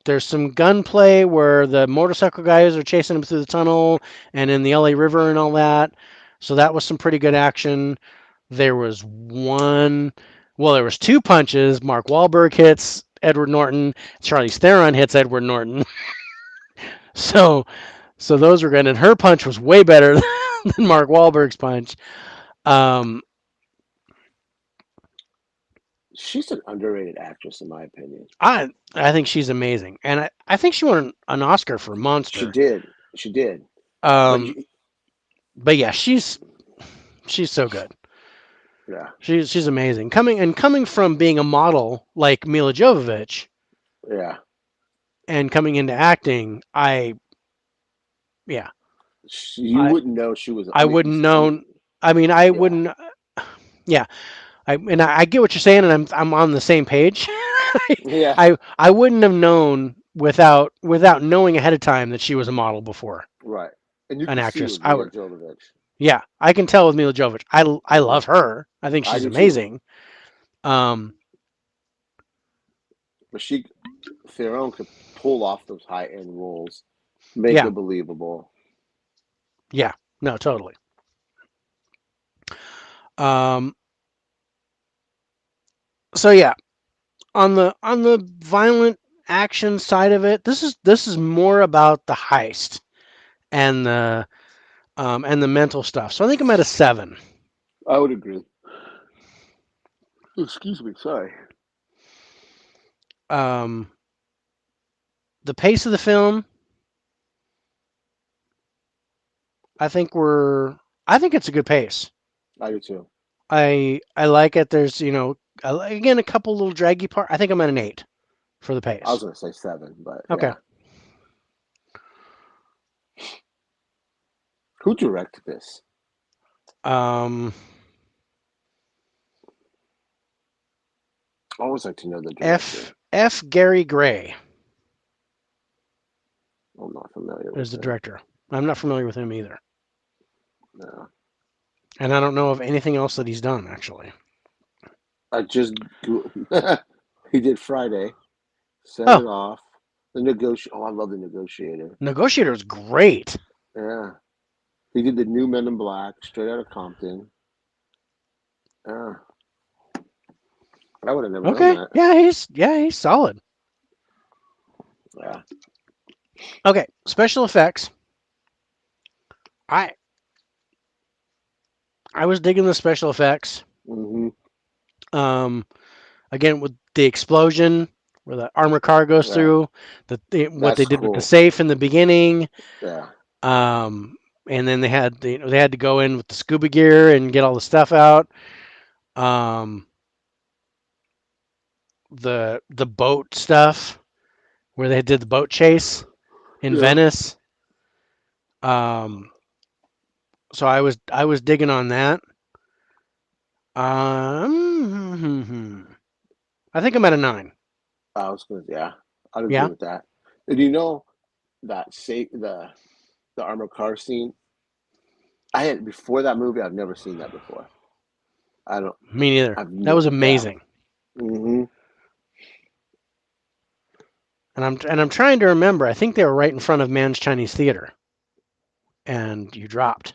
There's some gunplay where the motorcycle guys are chasing him through the tunnel and in the LA River and all that. So that was some pretty good action. There was one, well, there was two punches. Mark Wahlberg hits Edward Norton. Charlize Theron hits Edward Norton. So, so those were good. And her punch was way better than Mark Wahlberg's punch. Um, She's an underrated actress, in my opinion. I think she's amazing, and I think she won an Oscar for She Monster. did. She did. But Um, but yeah, she's so good. yeah. She's amazing. Coming from being a model like Mila Jovovich Yeah. and coming into acting, yeah, You I wouldn't know she was. I I mean, wouldn't know. I mean, I yeah. wouldn't. Yeah, I get what you're saying, and I'm on the same page. Yeah. I wouldn't have known without knowing ahead of time that she was a model before, Right. And you an can see actress. with I Mila would. Jovovich. Yeah, I can tell with Mila Jovovich. I Hmm. love her. I think I she's do too. amazing. Um, But Theron could pull off those high end roles, make yeah, it believable. yeah, no, totally. Um, so yeah, on the violent action side of it, this is more about the heist and the mental stuff. So I think I'm at a 7. I would agree. Excuse me. Sorry. Um, the pace of the film, I think I think it's a good pace. I do too. I like it. There's again a couple little draggy part. I think I'm at an 8 for the I was pace. going to say 7, but Okay. yeah. Who directed this? Um, I always like to know the director. F Gary Gray I'm not familiar is with the him. director. I'm not familiar with him either, No. and I don't know of anything else that he's done actually. I just. He did Friday, Set Oh, It Off, The Negotiator. Oh, I love The Negotiator. Negotiator is great. Yeah. He did The New Men in Black, Straight Outta Compton. Yeah. I would have never known Okay, that. yeah he's solid. Yeah. Okay, special effects. I I was digging the special effects. Mm-hmm. Um, again with the explosion where the armored car goes Yeah. through, what they That's did with the cool. safe in the beginning. Yeah. Um, and then they had to go in with the scuba gear and get all the stuff out. Um, the boat stuff where they did the boat chase in Yeah. Venice. Um, so I was digging on that. I think I'm at a 9. I was gonna. Yeah. I'd agree Yeah. with that. Did you know that the armored car scene? I had before that movie. I've never seen that before. I don't. Me neither. I've That was yeah. amazing. Hmm. And I'm trying to remember. I think they were right in front of Man's Chinese Theater, and you dropped.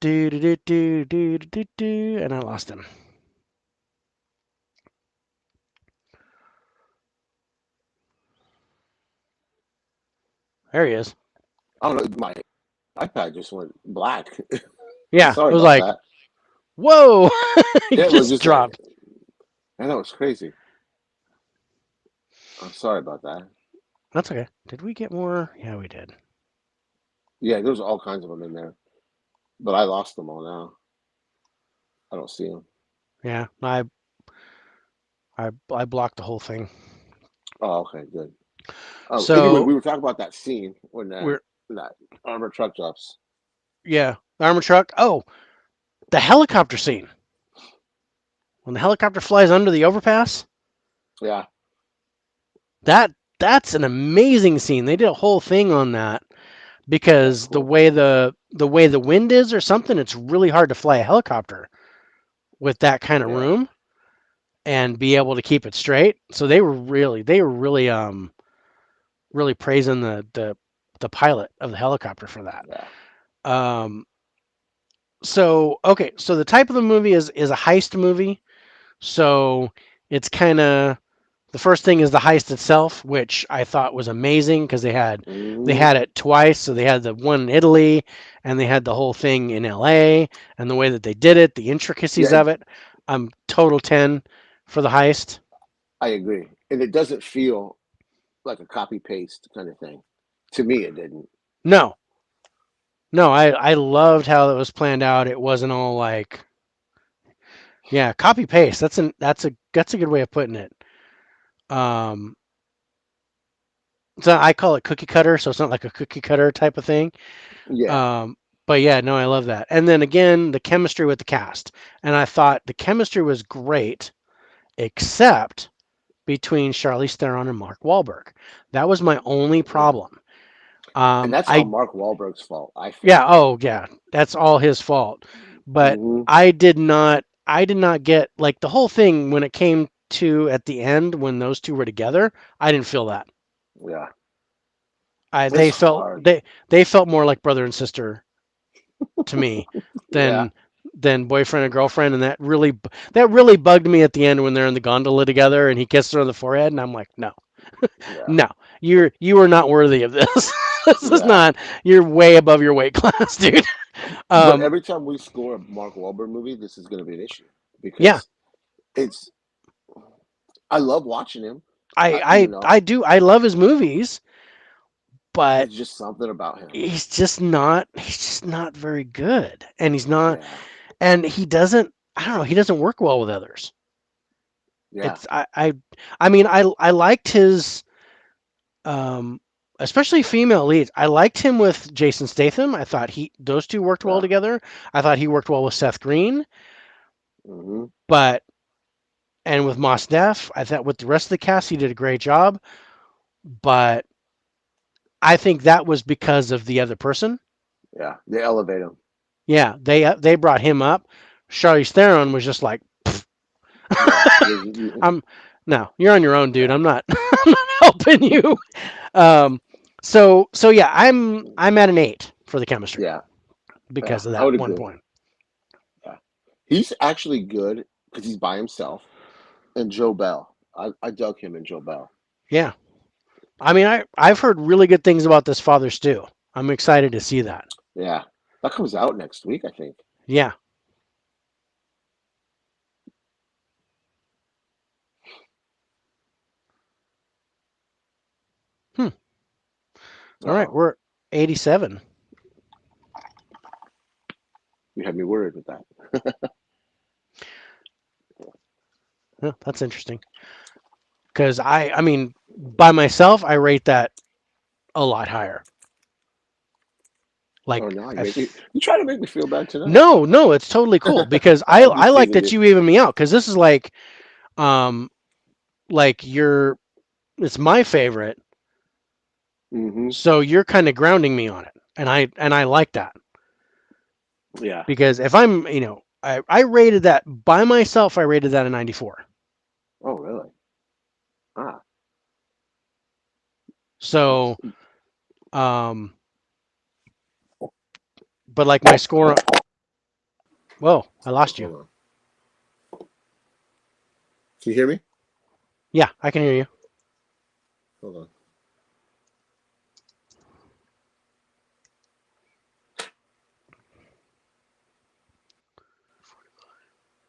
Do do do do do do do, and I lost him. There he is. I don't know. My iPad just went black. Yeah, Sorry it was about like, that. whoa, he Yeah, it was just just like, dropped. I know it's crazy. I'm sorry about that. That's okay. Did we get more? Yeah, we did. Yeah, there's all kinds of them in there, but I lost them all now. I don't see them. Yeah, I blocked the whole thing. Oh, okay, good. Oh, anyway, So we were talking about that scene when we're that armored truck drops. yeah, the armor truck. Oh, the helicopter scene when the helicopter flies under the overpass. Yeah, That that's an amazing scene. They did a whole thing on that that's because the cool. way the way the wind is or something, it's really hard to fly a helicopter with that kind of Yeah, room and be able to keep it straight. So they were really really praising the pilot of the helicopter for that. yeah. Um, so okay, so the type of the movie is a heist movie. So it's kind of the first thing is the heist itself, which I thought was amazing because they Hmm. had it twice. So they had the one in Italy and they had the whole thing in LA and the way that they did it, the Yeah, intricacies of it. I'm total 10 for the heist. I agree. And it doesn't feel like a copy paste kind of thing. To me, it didn't. No, no, I loved how it was planned out. It wasn't all like, yeah, copy paste. That's a good way of putting it. Um, so I call it cookie cutter, so it's not like a cookie cutter type of thing. Yeah, Um, but yeah, no, I love that. And then again, the chemistry with the cast, and I thought the chemistry was great, except between Charlize Theron and Mark Wahlberg. That was my only yeah. problem. And that's all I Mark Wahlberg's fault, I Yeah, feel. oh yeah, that's all his fault. But Hmm. I did not get like the whole thing when it came to at the end when those two were together. I didn't feel that. Yeah, I it's they felt hard. they felt more like brother and sister to me Yeah, than boyfriend and girlfriend, and that really bugged me at the end when they're in the gondola together and he kissed her on the forehead, and I'm like, no, yeah, no, you are not worthy of this. This is yeah. not. You're way above your weight class, dude. But Um, every time we score a Mark Wahlberg movie, this is going to be an issue yeah, because it's. I love watching him. I You I know, I do. I love his movies, but there's just something about him. he's just not very good, and he's not, Yeah, and he doesn't. I don't know. He doesn't work well with others. yeah, It's I mean I liked his um especially female leads. I liked him with Jason Statham. I thought he those two worked well yeah. together. I thought he worked well with Seth Green, Hmm. but and with Mos Def, I thought with the rest of the cast he did a great job. But I think that was because of the other person. Yeah, they elevate him. Yeah, they brought him up. Charlize Theron was just like, Yeah, I'm no, you're on your own, dude. yeah, I'm not, I'm not helping you. Um, so yeah, I'm at an 8 for the chemistry yeah, yeah. because of I that would one agree. point. Yeah, he's actually good because he's by himself. And Joe Bell, I dug him in Joe Bell. Yeah, I mean I've heard really good things about this Father Stew. I'm excited to see that. Yeah, that comes out next week, I think. Yeah. Hmm. All right, Oh, we're 87. you had me worried with that. Yeah, that's interesting. Because I mean, by myself, I rate that a lot higher. Oh Like, no, if you try to make me feel bad tonight. no, no, it's totally cool because I I'm I just like teasing that you. you even me out because this is um like your it's my favorite, Mm-hmm. So you're kind of grounding me on it, and I like that Yeah. because if I'm, I rated that by myself. I rated that a 94. Oh, really? Ah. So, um, but like my score. Whoa, I lost you. Hold on. Can you hear me? Yeah, I can hear you. Hold on.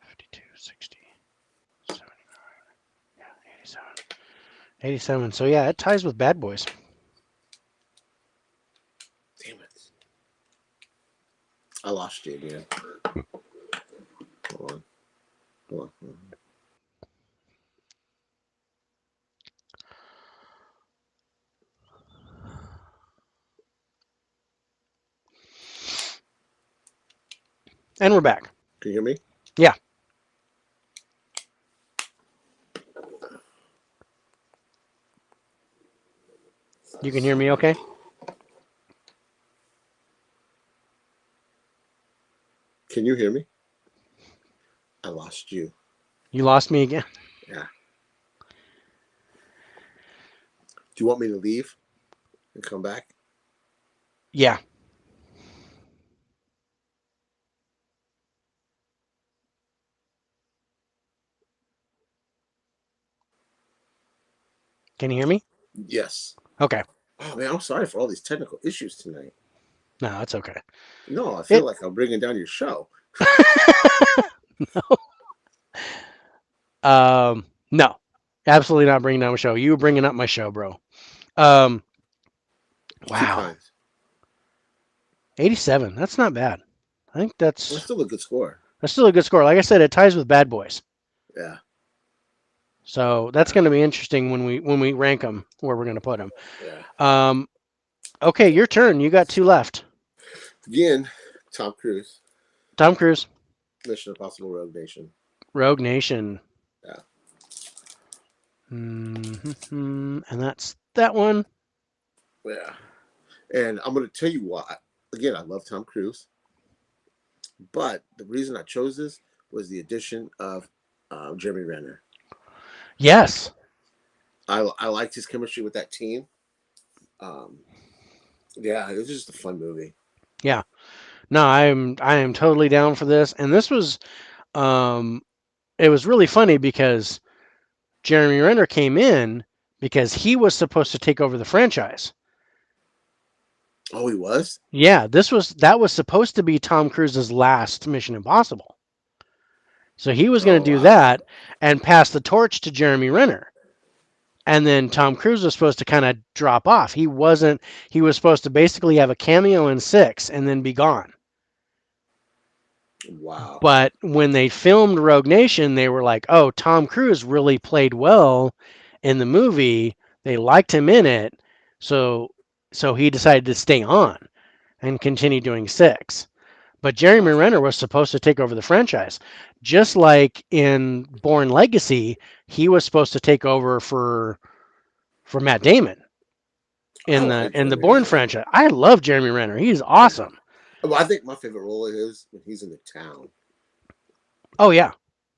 52, 60, 79, yeah, 87. 87. So yeah, it ties with Bad Boys. Damn it. I lost you again. Hold on. Hold on. Hold on. And we're back. Can you hear me? Yeah, you can hear me okay? Can you hear me? I lost you. You lost me again. Yeah. Do you want me to leave and come back? Yeah. Can you hear me? Yes. Okay. Oh man, I'm sorry for all these technical issues tonight. No, that's okay. No, I feel It like I'm bringing down your show. no. Absolutely not bringing down my show. You were bringing up my show, bro. Um Too wow. kind. 87. That's not bad. I think That's still a good score. that's still a good score. Like I said, it ties with Bad Boys. Yeah. So that's going to be interesting when we rank them where we're going to put them. Yeah. Um, okay, your turn. You got two left. Again, Tom Cruise, Tom Cruise, Mission Impossible Rogue Nation. Rogue Nation, Yeah. and that's that one. Yeah. And I'm going to tell you why. Again, I love Tom Cruise, but the reason I chose this was the addition of Jeremy Renner. Yes. I liked his chemistry with that team. Um, yeah, it was just a fun movie. Yeah. No, I am totally down for this. And this was um, it was really funny because Jeremy Renner came in because he was supposed to take over the franchise. Oh, he was? Yeah, that was supposed to be Tom Cruise's last Mission Impossible. So he was going Oh, to do wow. that and pass the torch to Jeremy Renner. And then Tom Cruise was supposed to kind of drop off. He wasn't, he was supposed to basically have a cameo in 6 and then be gone. Wow. But when they filmed Rogue Nation, they were like, oh, Tom Cruise really played well in the movie. They liked him in it. So, so he decided to stay on and continue doing 6. But Jeremy Gotcha. Renner was supposed to take over the franchise. Just like in Bourne Legacy, he was supposed to take over for Matt Damon I like in the Jeremy Bourne Renner. franchise. I love Jeremy Renner. He's Yeah. awesome. Well, I think my favorite role is when he's in the town. Oh yeah.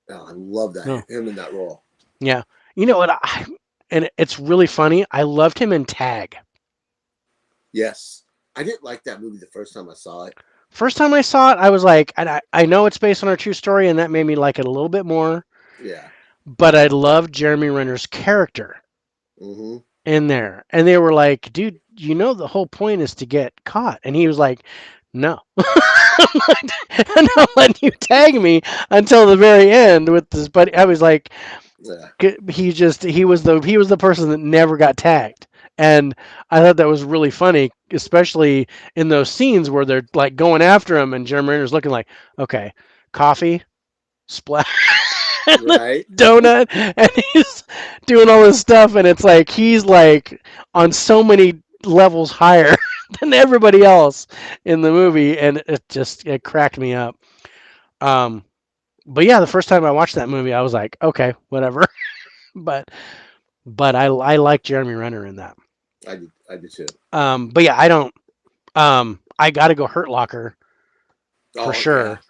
Oh, I love that No. him in that role. Yeah. You know what? And it's really funny. I loved him in Tag. Yes, I didn't like that movie the first time I saw it. First time I saw it, I was like, and I know it's based on a true story, and that made me like it a little bit more. Yeah. But I loved Jeremy Renner's character Mm-hmm. in there. And they were like, dude, you know the whole point is to get caught. And he was like, no. I'm not letting you tag me until the very end with this. But I was like, Yeah. he was the person that never got tagged. And I thought that was really funny, especially in those scenes where they're like going after him and Jeremy Renner's looking like, okay, coffee, splash. Right. Donut, and he's doing all this stuff, and it's like he's like on so many levels higher than everybody else in the movie, and it cracked me up. um but yeah, the first time I watched that movie I was like, okay, whatever. but I like Jeremy Renner in that. I do too. But yeah, I don't. I got to go Hurt Locker for Oh yeah, sure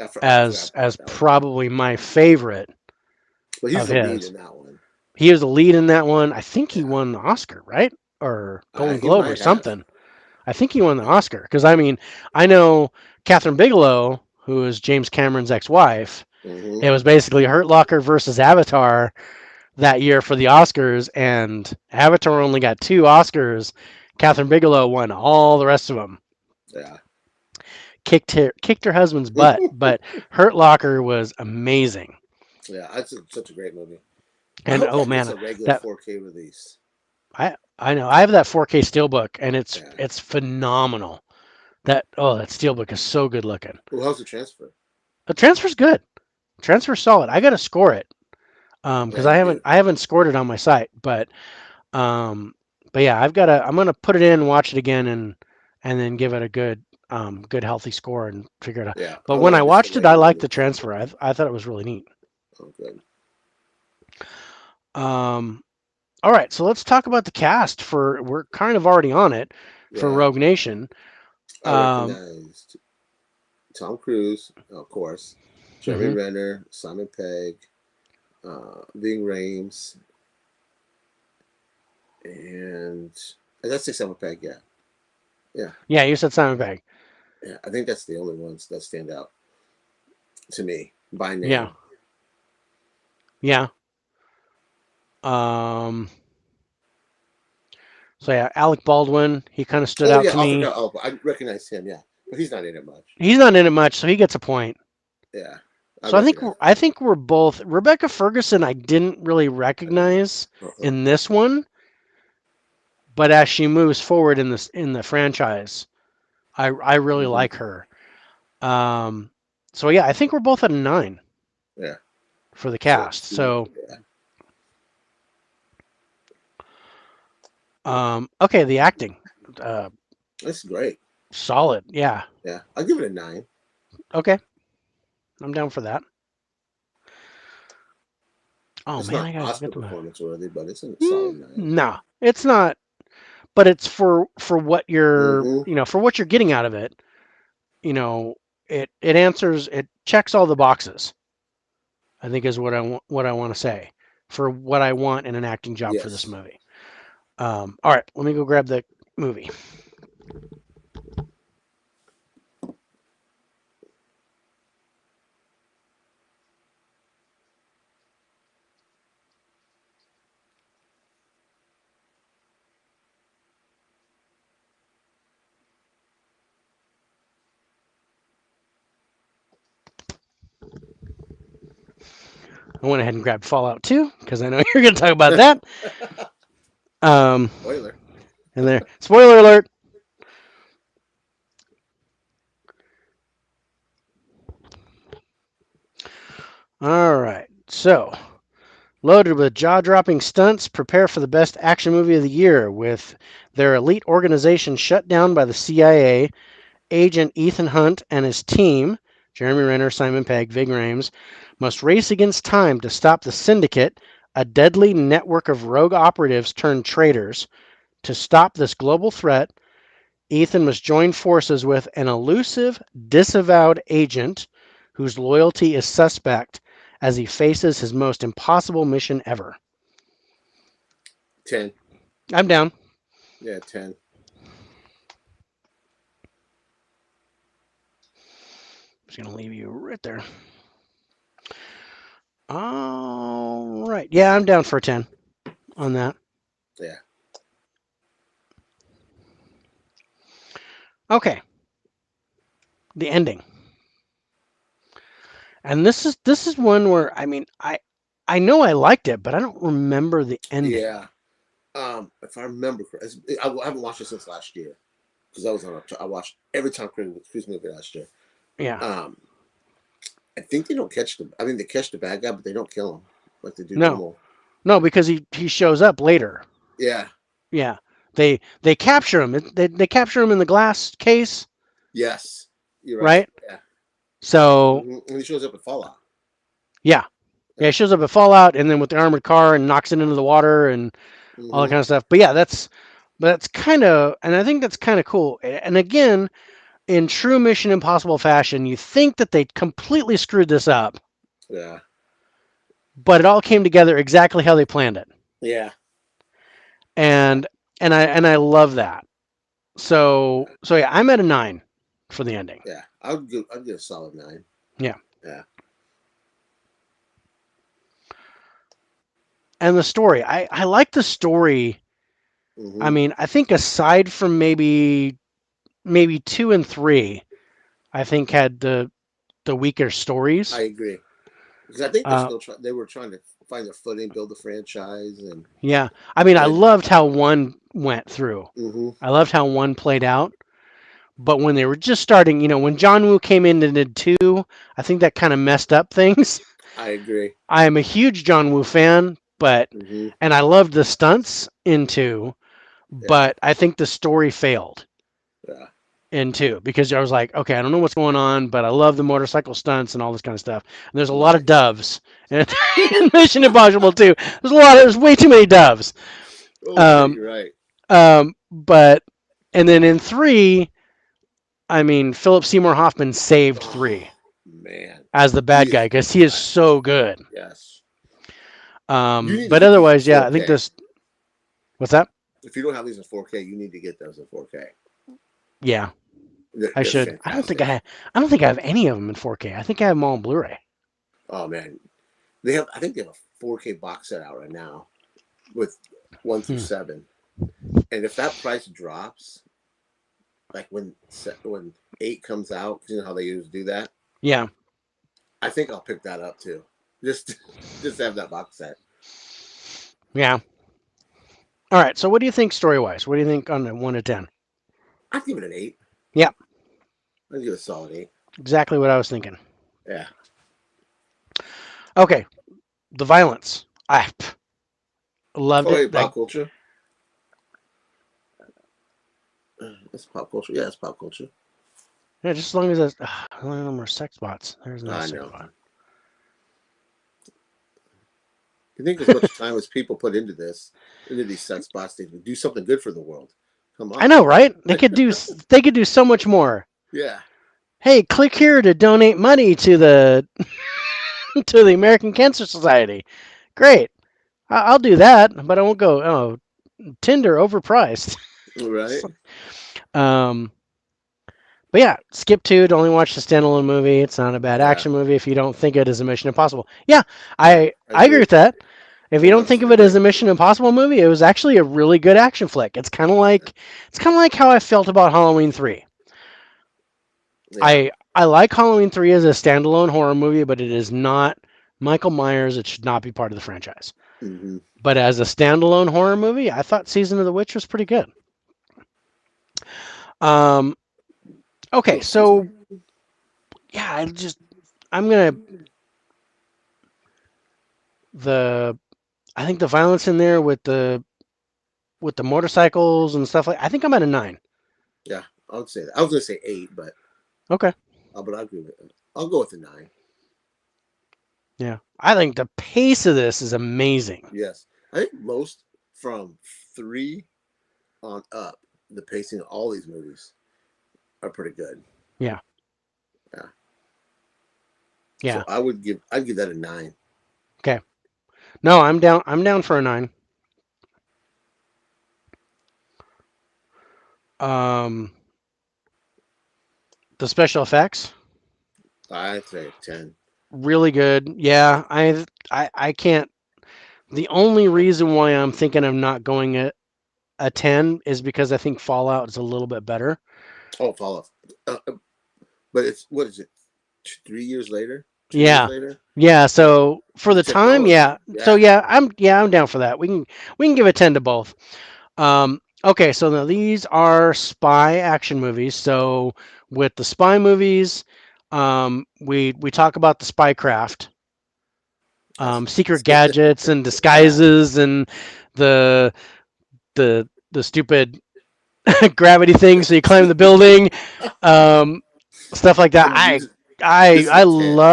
I forgot as that was good. probably my favorite But he's of the lead his. in that one. He was the lead in that one. I think he Yeah, won the Oscar, right? Or Golden he Globe or might have. something. I think he won the Yeah. Oscar because I mean I know Catherine Bigelow, who is James Cameron's ex-wife. Hmm. It was basically Hurt Locker versus Avatar that year for the Oscars, and Avatar only got 2 Oscars. Catherine Bigelow won all the rest of them. Yeah. Kicked her husband's butt, but Hurt Locker was amazing. Yeah, that's such a great movie. I And hope oh that gets man, a regular that 4K release. I know I have that 4K steelbook, and Yeah. it's phenomenal. That steelbook is so good looking. Well, how's the transfer? The transfer's good. Transfer's solid. I got to score it Yeah, because you do. I haven't scored it on my site, um but yeah, I'm gonna put it in, watch it again, and then give it a good healthy score and figure it out. Yeah, But I when I want just the watched it, I regular liked the release. transfer. I thought it was really neat. Oh, good. Um, all right, so let's talk about the cast. For we're kind of already on it for Yeah, Rogue Nation. I Um, recognized Tom Cruise, of course, Jeremy mhm. Renner, Simon Pegg, Ving Rhames, and that's the Simon Pegg. Yeah, yeah, Yeah, you said Simon Pegg. yeah. I think that's the only ones that stand out to me by Yeah, name. yeah. Um, so yeah, Alec Baldwin. He kind of stood Oh out yeah, to I me. forgot. Oh, I recognize him. Yeah, but he's not in it much. He's not in it much, so he gets a point. Yeah, I So recognize I think we're both Rebecca Ferguson. I didn't really him. I didn't. recognize Uh-uh. in this one, but as she moves forward in the franchise, I really Hmm. like her. Um, so yeah, I think we're both at a 9 Yeah. for the So cast. two. So Yeah. okay, the acting, uh, That's great. solid. Yeah. Yeah, I'll give it a 9. Okay, I'm down for that. Oh It's man, not I gotta go Oscar get them. performance worthy, but it's a solid 9. No, it's not. But it's for what you're Hmm. for what you're getting out of it. You know, it answers it checks all the boxes. I think is what I want to say for what I want in an acting job for this Yes. movie. All right, let me go grab the movie. I went ahead and grabbed Fallout 2 because I know you're going to talk about that. Um, Spoiler. and there, spoiler alert. All right, so loaded with jaw-dropping stunts, prepare for the best action movie of the year with their elite organization shut down by the CIA. Agent Ethan Hunt and his team, Jeremy Renner, Simon Pegg, Ving Rhames, must race against time to stop the Syndicate, a deadly network of rogue operatives turned traitors. To stop this global threat, Ethan must join forces with an elusive, disavowed agent whose loyalty is suspect as he faces his most impossible mission ever. 10. I'm down. Yeah, 10. I'm just going to leave you right there. All right. Yeah, I'm down for a 10 on that. Yeah. Okay. The ending. And this is one where I know I liked it, but I don't remember the ending. Yeah. If I remember correctly, I haven't watched it since last year because I was on. I watched every Tom Cruise movie last year. Yeah. Um, I think they don't catch the. I mean, they catch the bad guy, but they don't kill him like they do No. normal. No, because he shows up later. Yeah. Yeah. They capture him. They capture him in the glass case, Yes. You're right. right? Yeah. So, And he shows up at Fallout. yeah. Yeah, he Yeah. shows up at Fallout and then with the armored car and knocks it into the water and all that Hmm. kind of stuff. But yeah, that's But that's kind of, and I think that's kind of cool. And again, in true Mission Impossible fashion, you think that they completely screwed this up, Yeah. but it all came together exactly how they planned it. Yeah. Yeah. And I love that. So yeah, I'm at a 9 for the ending. Yeah. I'd give a solid 9. Yeah. Yeah. And the story, I like the story. I Hmm. mean, I think aside from maybe 2 and 3, I think had the weaker I stories. agree because I think Uh, they were trying to find their footing, build the franchise, yeah. I mean, and I then. loved how one went through. Hmm. I loved how one played out. But when they were just starting, when John Woo came in and did 2, I think that kind of messed up things. I agree. I am a huge John Woo fan, but Hmm. and I loved the stunts in 2, Yeah. but I think the story failed Yeah. in 2 because I was like, okay, I don't know what's going on, but I love the motorcycle stunts and all this kind of stuff. And there's a lot of Right. doves in Mission Impossible 2. There's way too many doves. Oh shit, Um, you're right. but and then in 3, I mean, Philip Seymour Hoffman saved Oh 3 man, as the he bad guy is the because he is best. so good. Yes. You need to But get these in otherwise, yeah, I think 4K. this. What's that? If you don't have these in 4K, you need to get those in 4K. Yeah, They're, I they're should. fantastic. I don't think I have any of them in 4K. I think I have them all on Blu-ray. Oh man, they have. I think they have a 4K box set out right now with 1 through Hmm. 7. And if that price drops, like when 8 comes out, you know how they usually do that. Yeah. I think I'll pick that up too. Just just have that box set. Yeah. All right. So, what do you think story-wise? What do you think on a 1 to 10? I'd give it an 8. Yeah, I'd give it a solid 8. exactly what I was thinking. Yeah. Okay, the violence. I loved Oh, it. hey, pop culture. It's pop culture. Yeah, it's pop culture. Yeah, just as long as there's no more sex bots. There's another I sex know. bot. You think as much time as people put into these sex bots, they would do something good for the world. Come I on. know, right? They could do so much more. Yeah. Hey, click here to donate money to the to the American Cancer Society. Great. I'll do that, but I won't go. Oh, Tinder overpriced. Right. um, but yeah, skip 2 to only watch the standalone movie. It's not a bad Yeah. action movie if you don't think it is a Mission Impossible. Yeah, Yeah. I I agree agree. with that. If you don't think 100% of it as agree. a Mission Impossible movie, it was actually a really good action flick. It's kind of like how I felt about Halloween 3. Yeah. I like Halloween 3 as a standalone horror movie, but it is not Michael Myers. It should not be part of the franchise. Hmm. But as a standalone horror movie, I thought Season of the Witch was pretty good. Um, okay, Oh, excuse me. so yeah, I'm gonna the I think the violence in there with the motorcycles and stuff like I think I'm at a 9. Yeah. I would say that. I was going to say 8, Okay. but I'll agree with it. I'll go with a 9. Yeah. I think the pace of this is amazing. Yes. I think most from 3 on up, the pacing of all these movies are pretty good. Yeah. Yeah. So Yeah. I'd give that a 9. Okay. No, I'm down for a 9. Um the special effects I'd say a 10. really good. Yeah, I can't the only reason why I'm thinking of not going a 10 is because I think Fallout is a little bit better. Oh, fall off. But it's what is it? 3 years later? 2 years Yeah. later? Yeah, Yeah. so for The the time, yeah. technology. So Yeah. yeah, I'm down for that. We can give a 10 to both. Okay, so now these are spy action movies. So with the spy movies, we talk about the spy craft, That's secret good. gadgets and Yeah. disguises and the the stupid gravity thing so you climb the building, um, stuff like that. And this is I a 10.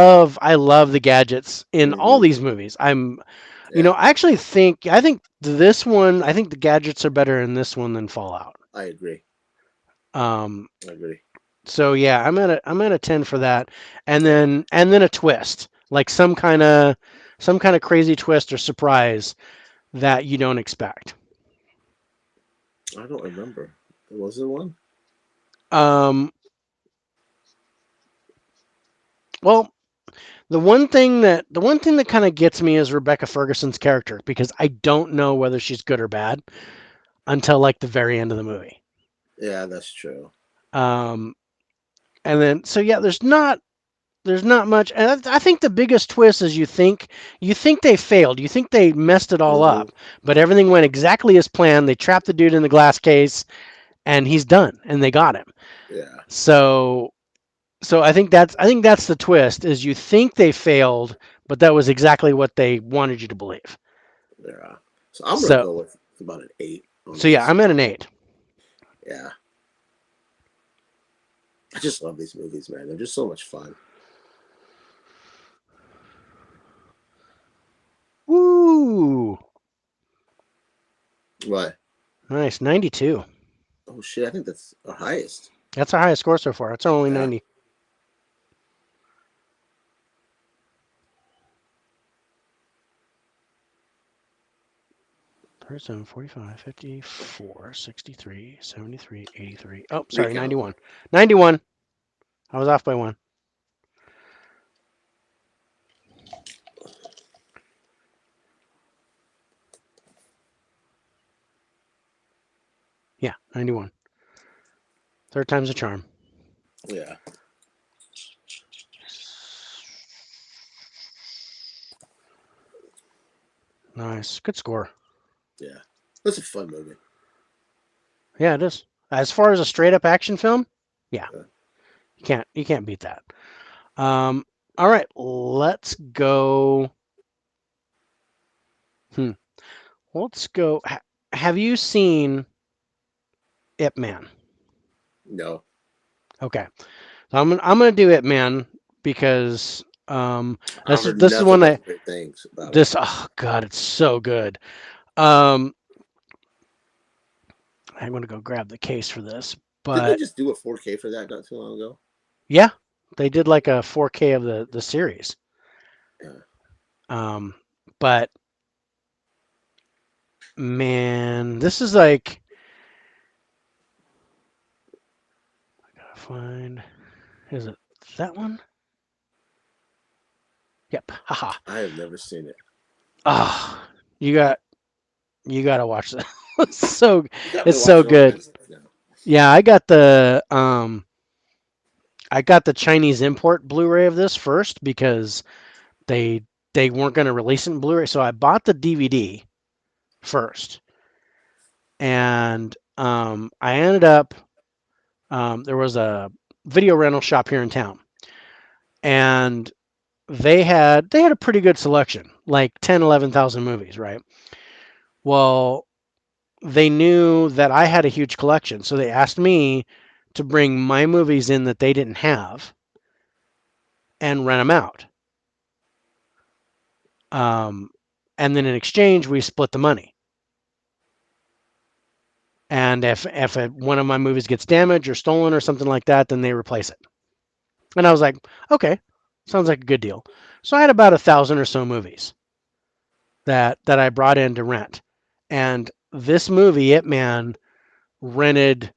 love the gadgets in all Hmm. these movies. Yeah, I think the gadgets are better in this one than Fallout. I agree. Um, I agree. so yeah, I'm at a 10 for that, and then a twist, like some kind of crazy twist or surprise that you don't expect. I don't remember. Was there one? Um, well, the one thing that kind of gets me is Rebecca Ferguson's character because I don't know whether she's good or bad until like the very end of the movie. Yeah, that's true. Um, and then so yeah, there's not much. And I think the biggest twist is you think they failed, you think they messed it all Hmm. up, but everything went exactly as planned. They trapped the dude in the glass case, and he's done, and they got him. Yeah, So I think that's the twist is you think they failed, but that was exactly what they wanted you to believe. yeah. So I'm gonna So go with about an 8 on so yeah, this. I'm at an 8. Yeah, I just love these movies, man. They're just so much fun. Woo! What? Nice, 92. Oh shit! I think that's our highest. That's our highest score so far. It's only Yeah. 90. 37, 45, 54, 63, 73, 83. Oh, sorry, Recount. 91. 91. I was off by one. Yeah, 91. Third time's a charm. Yeah. Nice. Good score. Yeah. That's a fun movie. Yeah, it is. As far as a straight up action film, yeah, Yeah. you can't beat that. Um, all right, let's go. Hmm. Let's go. Have you seen Ip Man? No, Okay. So I'm gonna do Ip Man because I've heard this is nothing one I but great things about it. this oh god, it's so good. Um, I'm gonna go grab the case for this, Did they but just do a 4K for that not too long ago? yeah, they did like a 4K of the series. Yeah. Um, but man, this is like I gotta find. Is it that one? Yep. Haha. I have never seen it. Ah, you got you gotta watch this. it's so You got me it's so watching all good. kinds of stuff now. Yeah, I got the Chinese import Blu-ray of this first because they they weren't going to release it in Blu-ray, so I bought the DVD first, and I ended up there was a video rental shop here in town, and they had a pretty good selection, like 10, 11,000 movies, right? Well, they knew that I had a huge collection, so they asked me to bring my movies in that they didn't have and rent them out. Um, and then in exchange, we split the money. And if one of my movies gets damaged or stolen or something like that, then they replace it. And I was like, okay, sounds like a good deal. So I had about 1,000 or so movies that I brought in to rent, and this movie, It Man, rented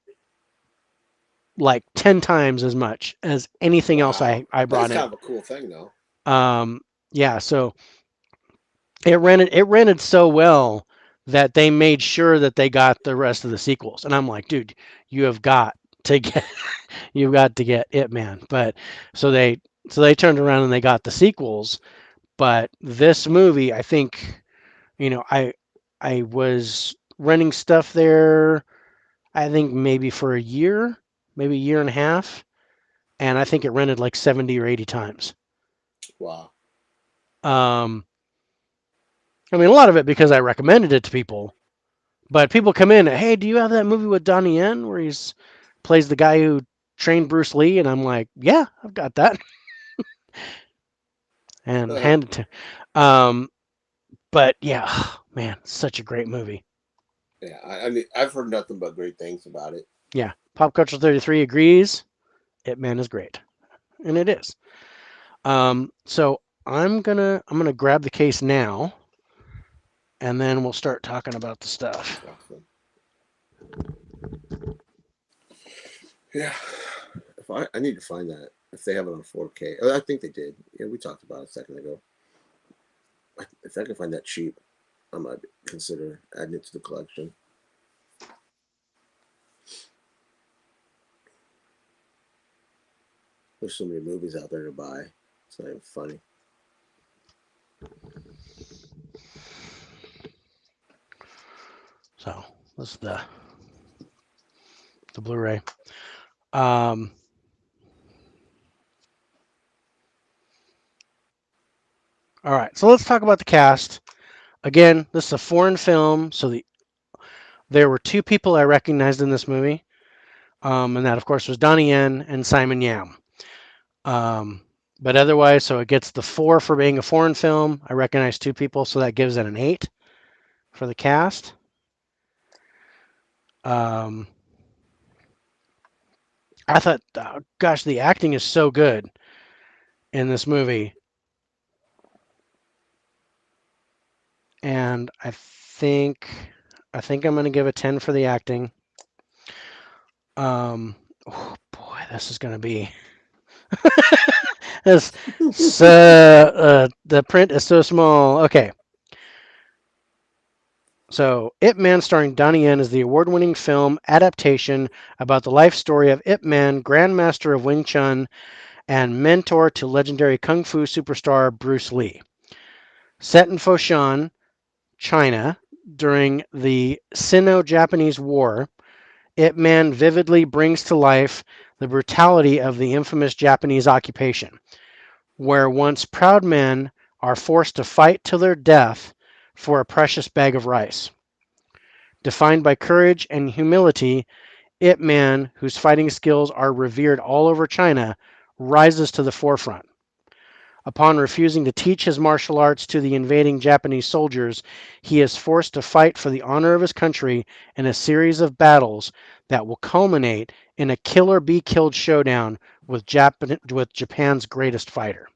like 10 times as much as anything else Wow. I That's brought in. kind of a cool thing, though. Um, yeah, so it rented so well that they made sure that they got the rest of the sequels. And I'm like, dude, you have got to get you've got to get It Man. But so they so they turned around and they got the sequels. But this movie, I think, I was renting stuff there. I think maybe for a year, maybe a year and a half, and I think it rented like 70 or 80 times. Wow. Um, I mean, a lot of it because I recommended it to people. But people come in, hey, do you have that movie with Donnie Yen where he's plays the guy who trained Bruce Lee? And I'm like, yeah, I've got that, and hand it to. Um, But yeah, man, such a great movie. Yeah, I mean, I've heard nothing but great things about it. Yeah, Pop Culture 33 agrees. It Man is great, and it is. So I'm gonna grab the case now, and then we'll start talking about the stuff. Awesome. Yeah, if I need to find that if they have it on 4K. Oh, I think they did. Yeah, we talked about it a second ago. If I can find that cheap, I might consider adding it to the collection. There's so many movies out there to buy. It's not even funny. So this is the Blu-ray. Um, all right, so let's talk about the cast. Again, this is a foreign film, so there were two people I recognized in this movie, and that of course was Donnie Yen and Simon Yam. Um, but otherwise, so it gets the 4 for being a foreign film. I recognize two people, so that gives it an 8 for the cast. Um, I thought, oh, gosh, the acting is so good in this movie, and I think I'm going to give a 10 for the acting. Oh boy, this is going to be this. The print is so small. Okay, so Ip Man, starring Donnie Yen, is the award-winning film adaptation about the life story of Ip Man, Grandmaster of Wing Chun and mentor to legendary kung fu superstar Bruce Lee. Set in Foshan, China, during the Sino-Japanese War, Ip Man vividly brings to life the brutality of the infamous Japanese occupation, where once proud men are forced to fight till their death for a precious bag of rice. Defined by courage and humility, Ip Man, whose fighting skills are revered all over China, rises to the forefront. Upon refusing to teach his martial arts to the invading Japanese soldiers, he is forced to fight for the honor of his country in a series of battles that will culminate in a kill or be killed showdown with Japan's greatest fighter.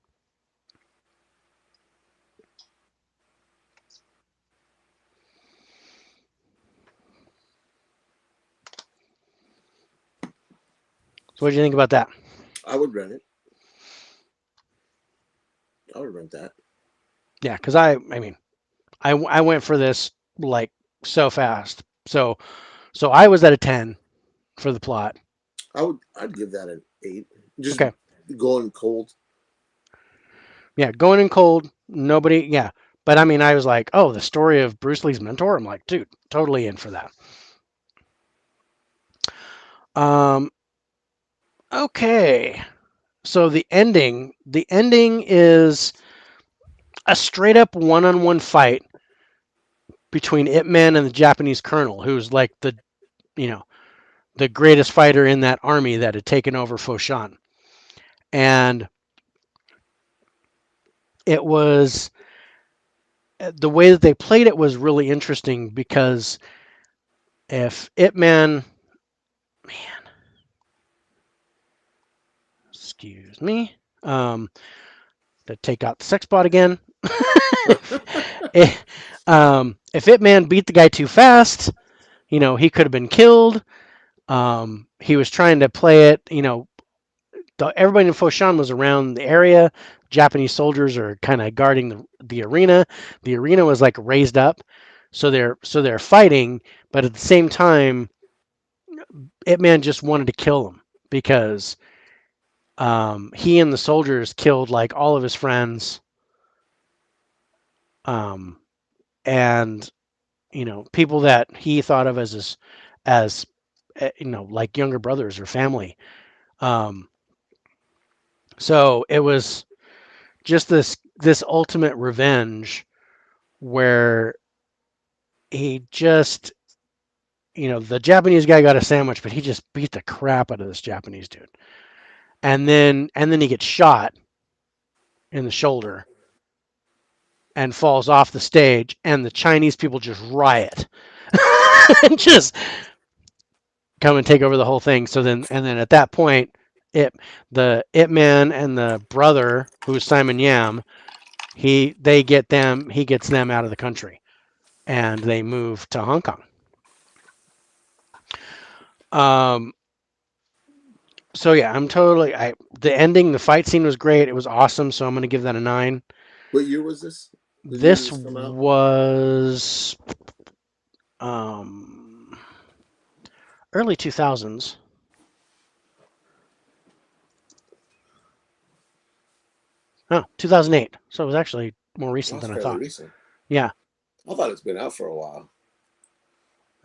So, what do you think about that? I would rent it. I would rent that. Yeah, because I went for this like so fast. So I was at a 10 for the plot. I'd give that an 8. Just Okay. going cold. Yeah, going in cold, nobody, yeah. But I mean, I was like, oh, the story of Bruce Lee's mentor. I'm like, dude, totally in for that. Um, okay. So the ending is a straight up one-on-one fight between Ip Man and the Japanese colonel, who's like you know, the greatest fighter in that army that had taken over Foshan. And it was the way that they played it was really interesting because if Ip Man, man, excuse me, to take out the sex bot again. if, if Ip Man beat the guy too fast, he could have been killed. He was trying to play it, everybody in Foshan was around the area. Japanese soldiers are kind of guarding the arena. The arena was like raised up, so they're fighting, but at the same time, Ip Man just wanted to kill him because he and the soldiers killed like all of his friends, um, and people that he thought of as like younger brothers or family. Um, so it was just this ultimate revenge where he just the Japanese guy got a sandwich, but he just beat the crap out of this Japanese dude, and then he gets shot in the shoulder, and falls off the stage, and the Chinese people just riot and just come and take over the whole thing. So then, and then at that point, it the Ip Man and the brother, who's Simon Yam, he gets them out of the country, and they move to Hong Kong. Um, so yeah, I'm totally. The ending, the fight scene was great. It was awesome. So I'm gonna give that a 9. What year was this? The year did This this come out? was um, early 2000s. Oh, 2008. So it was actually more Oh, recent it's than I fairly thought. recent. Yeah, I thought it's been out for a while.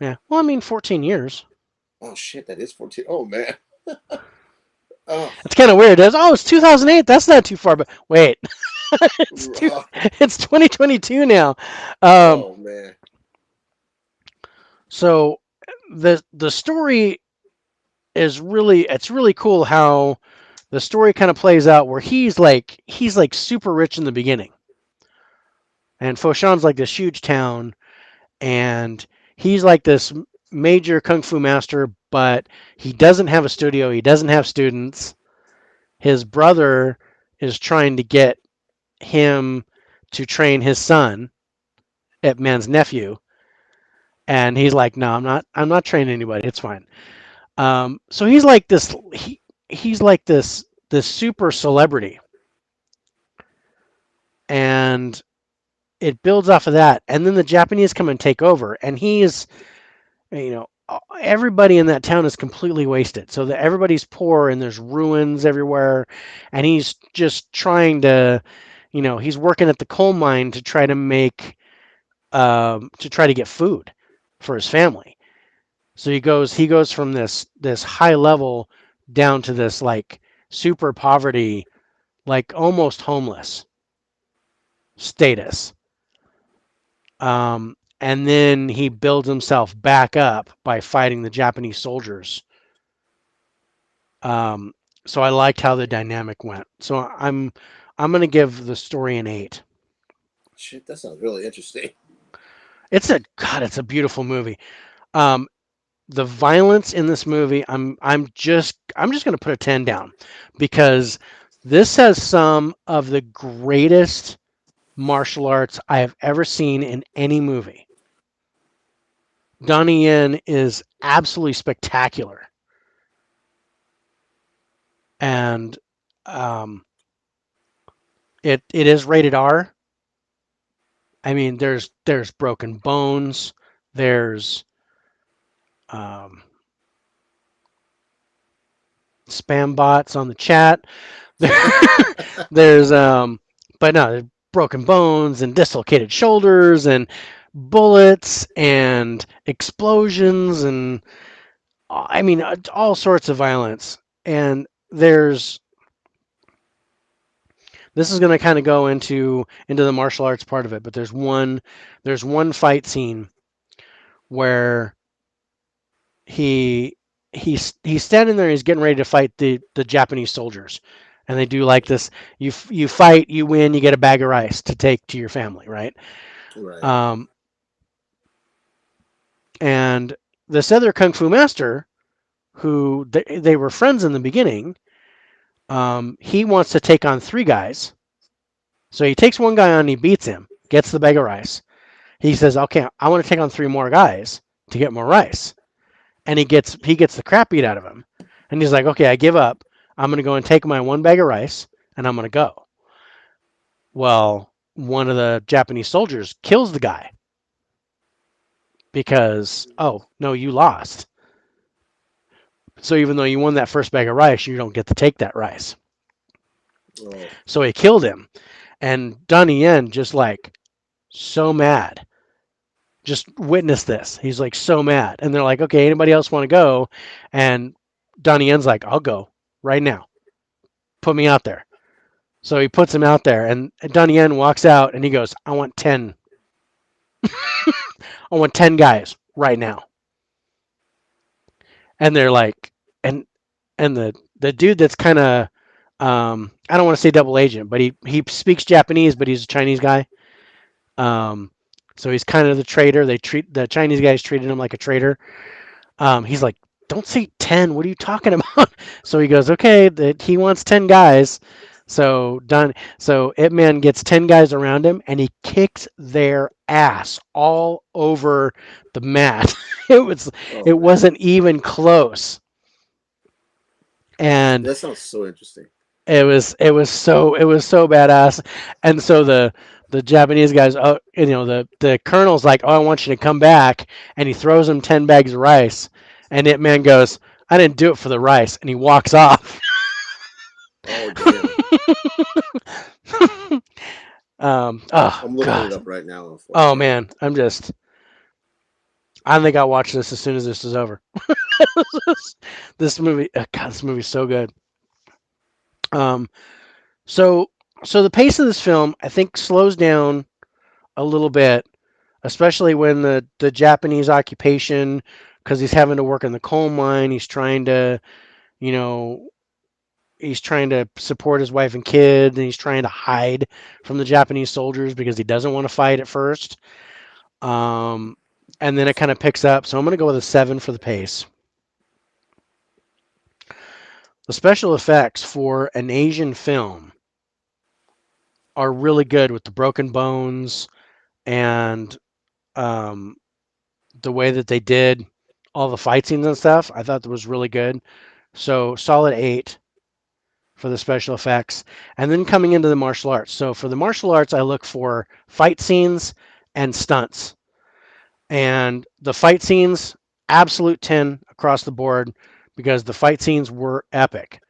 yeah. Well, I mean, 14 years. Oh shit, that is 14. Oh man. Oh, It's kind of weird. It's 2008. That's not too far, but wait, it's two, oh, it's 2022 now. Um, oh man. so the story is it's really cool how the story kind of plays out where he's like super rich in the beginning, and Foshan's like this huge town, and he's like this major kung fu master, but he doesn't have a studio. He doesn't have students. His brother is trying to get him to train his son, Ip Man's nephew, and he's like, "No, I'm not training anybody. It's fine." So he's like this. He's like this super celebrity, and it builds off of that. And then the Japanese come and take over, and you know, everybody in that town is completely wasted. So that everybody's poor, and there's ruins everywhere, and he's just trying to, he's working at the coal mine to try to to try to get food for his family. So he goes from this high level down to this like super poverty, like almost homeless status. And then he builds himself back up by fighting the Japanese soldiers. Um, so I liked how the dynamic went. So I'm gonna give the story an 8. Shit, that sounds really interesting. It's a beautiful movie. Um, the violence in this movie, I'm just gonna put a 10 down, because this has some of the greatest martial arts I have ever seen in any movie. Donnie Yen is absolutely spectacular, and um, it is rated R. I mean, there's broken bones, there's um, spam bots on the chat, there's but no, there's broken bones and dislocated shoulders and bullets and explosions and I mean all sorts of violence. And this is going to kind of go into the martial arts part of it, but there's one fight scene where he he's standing there, he's getting ready to fight the Japanese soldiers, and they do like this, you fight, you win, you get a bag of rice to take to your family, right? Right. um, and this other kung fu master, who they were friends in the beginning, he wants to take on 3 guys. So he takes one guy on, he beats him, gets the bag of rice. He says, "Okay, I want to take on 3 more guys to get more rice." And he gets the crap beat out of him. And he's like, "Okay, I give up. I'm going to go and take my 1 bag of rice, and I'm going to go." Well, one of the Japanese soldiers kills the guy because, "Oh, no, you lost. So even though you won that first bag of rice, you don't get to take that rice." Oh, So he killed him. And Donnie Yen just like so mad. Just witness this. He's like so mad. And they're like, "Okay, anybody else want to go?" And Donnie Yen's like, "I'll go right now. Put me out there." So he puts him out there, and Donnie Yen walks out and he goes, "I want 10. I want 10 guys right now." And they're like, and the dude that's kind of I don't want to say double agent, but he speaks Japanese, but he's a Chinese guy. Um, so he's kind of the traitor. The Chinese guys treated him like a traitor. He's like, "Don't say 10. What are you talking about?" So he goes, "Okay, that he wants 10 guys." So done. So Ip Man gets 10 guys around him, and he kicks their ass all over the mat. it was Oh it man, wasn't even close, and that sounds so interesting. it was so badass. And so the Japanese guys, oh, the colonel's like, "Oh, I want you to come back," and he throws him 10 bags of rice, and It Man goes, "I didn't do it for the rice," and he walks off. Oh damn, Oh I'm looking it god, up right now on oh 4K. man, I think I'll watch this as soon as this is over. This movie, God, this movie's so good. Um, so so the pace of this film, I think, slows down a little bit, especially when the Japanese occupation, because he's having to work in the coal mine. You know, he's trying to support his wife and kid, and he's trying to hide from the Japanese soldiers because he doesn't want to fight at first. Um, and then it kind of picks up. So I'm going to go with a 7 for the pace. The special effects for an Asian film are really good with the broken bones and um, the way that they did all the fight scenes and stuff. I thought that was really good. So solid 8 for the special effects. And then coming into the martial arts. So for the martial arts, I look for fight scenes and stunts. And the fight scenes, absolute 10 across the board because the fight scenes were epic.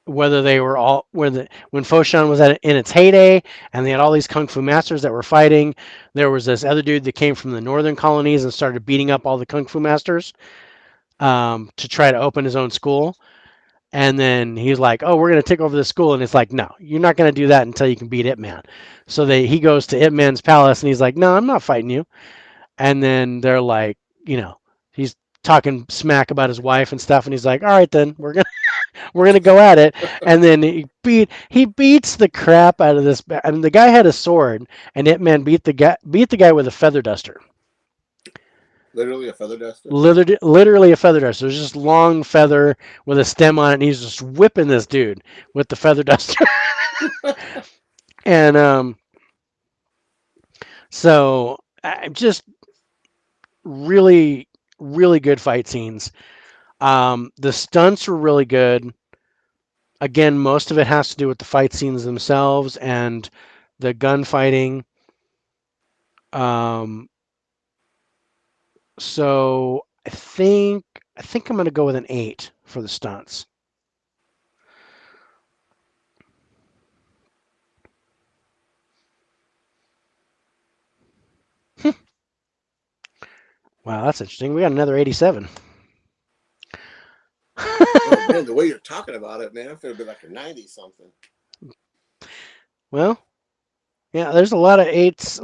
Whether they were all when Foshan was in its heyday, and they had all these kung fu masters that were fighting. There was this other dude that came from the northern colonies and started beating up all the kung fu masters to try to open his own school. And then he's like, "Oh, we're gonna take over the school," and it's like, "No, you're not gonna do that until you can beat Ip Man." So he goes to Ip Man's palace, and he's like, "No, I'm not fighting you." And then they're like, he's talking smack about his wife and stuff, and he's like, "All right, then we're gonna go at it." And then he beats the crap out of this. I mean, the guy had a sword, and Ip Man beat the guy with a feather duster. Literally a feather duster. Literally a feather duster. There's just long feather with a stem on it, and he's just whipping this dude with the feather duster. And so I just really, really good fight scenes. The stunts were really good. Again, most of it has to do with the fight scenes themselves and the gunfighting. Um, so I think I'm gonna go with an 8 for the stunts. Wow, that's interesting. We got another 87. Oh man, the way you're talking about it, man, I feel a bit like a 90 something. Well, yeah, there's a lot of eights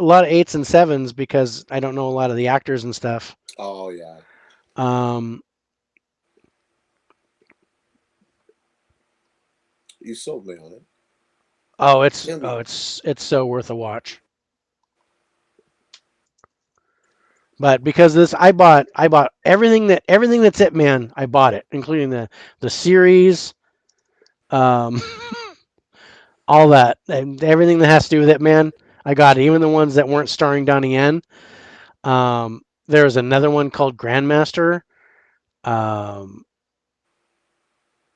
and sevens because I don't know a lot of the actors and stuff. Oh yeah, Um, you sold me on it. oh, it's Can oh, be. it's so worth a watch. But because this, I bought everything that's it, man. I bought it, including the series, um, all that, and everything that has to do with it, man. I got it, even the ones that weren't starring Donnie Yen. There was another one called Grandmaster, um,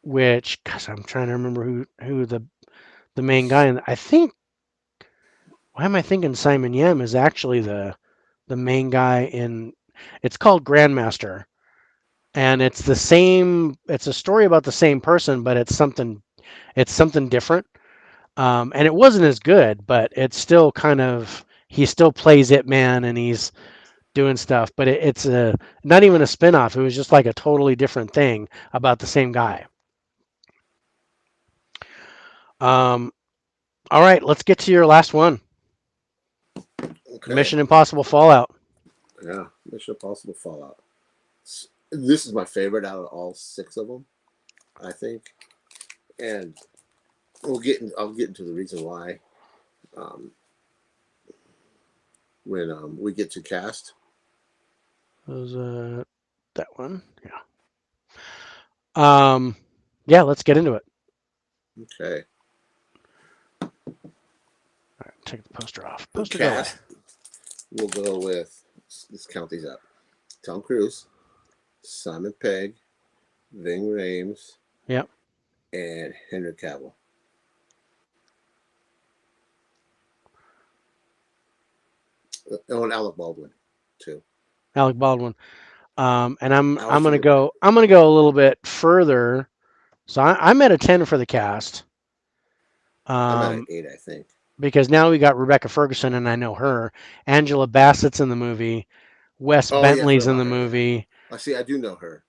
which, gosh, I'm trying to remember who the main guy. And I think, why am I thinking Simon Yem is actually the main guy in? It's called Grandmaster, and it's the same. It's a story about the same person, but it's something different. And it wasn't as good, but it's still kind of he still plays It Man, and he's doing stuff. But it's a not even a spinoff. It was just like a totally different thing about the same guy. Um, all right, let's get to your last one. Okay. Mission Impossible Fallout. Yeah, Mission Impossible Fallout. This is my favorite out of all 6 of them, I think, and I'll get into the reason why. Um, when we get to cast. Was that one? Yeah. Um, yeah. Let's get into it. Okay. All right, take the poster off. The Poster, go away. cast, we'll go with, let's count these up: Tom Cruise, Simon Pegg, Ving Rhames, Yep. and Henry Cavill. Oh, and Alec Baldwin, too. Alec Baldwin. And I I'm always gonna forget that. go. I'm gonna go a little bit further. So I'm at a 10 for the cast. I'm at an Um, 8, I think. because now we got Rebecca Ferguson, and I know her. Angela Bassett's in the movie. Wes Oh, yeah, I forgot Bentley's in about the her, yeah. movie. I see, I do know her.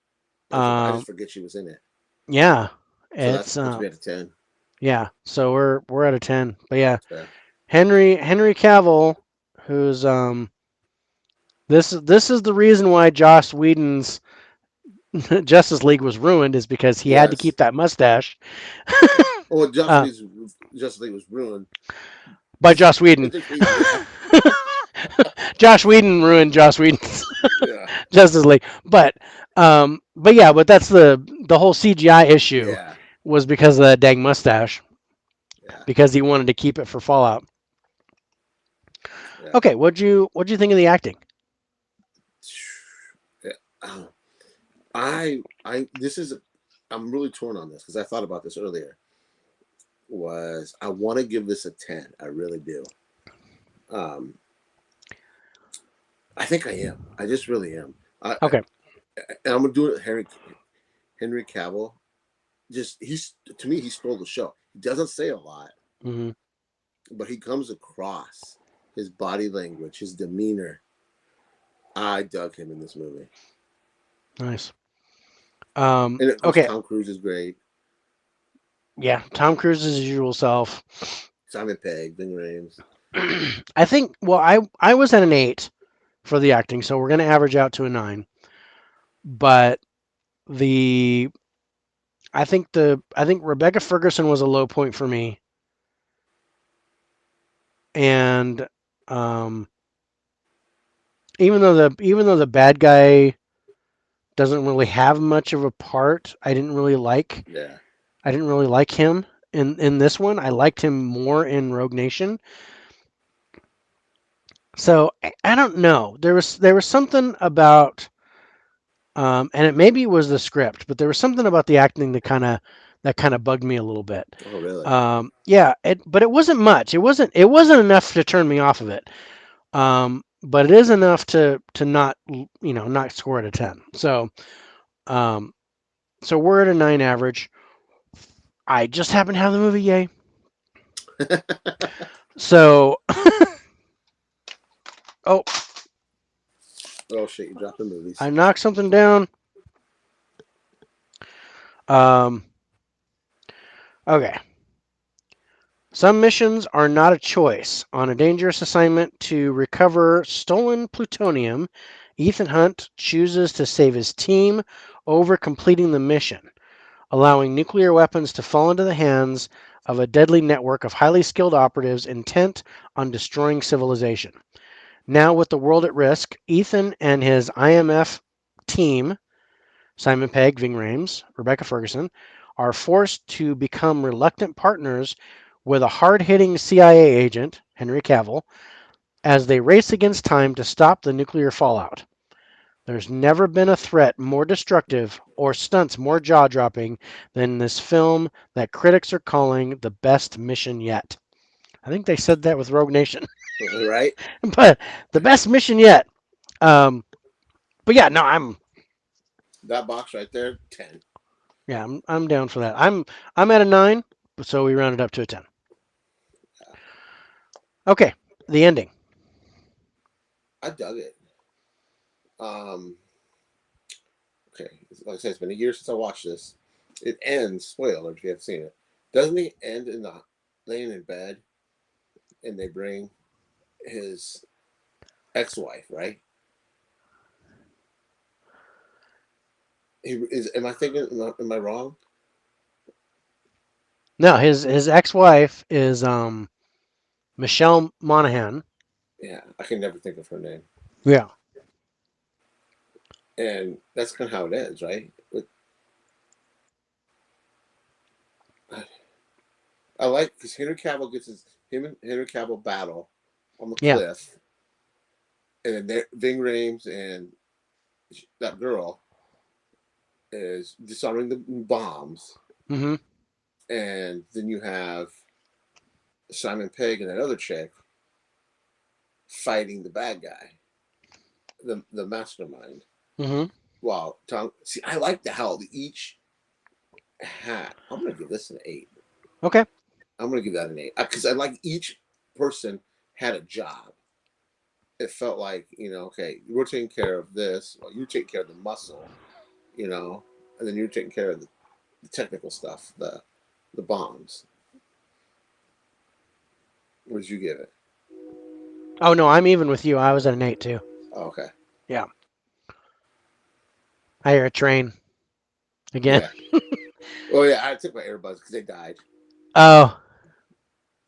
I Um, just forget she was in it. yeah, So that it's puts me at a 10. yeah. So we're at a 10. But yeah, Yeah. Henry Cavill, who's this is the reason why Joss Whedon's Justice League was ruined, is because he had to Yes. keep that mustache. Well, uh, Justice League was ruined. by Joss Whedon. Yeah. Josh Whedon ruined Joss Whedon's Yeah. Justice League. But yeah, but that's the whole CGI issue Yeah. was because of that dang mustache, Yeah. because he wanted to keep it for Fallout. Yeah. Okay, what'd you think of the acting? Yeah. This is, I'm really torn on this because I thought about this earlier. I want to give this a 10. I really do. Um, I think I am. I just really am. Okay. And I'm gonna do it. Henry Cavill. Just he's to me he stole the show. He doesn't say a lot, Hmm. but he comes across his body language, his demeanor. I dug him in this movie, Nice. and of course Okay. Tom Cruise is great. Yeah, Tom Cruise's usual self. Simon Pegg, Ving Rhames. I think. Well, I was at an 8 for the acting, so we're gonna average out to a 9. But the I think Rebecca Ferguson was a low point for me, and um, even though the bad guy doesn't really have much of a part, Yeah, I didn't really like him in this one. I liked him more in Rogue Nation. So I don't know. There was something about, and it maybe was the script, but there was something about the acting that kind of bugged me a little bit. oh really? Yeah, but it wasn't much. It wasn't enough to turn me off of it. But it is enough to not not score at a 10. Um, so we're at a 9 average. I just happen to have the movie, yay. So oh, Oh shit, you dropped the movies. I knocked something down. Um, okay. Some missions are not a choice. On a dangerous assignment to recover stolen plutonium, Ethan Hunt chooses to save his team over completing the mission, allowing nuclear weapons to fall into the hands of a deadly network of highly skilled operatives intent on destroying civilization. Now, with the world at risk, Ethan and his IMF team, Simon Pegg, Ving Rhames, Rebecca Ferguson, are forced to become reluctant partners with a hard hitting CIA agent, Henry Cavill, as they race against time to stop the nuclear fallout. There's never been a threat more destructive or stunts more jaw dropping than this film that critics are calling the best mission yet. I think they said that with Rogue Nation, Right? but the best mission yet. Um, but yeah, no, That box right there, 10. I'm down for that. I'm at a 9, so we rounded up to a 10. Okay, the ending. I dug it. Um, okay, like I said, it's been a year since I watched this. It ends. Spoiler if you haven't seen it. Doesn't he end in the laying in bed and they bring his ex-wife, right? He is. Am I thinking? Am I wrong? No, his ex-wife is Michelle Monaghan, Yeah, I can never think of her name. Yeah. And that's kind of how it is, right? I like because Henry Cavill gets him and Henry Cavill battle on the Yeah. cliff, and then Ving Rhames and that girl is disarming the bombs, Mm-hmm. and then you have Simon Pegg and that other chick fighting the bad guy, the mastermind. Mm-hmm. Wow, Tom. See, I like the how each had. I'm gonna give this an 8. Okay. I'm gonna give that an 8 because I like each person had a job. It felt like okay, we're taking care of this, or you take care of the muscle, and then you're taking care of the technical stuff, the bombs. What did you give it? Oh no, I'm even with you. I was at an 8 too. Oh, okay, Yeah. I hear a train again. yeah. Oh yeah, I took my earbuds because they died. Oh,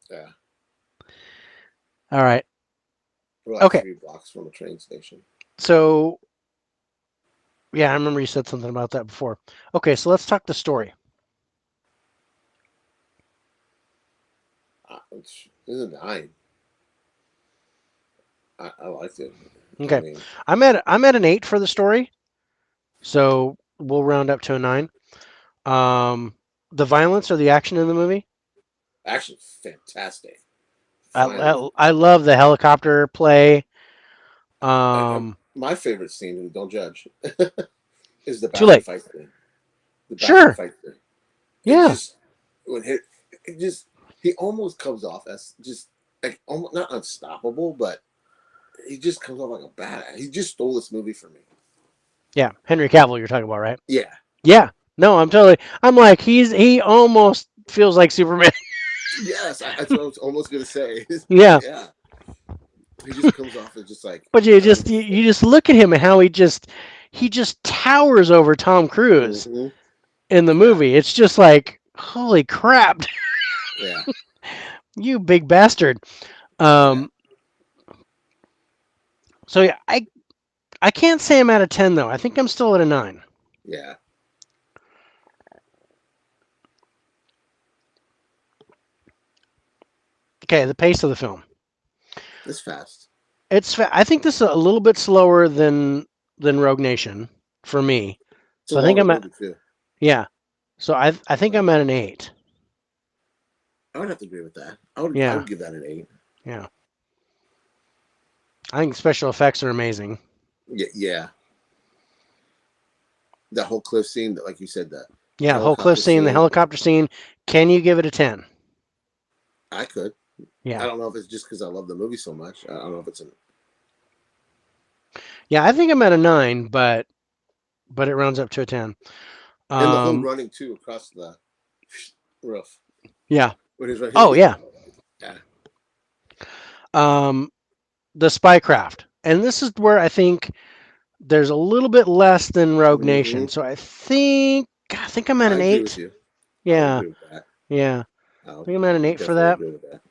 Yeah, all right. we're like Okay. 3 blocks from a train station. So yeah, I remember you said something about that before. Okay, so let's talk the story. This is a 9. I liked it. I Okay. mean, I'm at an 8 for the story. So we'll round up to a 9. The violence or the action in the movie? actually, fantastic. I, Finally, I love the helicopter play. and Um, my favorite scene, don't judge, is the Too bathroom late. fight scene. The bathroom Sure. fight scene. It Yeah. just when it just he almost comes off as just like almost not unstoppable, but he just comes off like a badass. He just stole this movie from me. Yeah. Henry Cavill, you're talking about, right? Yeah. Yeah. No, I'm totally. I'm like he almost feels like Superman. Yes, that's what I was almost gonna say. Yeah. Yeah, he just comes off as just like But I don't. you just look at him and how he just towers over Tom Cruise Mm-hmm. in the Yeah, movie. It's just like holy crap, yeah, you big bastard. yeah, Um. So yeah, I can't say I'm at a 10 though. I think I'm still at a 9. yeah. Okay, the pace of the film. It's fast. I think this is a little bit slower than Rogue Nation for me. It's a So I think longer I'm at movie too. yeah. So I think I'm at an 8. I would have to agree with that. I Yeah. would give that an 8. Yeah. I think special effects are amazing. Yeah, yeah. That whole cliff scene, that like you said, the Yeah, the whole cliff helicopter scene, the scene. helicopter scene. Can you give it a 10? I could. I Yeah. don't know if it's just because I love the movie so much. I don't know if it's an Yeah, I think I'm at a 9, but it rounds up to a 10. and the whole Um running too across the roof yeah. when he's running. Oh yeah. Yeah. Um the spycraft. And this is where I think there's a little bit less than Rogue Mm-hmm. Nation. So I think I'm at I an agree with 8. you. I would Yeah. agree with that. Yeah. I I would think I'm at an 8 for definitely that. agree with that.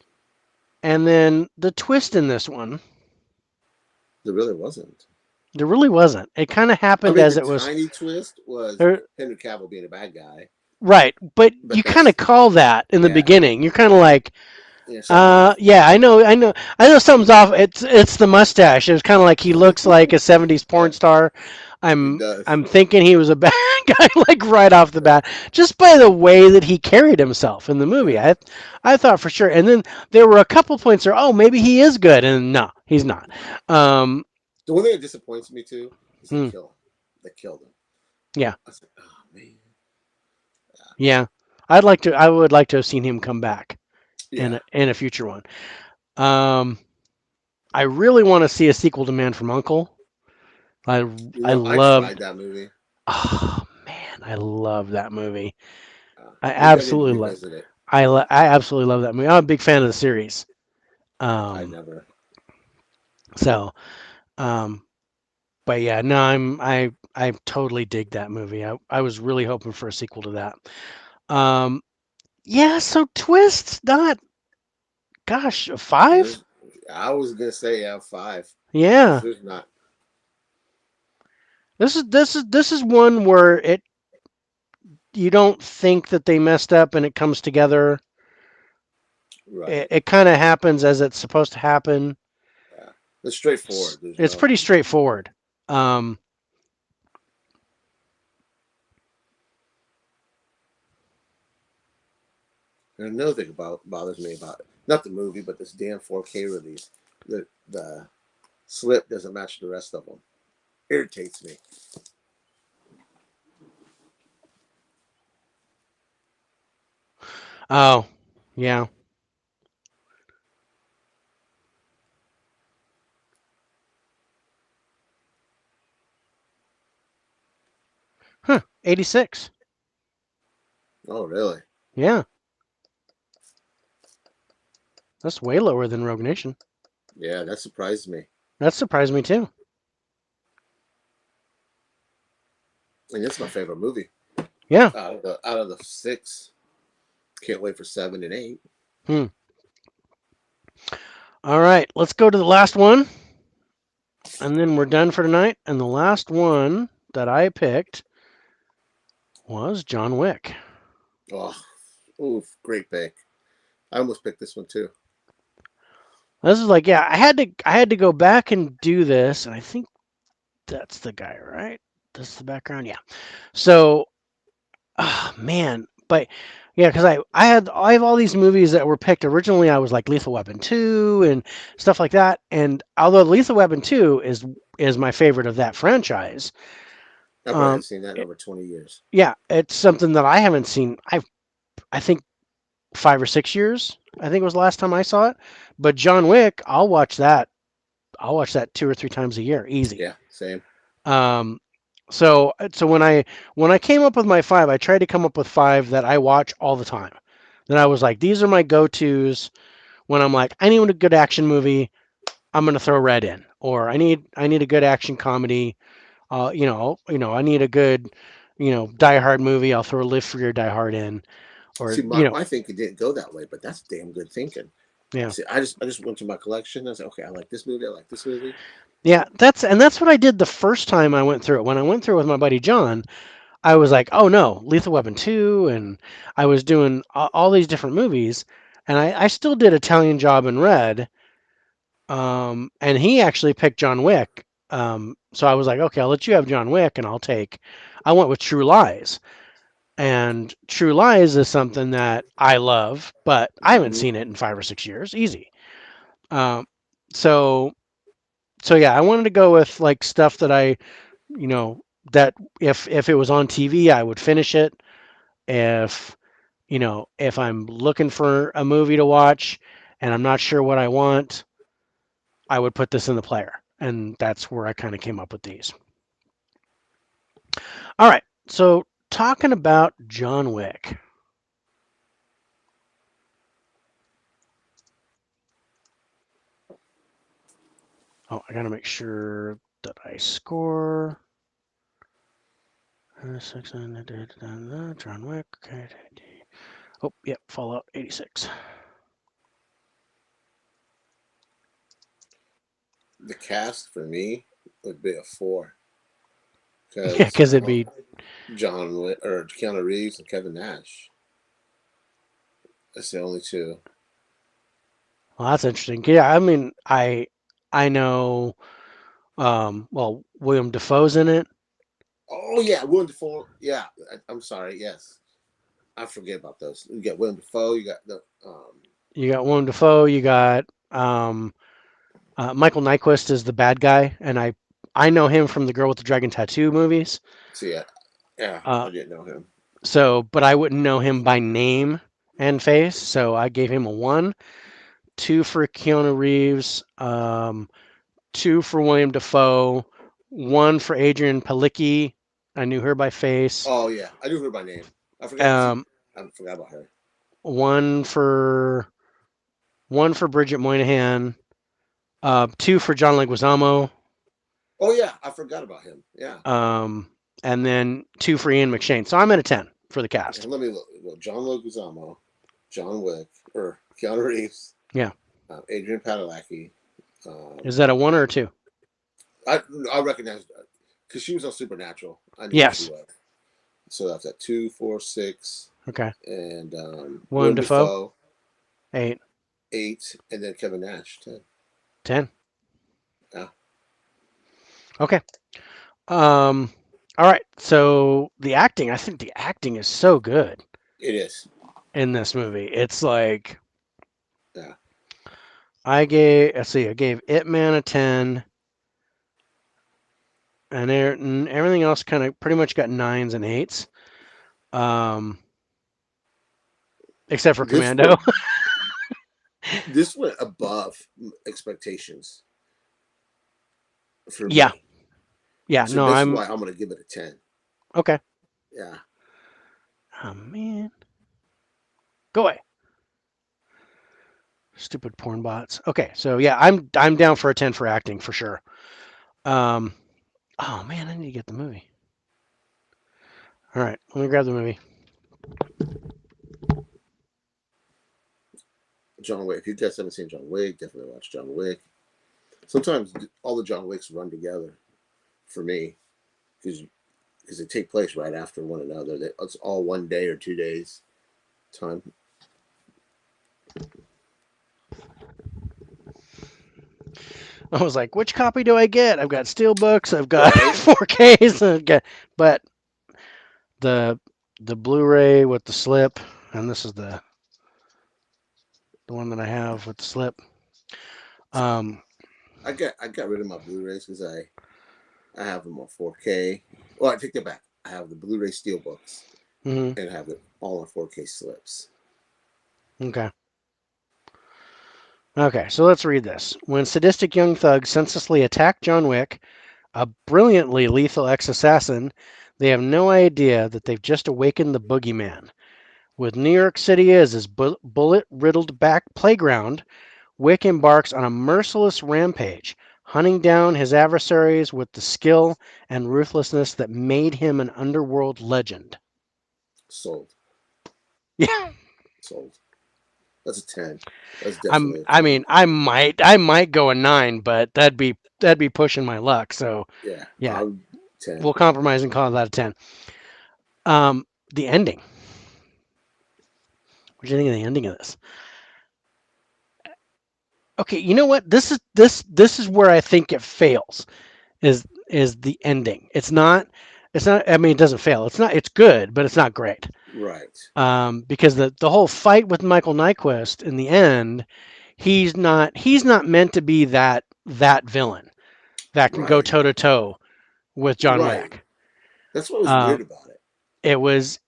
And then the twist in this one, There really wasn't. there really wasn't. It kind of I happened mean, as the it was. tiny twist was er, Henry Cavill being a bad guy, Right, but but you kind of that's call that in the yeah, beginning. You're kind of like, yeah, something's off. yeah, I know something's off. It's the mustache. It was kind of like he looks like a '70s porn Yeah, star. he I'm does. I'm thinking he was a bad guy, like right off the Yeah, bat, just by the way that he carried himself in the movie. yeah. I thought for sure. And then there were a couple points where, oh, maybe he is good, and no, he's not. No. Um, The one thing that disappoints me too is they hmm, kill him. They killed him. yeah, I was like, oh man. yeah. I would like to have seen him come back in Yeah. a future one. Um, I really want to see a sequel to Man from Uncle. I I I loved. tried that movie. Oh man, I love that movie. I Maybe I need to absolutely love. revisit it. I absolutely love that movie. I'm a big fan of the series. I Um, never. so, um, but yeah, no, I totally dig that movie. I was really hoping for a sequel to that. Um, yeah, so twist, not gosh, a There's 5? I was gonna say yeah, 5 because Yeah. there's not This is one where it you don't think that they messed up and it comes together. It, right. it kind of happens as it's supposed to happen. Yeah, it's straightforward. There's It's no. pretty straightforward. Um, And another thing about bothers me about it, not the movie, but this damn 4K release. The slip doesn't match the rest of them. Irritates me. oh, yeah. Huh. 86. Oh, really? Yeah. That's way lower than Rogue Nation. Yeah, that surprised me. That surprised me too. And it's my favorite movie Yeah. out of the six. Can't wait for 7 and 8. Hmm. All right. Let's go to the last one, and then we're done for tonight. And the last one that I picked was John Wick. Oh, oof, great pick. I almost picked this one too. This is like, yeah, I had to go back and do this, and I think that's the guy, right? That's the background, yeah. So, man, but yeah, because I have all these movies that were picked originally. I was like Lethal Weapon 2 and stuff like that. And although Lethal Weapon 2 is my favorite of that franchise, I probably um, haven't seen that in it- over 20 years. yeah, it's something that I haven't seen. I think 5 or 6 years. I think was the last time I saw it. But John Wick, I'll watch that. I'll watch that 2 or 3 times a year, easy. Yeah, same. Um, so when I came up with my five, I tried to come up with five that I watch all the time. Then I was like, these are my go-tos when I'm like, I need a good action movie. I'm gonna throw Red in, or I need a good action comedy. I need a good, Die Hard movie. I'll throw Live Free or Die Hard in, or See, my thinking didn't go that way, but that's damn good thinking. yeah, See, I just went to my collection. I said, okay, I like this movie. I like this movie. yeah. That's what I did the first time I went through it. When I went through it with my buddy John, I was like, oh no, Lethal Weapon 2, and I was doing all these different movies, and I still did Italian Job in Red, and he actually picked John Wick. So I was like, okay, I'll let you have John Wick, and I went with True Lies. And True Lies is something that I love, but I haven't Hmm. seen it in 5 or 6 years. Easy. Um, so so yeah, I wanted to go with like stuff that you know, that if it was on TV, I would finish it. If if I'm looking for a movie to watch and I'm not sure what I want, I would put this in the player. And that's where I kind of came up with these. All right. So, talking about John Wick. Oh, I got to make sure that I score. John Wick. Okay. Oh, yep. Fallout 86. The cast for me would be a 4 Yeah, because because it'd be. Or Keanu Reeves and Kevin Nash. That's the only two. Well, that's interesting. Yeah, I mean, I know. Well, William Defoe's in it. Oh yeah, Willem Dafoe. Yeah, I'm sorry. Yes, I forget about those. You got Willem Dafoe. You got the You got Willem Dafoe. You got um, Michael Nyquist is the bad guy, and I know him from the Girl with the Dragon Tattoo movies. See, yeah, Uh, I didn't know him. but I wouldn't know him by name and face, so I gave him a one. Two for Keanu Reeves, two for William Defoe, one for Adrian Palicki. I knew her by face. Oh yeah, I knew her by name. I forgot. See, Um, I forgot about her. one for Bridget Moynihan. Two for John Leguizamo. Oh yeah, I forgot about him. Yeah. Um, and then two for Ian McShane. So I'm at a 10 for the Okay, cast. let me look. Well, John Leguizamo, John Wick, or Keanu Reeves, Yeah. Adrian Padalecki. Um, Is that a one or a two? I I recognize because she was on Supernatural. I knew who she Yes. was. So that's at 2, 4, 6, Okay. and Willem Willem Dafoe, Dafoe 8, 8, and then Kevin Nash 10. 10. Yeah, Okay. Um, all right. So the acting, I think the acting is so good it is. in this movie. It's like Yeah, let's see, I gave It Man a 10, and everything else kind of pretty much got nines and eights, um, except for this Commando. went this went above expectations for Yeah. me. Yeah. So No, this is I'm why I'm gonna give it a 10. okay. Yeah, Oh, man. Go away. Stupid porn bots. Okay. So yeah, I'm down for a 10 for acting for sure. Um, oh, man, I need to get the movie. All right. Let me grab the movie. John Wick. If you guys haven't seen John Wick, definitely watch John Wick. Sometimes all the John Wicks run together for me because they take place right after one another. It's all 1 day or 2 days time. I was like, which copy do I get? I've got Steelbooks, I've got Right? 4Ks, but the the Blu-ray with the slip, and this is the one that I have with the slip. Um, I got rid of my Blu-rays because I have them on 4K. Well, I take that back. I have the Blu-ray steelbooks mhm, and I have it all on 4K slips. okay. Okay, so let's read this. When sadistic young thugs senselessly attack John Wick, a brilliantly lethal ex-assassin, they have no idea that they've just awakened the boogeyman. With New York City as his bullet-riddled back playground, Wick embarks on a merciless rampage, hunting down his adversaries with the skill and ruthlessness that made him an underworld legend. Sold. Yeah, Sold. That's a 10. That's definitely a I 10. mean, I might go a 9, but that'd be pushing my luck. So Yeah, yeah, I'm 10. we'll compromise and call that a 10. Um, the ending. What do you think of the ending of this? Okay, you know what? This is where I think it fails. Is the ending. It's not. I mean, it doesn't fail. It's good, but it's not great. Right. Because the whole fight with Michael Nyquist in the end, he's not meant to be that villain that can go Right. toe to toe with John Right. Wick. That's what was Um, weird about it. it was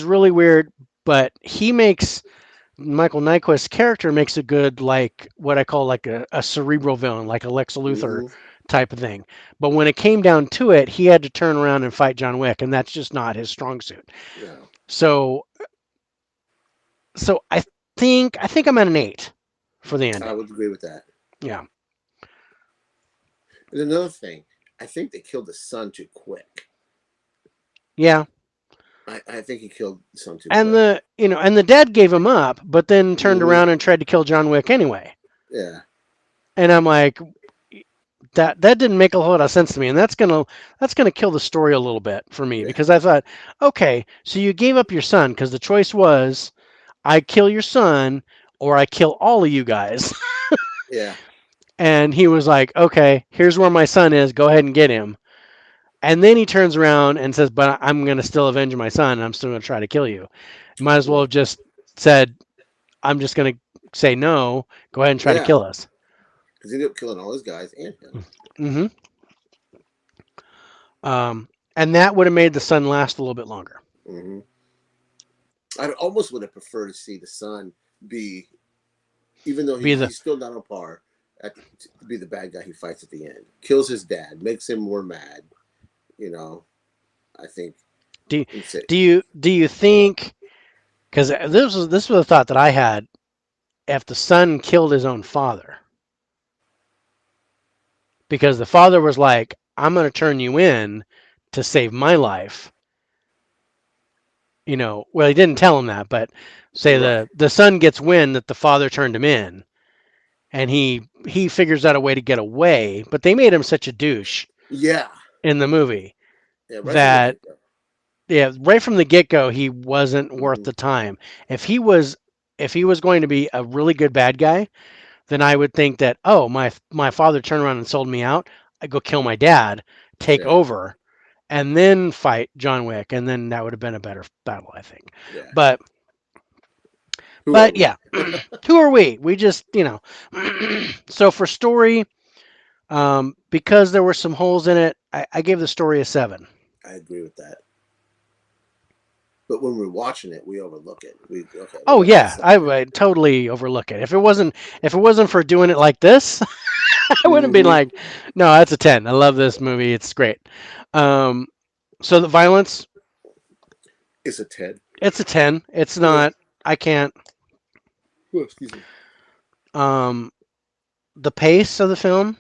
really weird, but he makes Michael Nyquist's character makes a good, like what I call like a cerebral villain, like a Lex Luthor Hmm. type of thing. But when it came down to it, he had to turn around and fight John Wick, and that's just not his strong suit. No, So I think I'm at an 8 for the I ending. would agree with that. Yeah. And another thing, I think they killed the son too quick. Yeah. I think he killed the son too And quick. the dad gave him up, but then turned Hmm. around and tried to kill John Wick anyway. Yeah. And I'm like, that didn't make a whole lot of sense to me, and that's gonna kill the story a little bit for me Yeah. because I thought, okay, so you gave up your son because the choice was I kill your son or I kill all of you guys, Yeah. and he was like, okay, here's where my son is, go ahead and get him, and then he turns around and says, but I'm gonna still avenge my son, and I'm still gonna try to kill you. Might as well Yeah. have just said, I'm just gonna say no, go ahead and try to Yeah. kill us. Because he ended up killing all his guys and him. Hmm. And that would have made the son last a little bit longer. Hmm. I almost would have preferred to see the son be, even though Be the he's still not on par, to be the bad guy he fights at the end. Kills his dad, makes him more mad. You know, I think. do It's it. do you think, because this was a thought that I had, if the son killed his own father, because the father was like, I'm going to turn you in to save my life, well, he didn't tell him that, but say Right. the son gets wind that the father turned him in, and he figures out a way to get away. But they made him such a douche Yeah, in the movie yeah, right from the that get go. yeah, right from the get go, he wasn't worth Hmm. the time. If he was if he was going to be a really good bad guy, then I would think that, oh, my father turned around and sold me out. I go kill my dad, take Yeah, over, and then fight John Wick, and then that would have been a better battle, I think. yeah. But Who are but we? yeah, who are we? We just so for story, because there were some holes in it, I gave the story a 7. I agree with that. But when we're watching it, we overlook it. We okay. We Oh got that yeah, stuff I in there. would totally overlook it. If it wasn't for doing it like this, I would have been Hmm. like, no, that's a 10. I love this movie. It's great. Um, so the violence, It's a 10. it's a 10. It's Ugh. not. I can't. Oh, excuse me. Um, the pace of the film,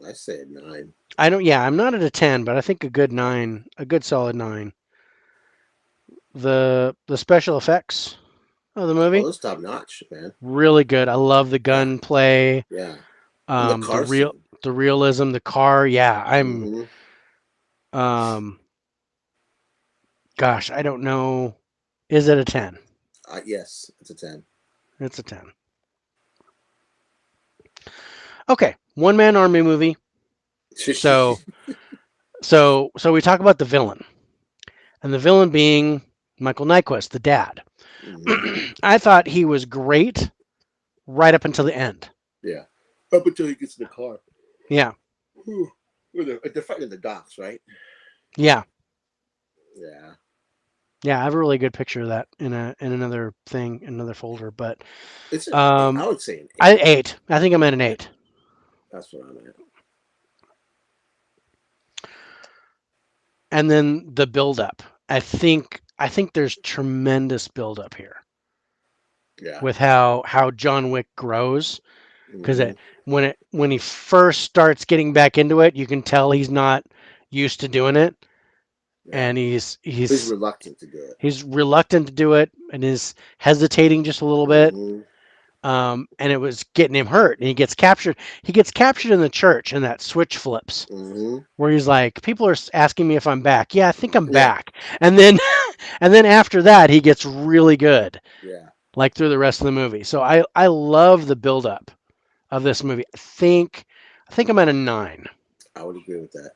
I say a 9. I don't. Yeah, I'm not at a 10, but I think a good Yeah. 9, a good solid 9. The special effects of the Oh, movie, it's top notch, man. really good. I love the Yeah, gun play, yeah. And the the car real scene. the realism, the car. Yeah, I'm. Hmm. Um, gosh, I don't know. Is it a 10? Yes, it's a 10. It's a 10. Okay, one man army movie. So so we talk about the villain, and the villain being Michael Nyquist, the dad. Hmm. I thought he was great right up until the end. Yeah. Up until he gets in the car. Yeah, Whew. They're fighting the docks, right? yeah, Yeah. yeah. I have a really good picture of that in another thing, another folder. But It's an eight. um, I would say an I 8. 8. I think I'm at an Yeah, 8. that's what I'm at. And then the build up. I think there's tremendous build up here Yeah. with how John Wick grows because Hmm. when he first starts getting back into it, you can tell he's not used to doing it, Yeah. and he's He's he's reluctant to do it. he's reluctant to do it and is hesitating just a little bit. Hmm. And it was getting him hurt, and he gets captured. He gets captured in the church, and that switch flips Hmm. where he's like, "People are asking me if I'm back. Yeah, I think I'm Yeah. back." And then and then after that, he gets really good, Yeah. like through the rest of the movie. So I love the build up of this movie. I think I'm at a 9. I would agree with that.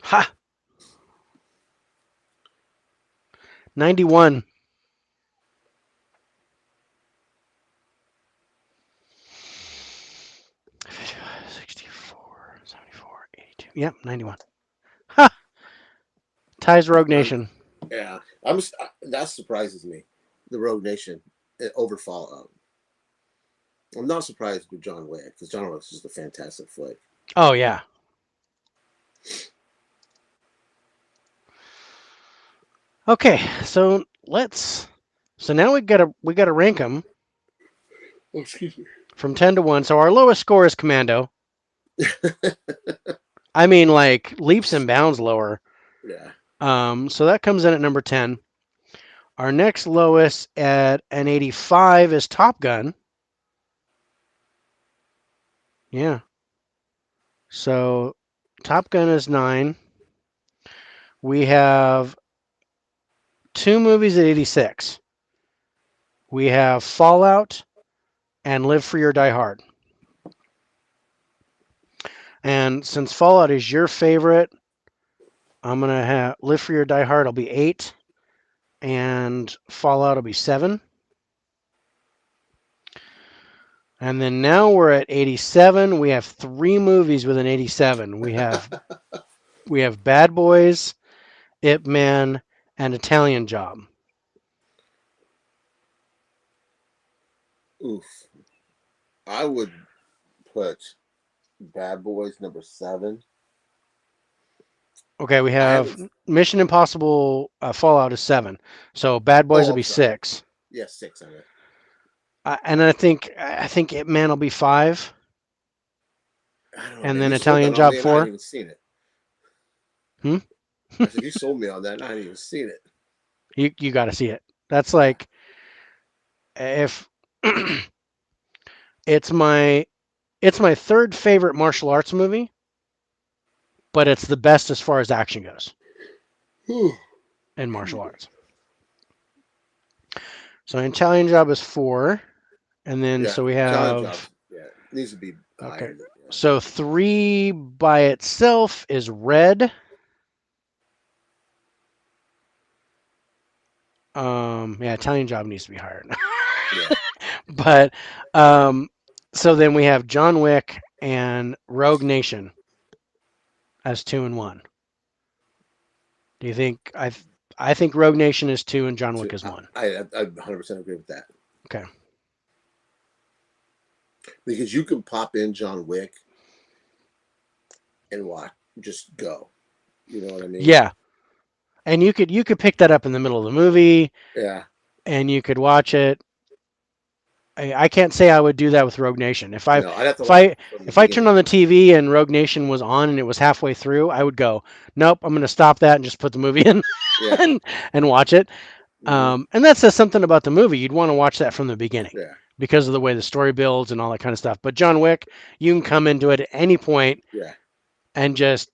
Ha! 91. 64, 74, 82. Yep, 91. Ha! Ties Rogue I'm. Nation. Yeah. That surprises me. The Rogue Nation over Fallout. I'm not surprised with John Wick because John Wick is just a fantastic flick. Oh yeah. Okay, so let's. So now we gotta rank them Oh, excuse me. from 10 to 1. So our lowest score is Commando. I mean, like leaps and bounds lower. Yeah. So that comes in at number 10. Our next lowest at an 85 is Top Gun. Yeah. So Top Gun is 9. We have two movies at 86. We have Fallout and Live Free or Die Hard. And since Fallout is your favorite, I'm going to have Live Free or Die Hard will be 8 and Fallout will be 7. And then now we're at 87. We have three movies with an 87. We have Bad Boys, Ip Man, and Italian Job. Oof. I would put Bad Boys number 7. Okay, we I have haven't. Mission Impossible Fallout is 7. So Bad Boys Oh, will I'm be sorry. 6. Yeah, 6 on it. And I think Ip Man will be 5. I don't know, and man. then You sold Italian that on Job me, and I hadn't 4. even seen it. Hmm? I said you sold me on that, and I hadn't even seen it. You got to see it. That's Yeah. like if it's my it's my third favorite martial arts movie, but it's the best as far as action goes in martial arts. So Italian Job is 4, and then Yeah, so we Italian have Jobs. Yeah, needs to be okay. higher. Yeah. So 3 by itself is Red. Yeah, Italian Job needs to be higher. Yeah. But um, so then we have John Wick and Rogue Nation as 2 and 1. Do you think I think Rogue Nation is 2 and John Wick is 1. I 100% agree with that Okay. because you can pop in John Wick and watch, just go. You know what I mean? Yeah. And you could pick that up in the middle of the movie Yeah. and you could watch it. I can't say I would do that with Rogue Nation. If I No, I'd have to if watch it I from the if I turned beginning. on the TV and Rogue Nation was on and it was halfway through, I would go, nope, I'm going to stop that and just put the movie in Yeah. and, and watch it. Hmm. And that says something about the movie. You'd want to watch that from the beginning Yeah. because of the way the story builds and all that kind of stuff. But John Wick, you can come into it at any point Yeah. and just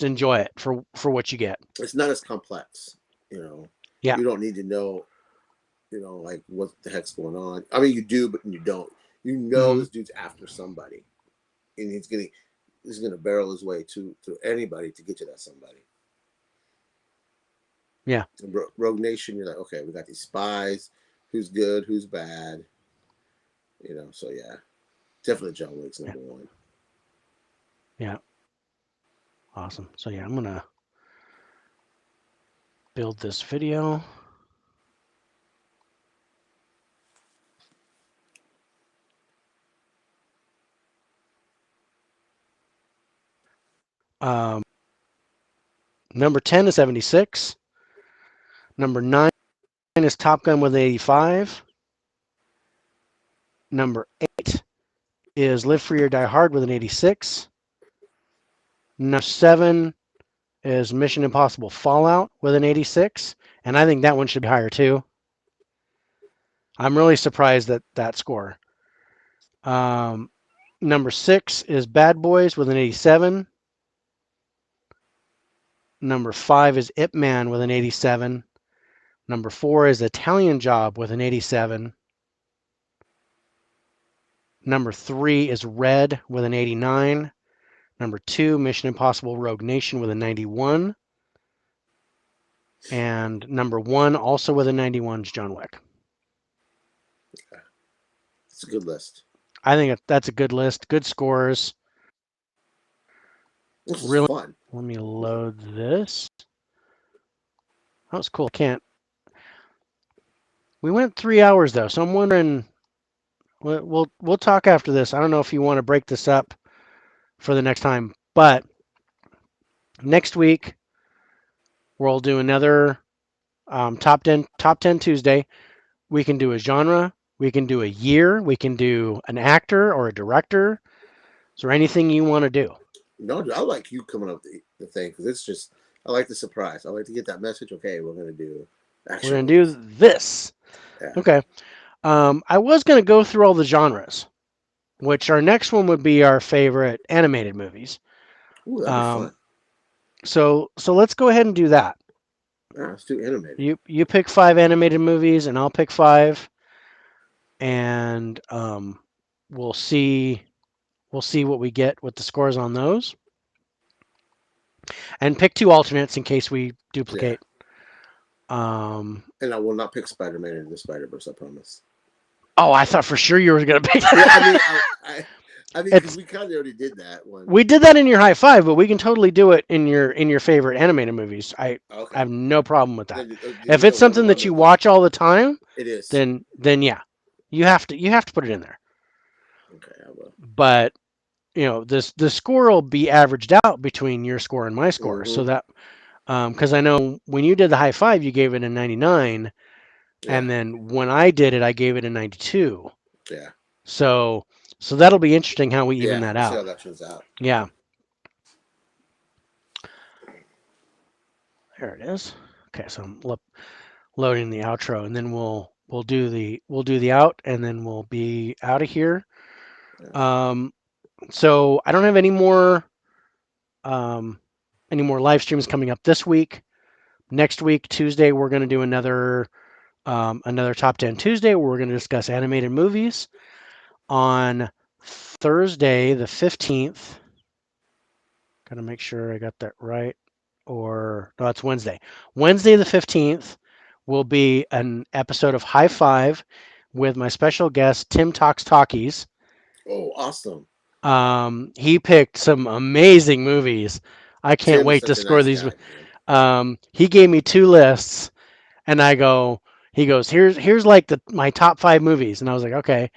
enjoy it for what you get. It's not as complex. You know, Yeah. you don't need to know. Like what the heck's going on. I mean, you do, but you don't. You know, Hmm. this dude's after somebody, and he's gonna barrel his way to anybody to get to that somebody. Yeah. Rogue Nation, you're like, okay, we got these spies. Who's good? Who's bad? So yeah, definitely John Wick's Yeah. number one. Yeah. Awesome. So yeah, I'm gonna build this video. Um, Number 10 is 76. Number 9 is Top Gun with 85. Number 8 is Live Free or Die Hard with an 86. Number 7 is Mission Impossible Fallout with an 86. And I think that one should be higher too. I'm really surprised at that score. Um, Number 6 is Bad Boys with an 87. Number 5 is Ip Man with an 87. Number 4 is Italian Job with an 87. Number 3 is Red with an 89. Number 2, Mission Impossible Rogue Nation with a 91. And number 1, also with a 91, is John Wick. It's a good list. I think that's a good list. Good scores. This is Really, fun. let me load this. That was cool. Can't. We went 3 hours though, so I'm wondering. We'll talk after this. I don't know if you want to break this up for the next time, but next week we'll do another top ten Tuesday. We can do a genre. We can do a year. We can do an actor or a director. Is there anything you want to do? No, I like you coming up with the thing because it's just I like the surprise. I like to get that message. Okay, we're gonna do We're action going to movies. do this. Yeah. Okay. I was going to go through all the genres, which our next one would be our favorite animated movies. Ooh, that'd be Um, fun. so let's go ahead and do that. Yeah, let's do animated. You pick 5 animated movies, and I'll pick 5, and we'll see what we get with the scores on those, and pick 2 alternates in case we Yeah. duplicate. Um, And I will not pick Spider-Man into the Spider-Verse. I promise. oh, I thought for sure you were going to pick. Yeah, I mean, because It's we kind of already did that one. We did that in your high five, but we can totally do it in your favorite animated movies. I Okay. have no problem with that. Give If me the it's one I something want that to you avoid. watch all the time, It is. then yeah, you have to put it in there. Okay, I will. But the score will be averaged out between your score and my score, Mm-hmm. so that because I know when you did the high five, you gave it a 99, Yeah. and then when I did it, I gave it a 92. Yeah. So So that'll be interesting how we even Yeah, that we'll see out. how that turns out. Yeah, there it is. Okay, so I'm loading the outro, and then we'll do the out, and then we'll be out of here. Yeah. Um, so I don't have um, any more live streams coming up this week. Next week, Tuesday, we're going to do another top 10 Tuesday where we're going to discuss animated movies. On Thursday, the 15th, got to make sure I got that right. Or, no, it's Wednesday. Wednesday, the 15th, will be an episode of High Five with my special guest, Tim Talks Talkies. Oh, awesome. He picked some amazing movies. I can't Tim is wait to such a score nice these. guy, man. He gave me two lists, and he goes, here's like my top five movies, and I was like, okay,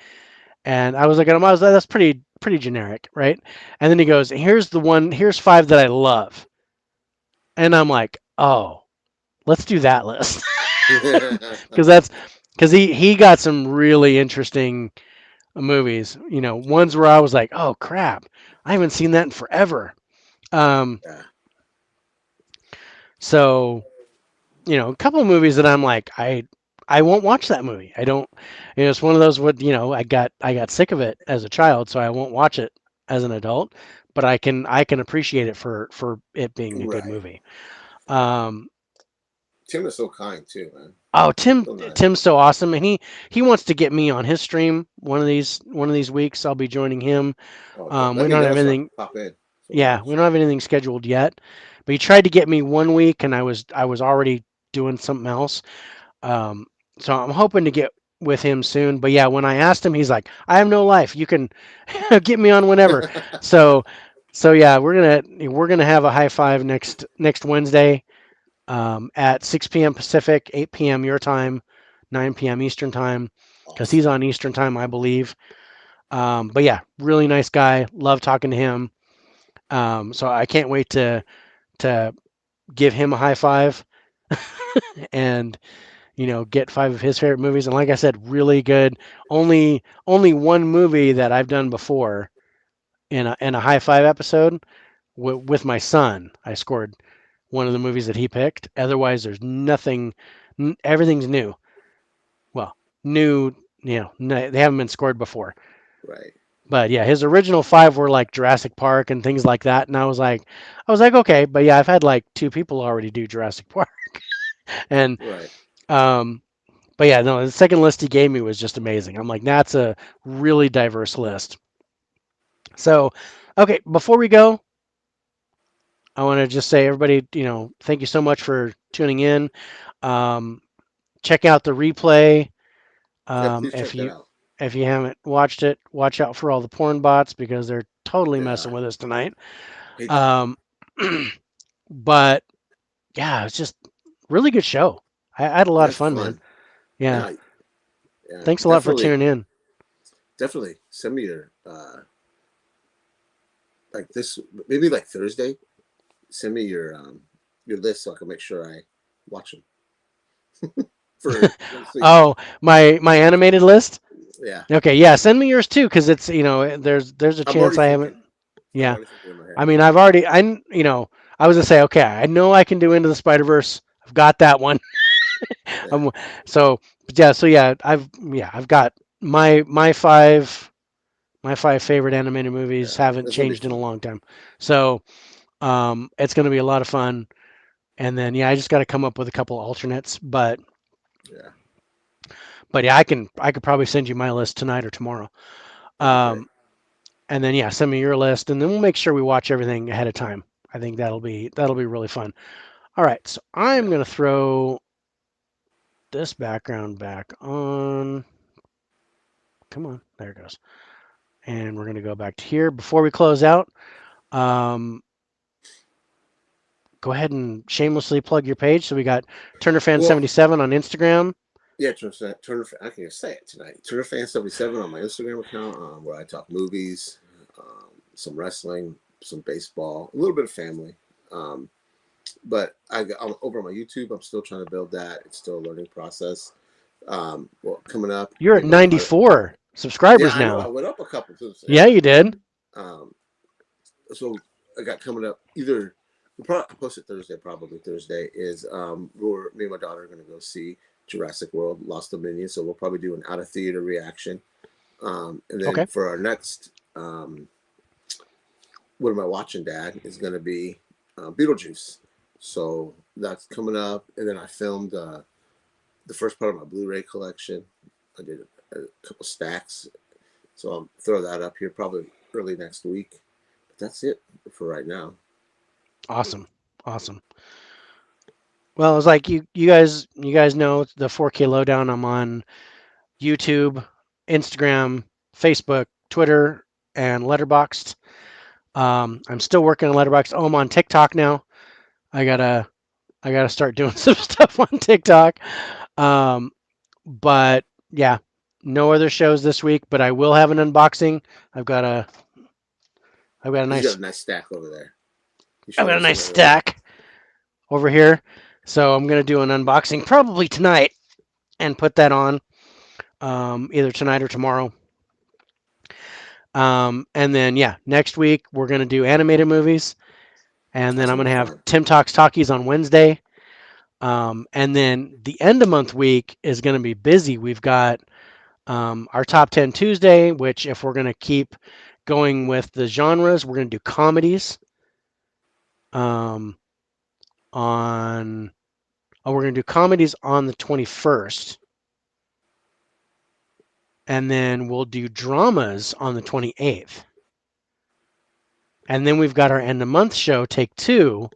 and I was looking at him, I was like, that's pretty generic, right? And then he goes, here's five that I love, and I'm like, oh, let's do that list, because that's because he got some really interesting movies, ones where I was like, oh crap, I haven't seen that in forever. Um, Yeah. so a couple of movies that I'm like, I won't watch that movie. I don't. It's one of those what I got sick of it as a child, so I won't watch it as an adult. But I can appreciate it for it being a good Right. movie. Um, Tim is so kind too, man. oh, Tim So nice. Tim's so awesome, and he wants to get me on his stream one of these weeks. I'll be joining him. Oh, We let me don't know have so I can anything. pop in. So Yeah, we watch. don't have anything scheduled yet. But he tried to get me one week, and I was already doing something else. Um, so I'm hoping to get with him soon. But yeah, when I asked him, he's like, "I have no life. You can get me on whenever." So, so yeah, we're gonna have a high five next Wednesday at 6 p.m. Pacific, 8 p.m. your time, 9 p.m. Eastern time, because he's Awesome. on Eastern time, I believe. But yeah, really nice guy. Love talking to him. So I can't wait to give him a high five and get five of his favorite movies. And like I said, really good. Only one movie that I've done before in a high five episode with my son. I scored one of the movies that he picked. Otherwise, there's nothing. Everything's new. Well, new. They haven't been scored before. Right. But yeah, his original five were like Jurassic Park and things like that. And I was like, okay, but yeah, I've had like two people already do Jurassic Park, and Right. um, but yeah, no, the second list he gave me was just amazing. I'm like, that's a really diverse list. So, okay, before we go, I want to just say, everybody, thank you so much for tuning in. Um, check out the replay. Yeah. Um, Please if check that you out. if you haven't watched it, watch out for all the porn bots because they're totally Yeah. messing with us tonight. Hey, Um, but yeah, it's just really good show. I had a lot yeah. of It's fun, man. fun. Yeah, Yeah. Yeah. thanks a lot for Definitely. tuning in. Definitely. Send me your like this maybe like Thursday. Send me your list so I can make sure I watch them for next week. Oh, my animated list. Yeah. Okay, yeah, send me yours too, because it's there's a I'm chance already I thinking. haven't. I'm Yeah, already thinking in my I head. mean I was gonna say, okay, I know I can do Into the Spider Verse. I've got that one. Yeah. um, so yeah, I've got my five favorite animated movies Yeah. haven't It's gonna be changed in a fun. long time. So it's gonna be a lot of fun. And then yeah, I just got to come up with a couple alternates, Yeah. but yeah, I could probably send you my list tonight or tomorrow. That'd be great. Um, and then yeah, send me your list, and then we'll make sure we watch everything ahead of time. I think that'll be really fun. All right, so I'm Yeah. gonna throw this background back on. Come on, there it goes. And we're gonna go back to here before we close out. Um, Go ahead and shamelessly plug your page. So we got Well, Turnerfan77 on Instagram. yeah, Turner, I can't say it tonight. TurnerFan77 on my Instagram account, where I talk movies, some wrestling, some baseball, a little bit of family. Um, I'm over on my YouTube. I'm still trying to build that. It's still a learning process. Well, coming up, You're at maybe on 94. Yeah, subscribers I know. I now. went up a couple since. Yeah, Yeah. you did. Um, so I got coming up either. I'll post it Thursday, probably Thursday. Is me and my daughter are going to go see Jurassic World: Lost Dominion. So we'll probably do an out of theater reaction. And then Okay. for our next, what am I watching, Dad? Is going to be Beetlejuice. So that's coming up. And then I filmed the first part of my Blu-ray collection. I did a couple stacks, so I'll throw that up here probably early next week. But that's it for right now. Awesome. Awesome. Well, it's like you guys know the 4K lowdown. I'm on YouTube, Instagram, Facebook, Twitter, and Letterboxd. I'm still working on Letterboxd. Oh, I'm on TikTok now. I gotta I gotta start doing some stuff on TikTok. Um, but yeah, no other shows this week. But I will have an unboxing. I've got a I've got a He's got nice a nice stack over there. He I've showed got a me some nice earlier. stack over here. So I'm gonna do an unboxing probably tonight and put that on either tonight or tomorrow. And then yeah, next week we're gonna do animated movies, and then That's I'm gonna gonna be have fun. Tim Talks Talkies on Wednesday. And then the end of month week is gonna be busy. We've got our top 10 Tuesday, which if we're gonna keep going with the genres, we're gonna do comedies. Um, on we're gonna do comedies on the 21st, and then we'll do dramas on the 28th. And then we've got our end of month show, Take Two,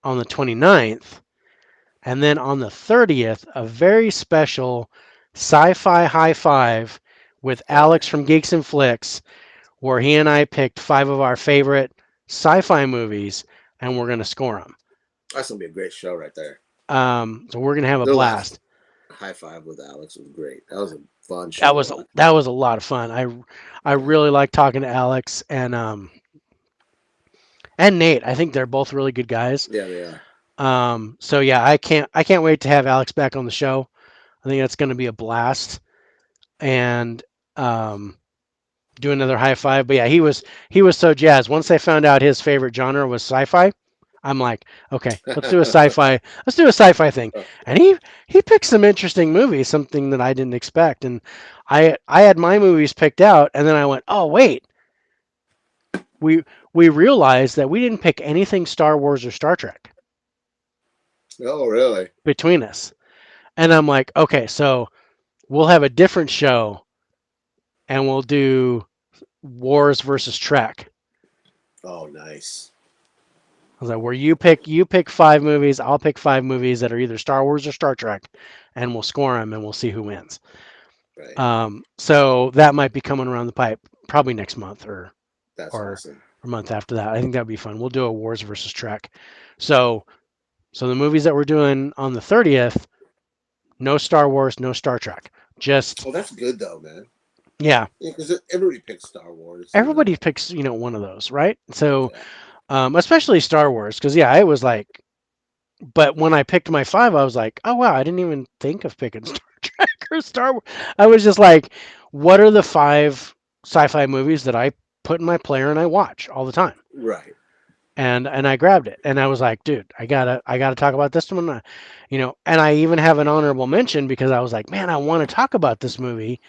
on the 29th. And then on the 30th, a very special sci fi high five with Oh Alex yeah, from Geeks and Flicks, where he and I picked five of our favorite sci fi movies and we're going to score them. that's gonna be a great show right there. So we're going to have a Their last blast. high five with Alex was great. That was a fun show That to was watch. that was a lot of fun. I Yeah, really like talking to Alex and Nate. I think they're both really good guys. yeah, they are. So yeah, I can't wait to have Alex back on the show. I think that's going to be a blast. And um, do another high five. But yeah, he was so jazzed. Once I found out his favorite genre was sci-fi, I'm like, okay, let's do a sci-fi. Let's do a sci-fi thing. And he picked some interesting movies, something that I didn't expect. And I had my movies picked out, and then I went, oh wait, we we realized that we didn't pick anything Star Wars or Star Trek Oh really? between us. And I'm like, okay, so we'll have a different show, and we'll do Wars versus Trek. Oh nice. I was like, where you pick five movies, I'll pick five movies that are either Star Wars or Star Trek, and we'll score them and we'll see who wins. Right. So that might be coming around the pipe probably next month That's or awesome. a month after that. I think that'd be fun. We'll do a Wars versus Trek. So so the movies that we're doing on the 30th, no Star Wars, no Star Trek. Just Oh, that's good though, man. yeah, Yeah, because everybody picks Star Wars, you know. everybody picks one of those, right? So Yeah. especially Star Wars, because yeah, it was like but when I picked my five, I was like, oh wow, I didn't even think of picking Star Trek or Star Wars. I was just like, what are the five sci-fi movies that I put in my player and I watch all the time? Right. And I grabbed it and I was like, dude, I gotta talk about this one. And I even have an honorable mention because I was like, man, I want to talk about this movie,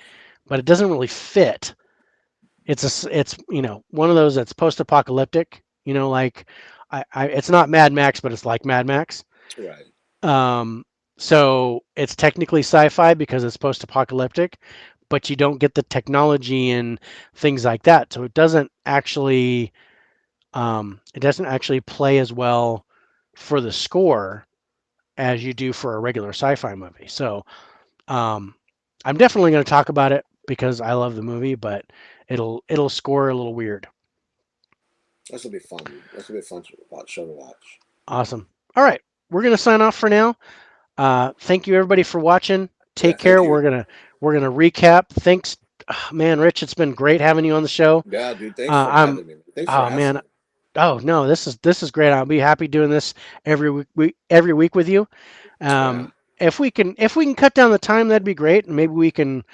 but it doesn't really fit. It's one of those that's post-apocalyptic. Like it's not Mad Max, but it's like Mad Max. Right. Um, so it's technically sci-fi because it's post-apocalyptic, but you don't get the technology and things like that. So it doesn't actually play as well for the score as you do for a regular sci-fi movie. So um, I'm definitely going to talk about it because I love the movie, but it'll score a little weird. That's gonna be fun. That's gonna be a fun show to watch. Awesome. All right, we're going to sign off for now. Thank you everybody for watching. Yeah. Take Thank care. you. We're gonna recap. Thanks, man, Rich. It's been great having you on the show. Yeah, dude. Thanks for I'm having me. Thanks for oh man. asking. Oh no, this is great. I'll be happy doing this every week with you. Yeah. If we can cut down the time, that'd be great. And maybe we can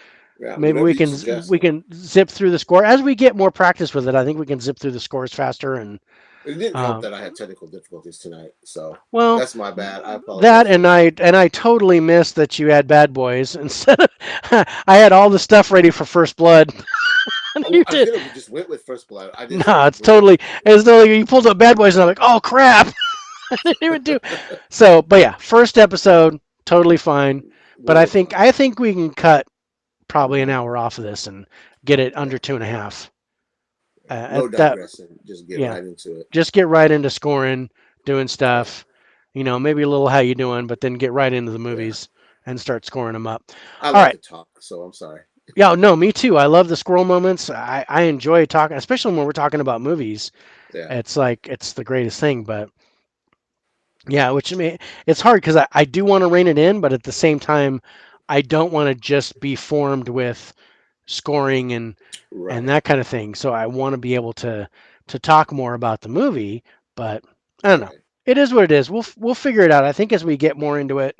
Yeah, Maybe whatever you suggest, we man. can zip through the score as we get more practice with it. I think we can zip through the scores faster and It didn't help um, that I had technical difficulties tonight, so well, that's my bad. I that apologize for that. and I totally missed that you had Bad Boys instead of I had all the stuff ready for First Blood. And you I did. could have just went with First Blood. I just No, completely. it's totally you pulled up Bad Boys and I'm like, oh crap. I didn't even do so. But yeah, first episode totally fine. But We'll talk. I think we can cut probably an Hmm. hour off of this and get it Yeah, under 2.5. no At that, digressing. Just get yeah, right into it. just get right into scoring, doing Yeah, stuff. Maybe a little how you doing, but then get right into the yeah. movies and start scoring them up. I All like right. to talk, so I'm sorry. Yeah, no, me too. I love the squirrel moments. I enjoy talking, especially when we're talking about movies. Yeah, It's like it's the greatest thing. But yeah, which I mean, it's hard because I do want to rein it in, but at the same time, I don't want to just be formed with scoring and right, that kind of thing. So I want to be able to talk more about the movie, but I don't know. right. It is what it is. We'll figure it out. I think as we get more into it,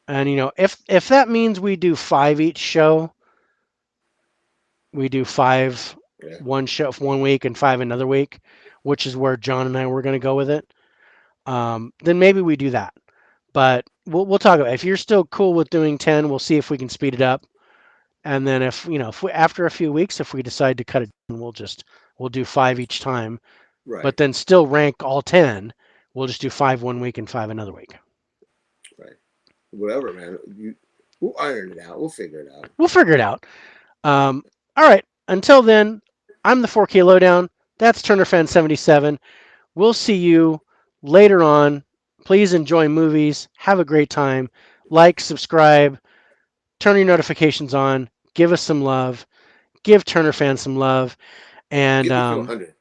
and if that means we do five each show, we do five Yeah, one show 1 week and five another week, which is where John and I were going to go with it. Then maybe we do that. But we'll talk about it. If you're still cool with doing 10, we'll see if we can speed it up. And then if we, after a few weeks, if we decide to cut it down, we'll do five each time. But right, then still rank all 10. We'll just do five 1 week and five another week. right. Whatever, man. We'll iron it out. We'll figure it out. We'll figure it out. All right. Until then, I'm the 4K Lowdown. That's Turnerfan77. We'll see you later on. Please enjoy movies. Have a great time. Like, subscribe, turn your notifications on. Give us some love. Give Turner fans some love, and Get me to 100.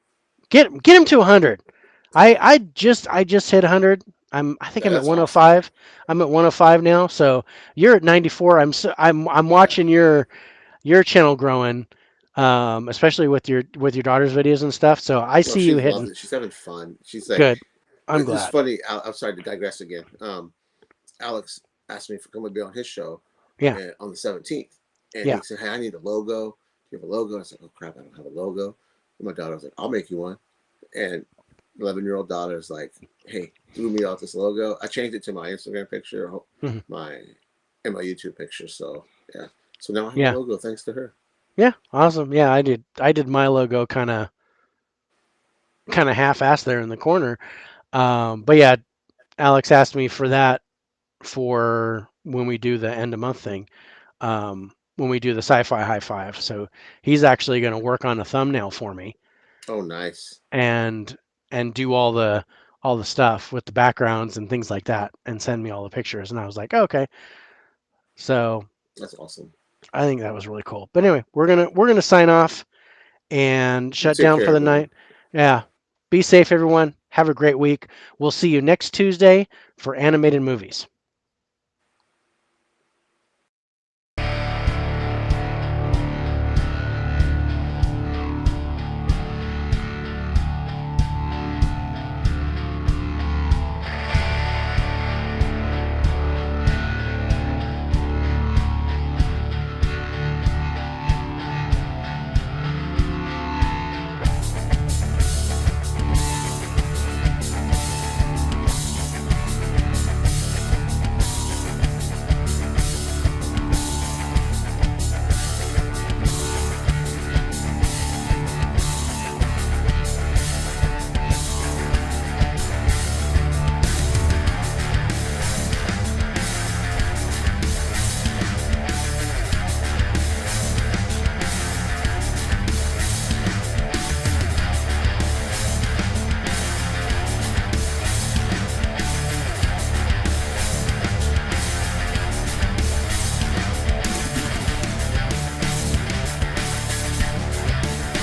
get him to 100. Yeah, I just hit 100. I think I'm at that's awesome, man. 105. I'm at 105 now. So you're at 94. I'm Yeah. watching your channel growing, especially with your daughter's videos and stuff. So I No, see she you loves hitting it. She's having fun. She's like, good. I'm it's glad. funny. I'm sorry to digress again. Alex asked me if I come and be on his show Yeah, on the 17th. And yeah, he said, hey, I need a logo. Do you have a logo? I said, oh, crap, I don't have a logo. And my daughter was like, I'll make you one. And 11-year-old daughter is like, hey, threw me off this logo. I changed it to my Instagram picture, mhm, my and my YouTube picture. So, yeah. So now I have a yeah, logo thanks to her. yeah. Awesome. Yeah, I did my logo kind of half-assed there in the corner. But yeah, Alex asked me for that for when we do the end of month thing. When we do the sci-fi high five. So he's actually going to work on a thumbnail for me Oh, nice. and do all the stuff with the backgrounds and things like that and send me all the pictures. And I was like, okay. So That's awesome. I think that was really cool. But anyway, we're gonna sign off and You shut take down for care, the everyone. night. Yeah. Be safe, everyone. Have a great week. We'll see you next Tuesday for animated movies.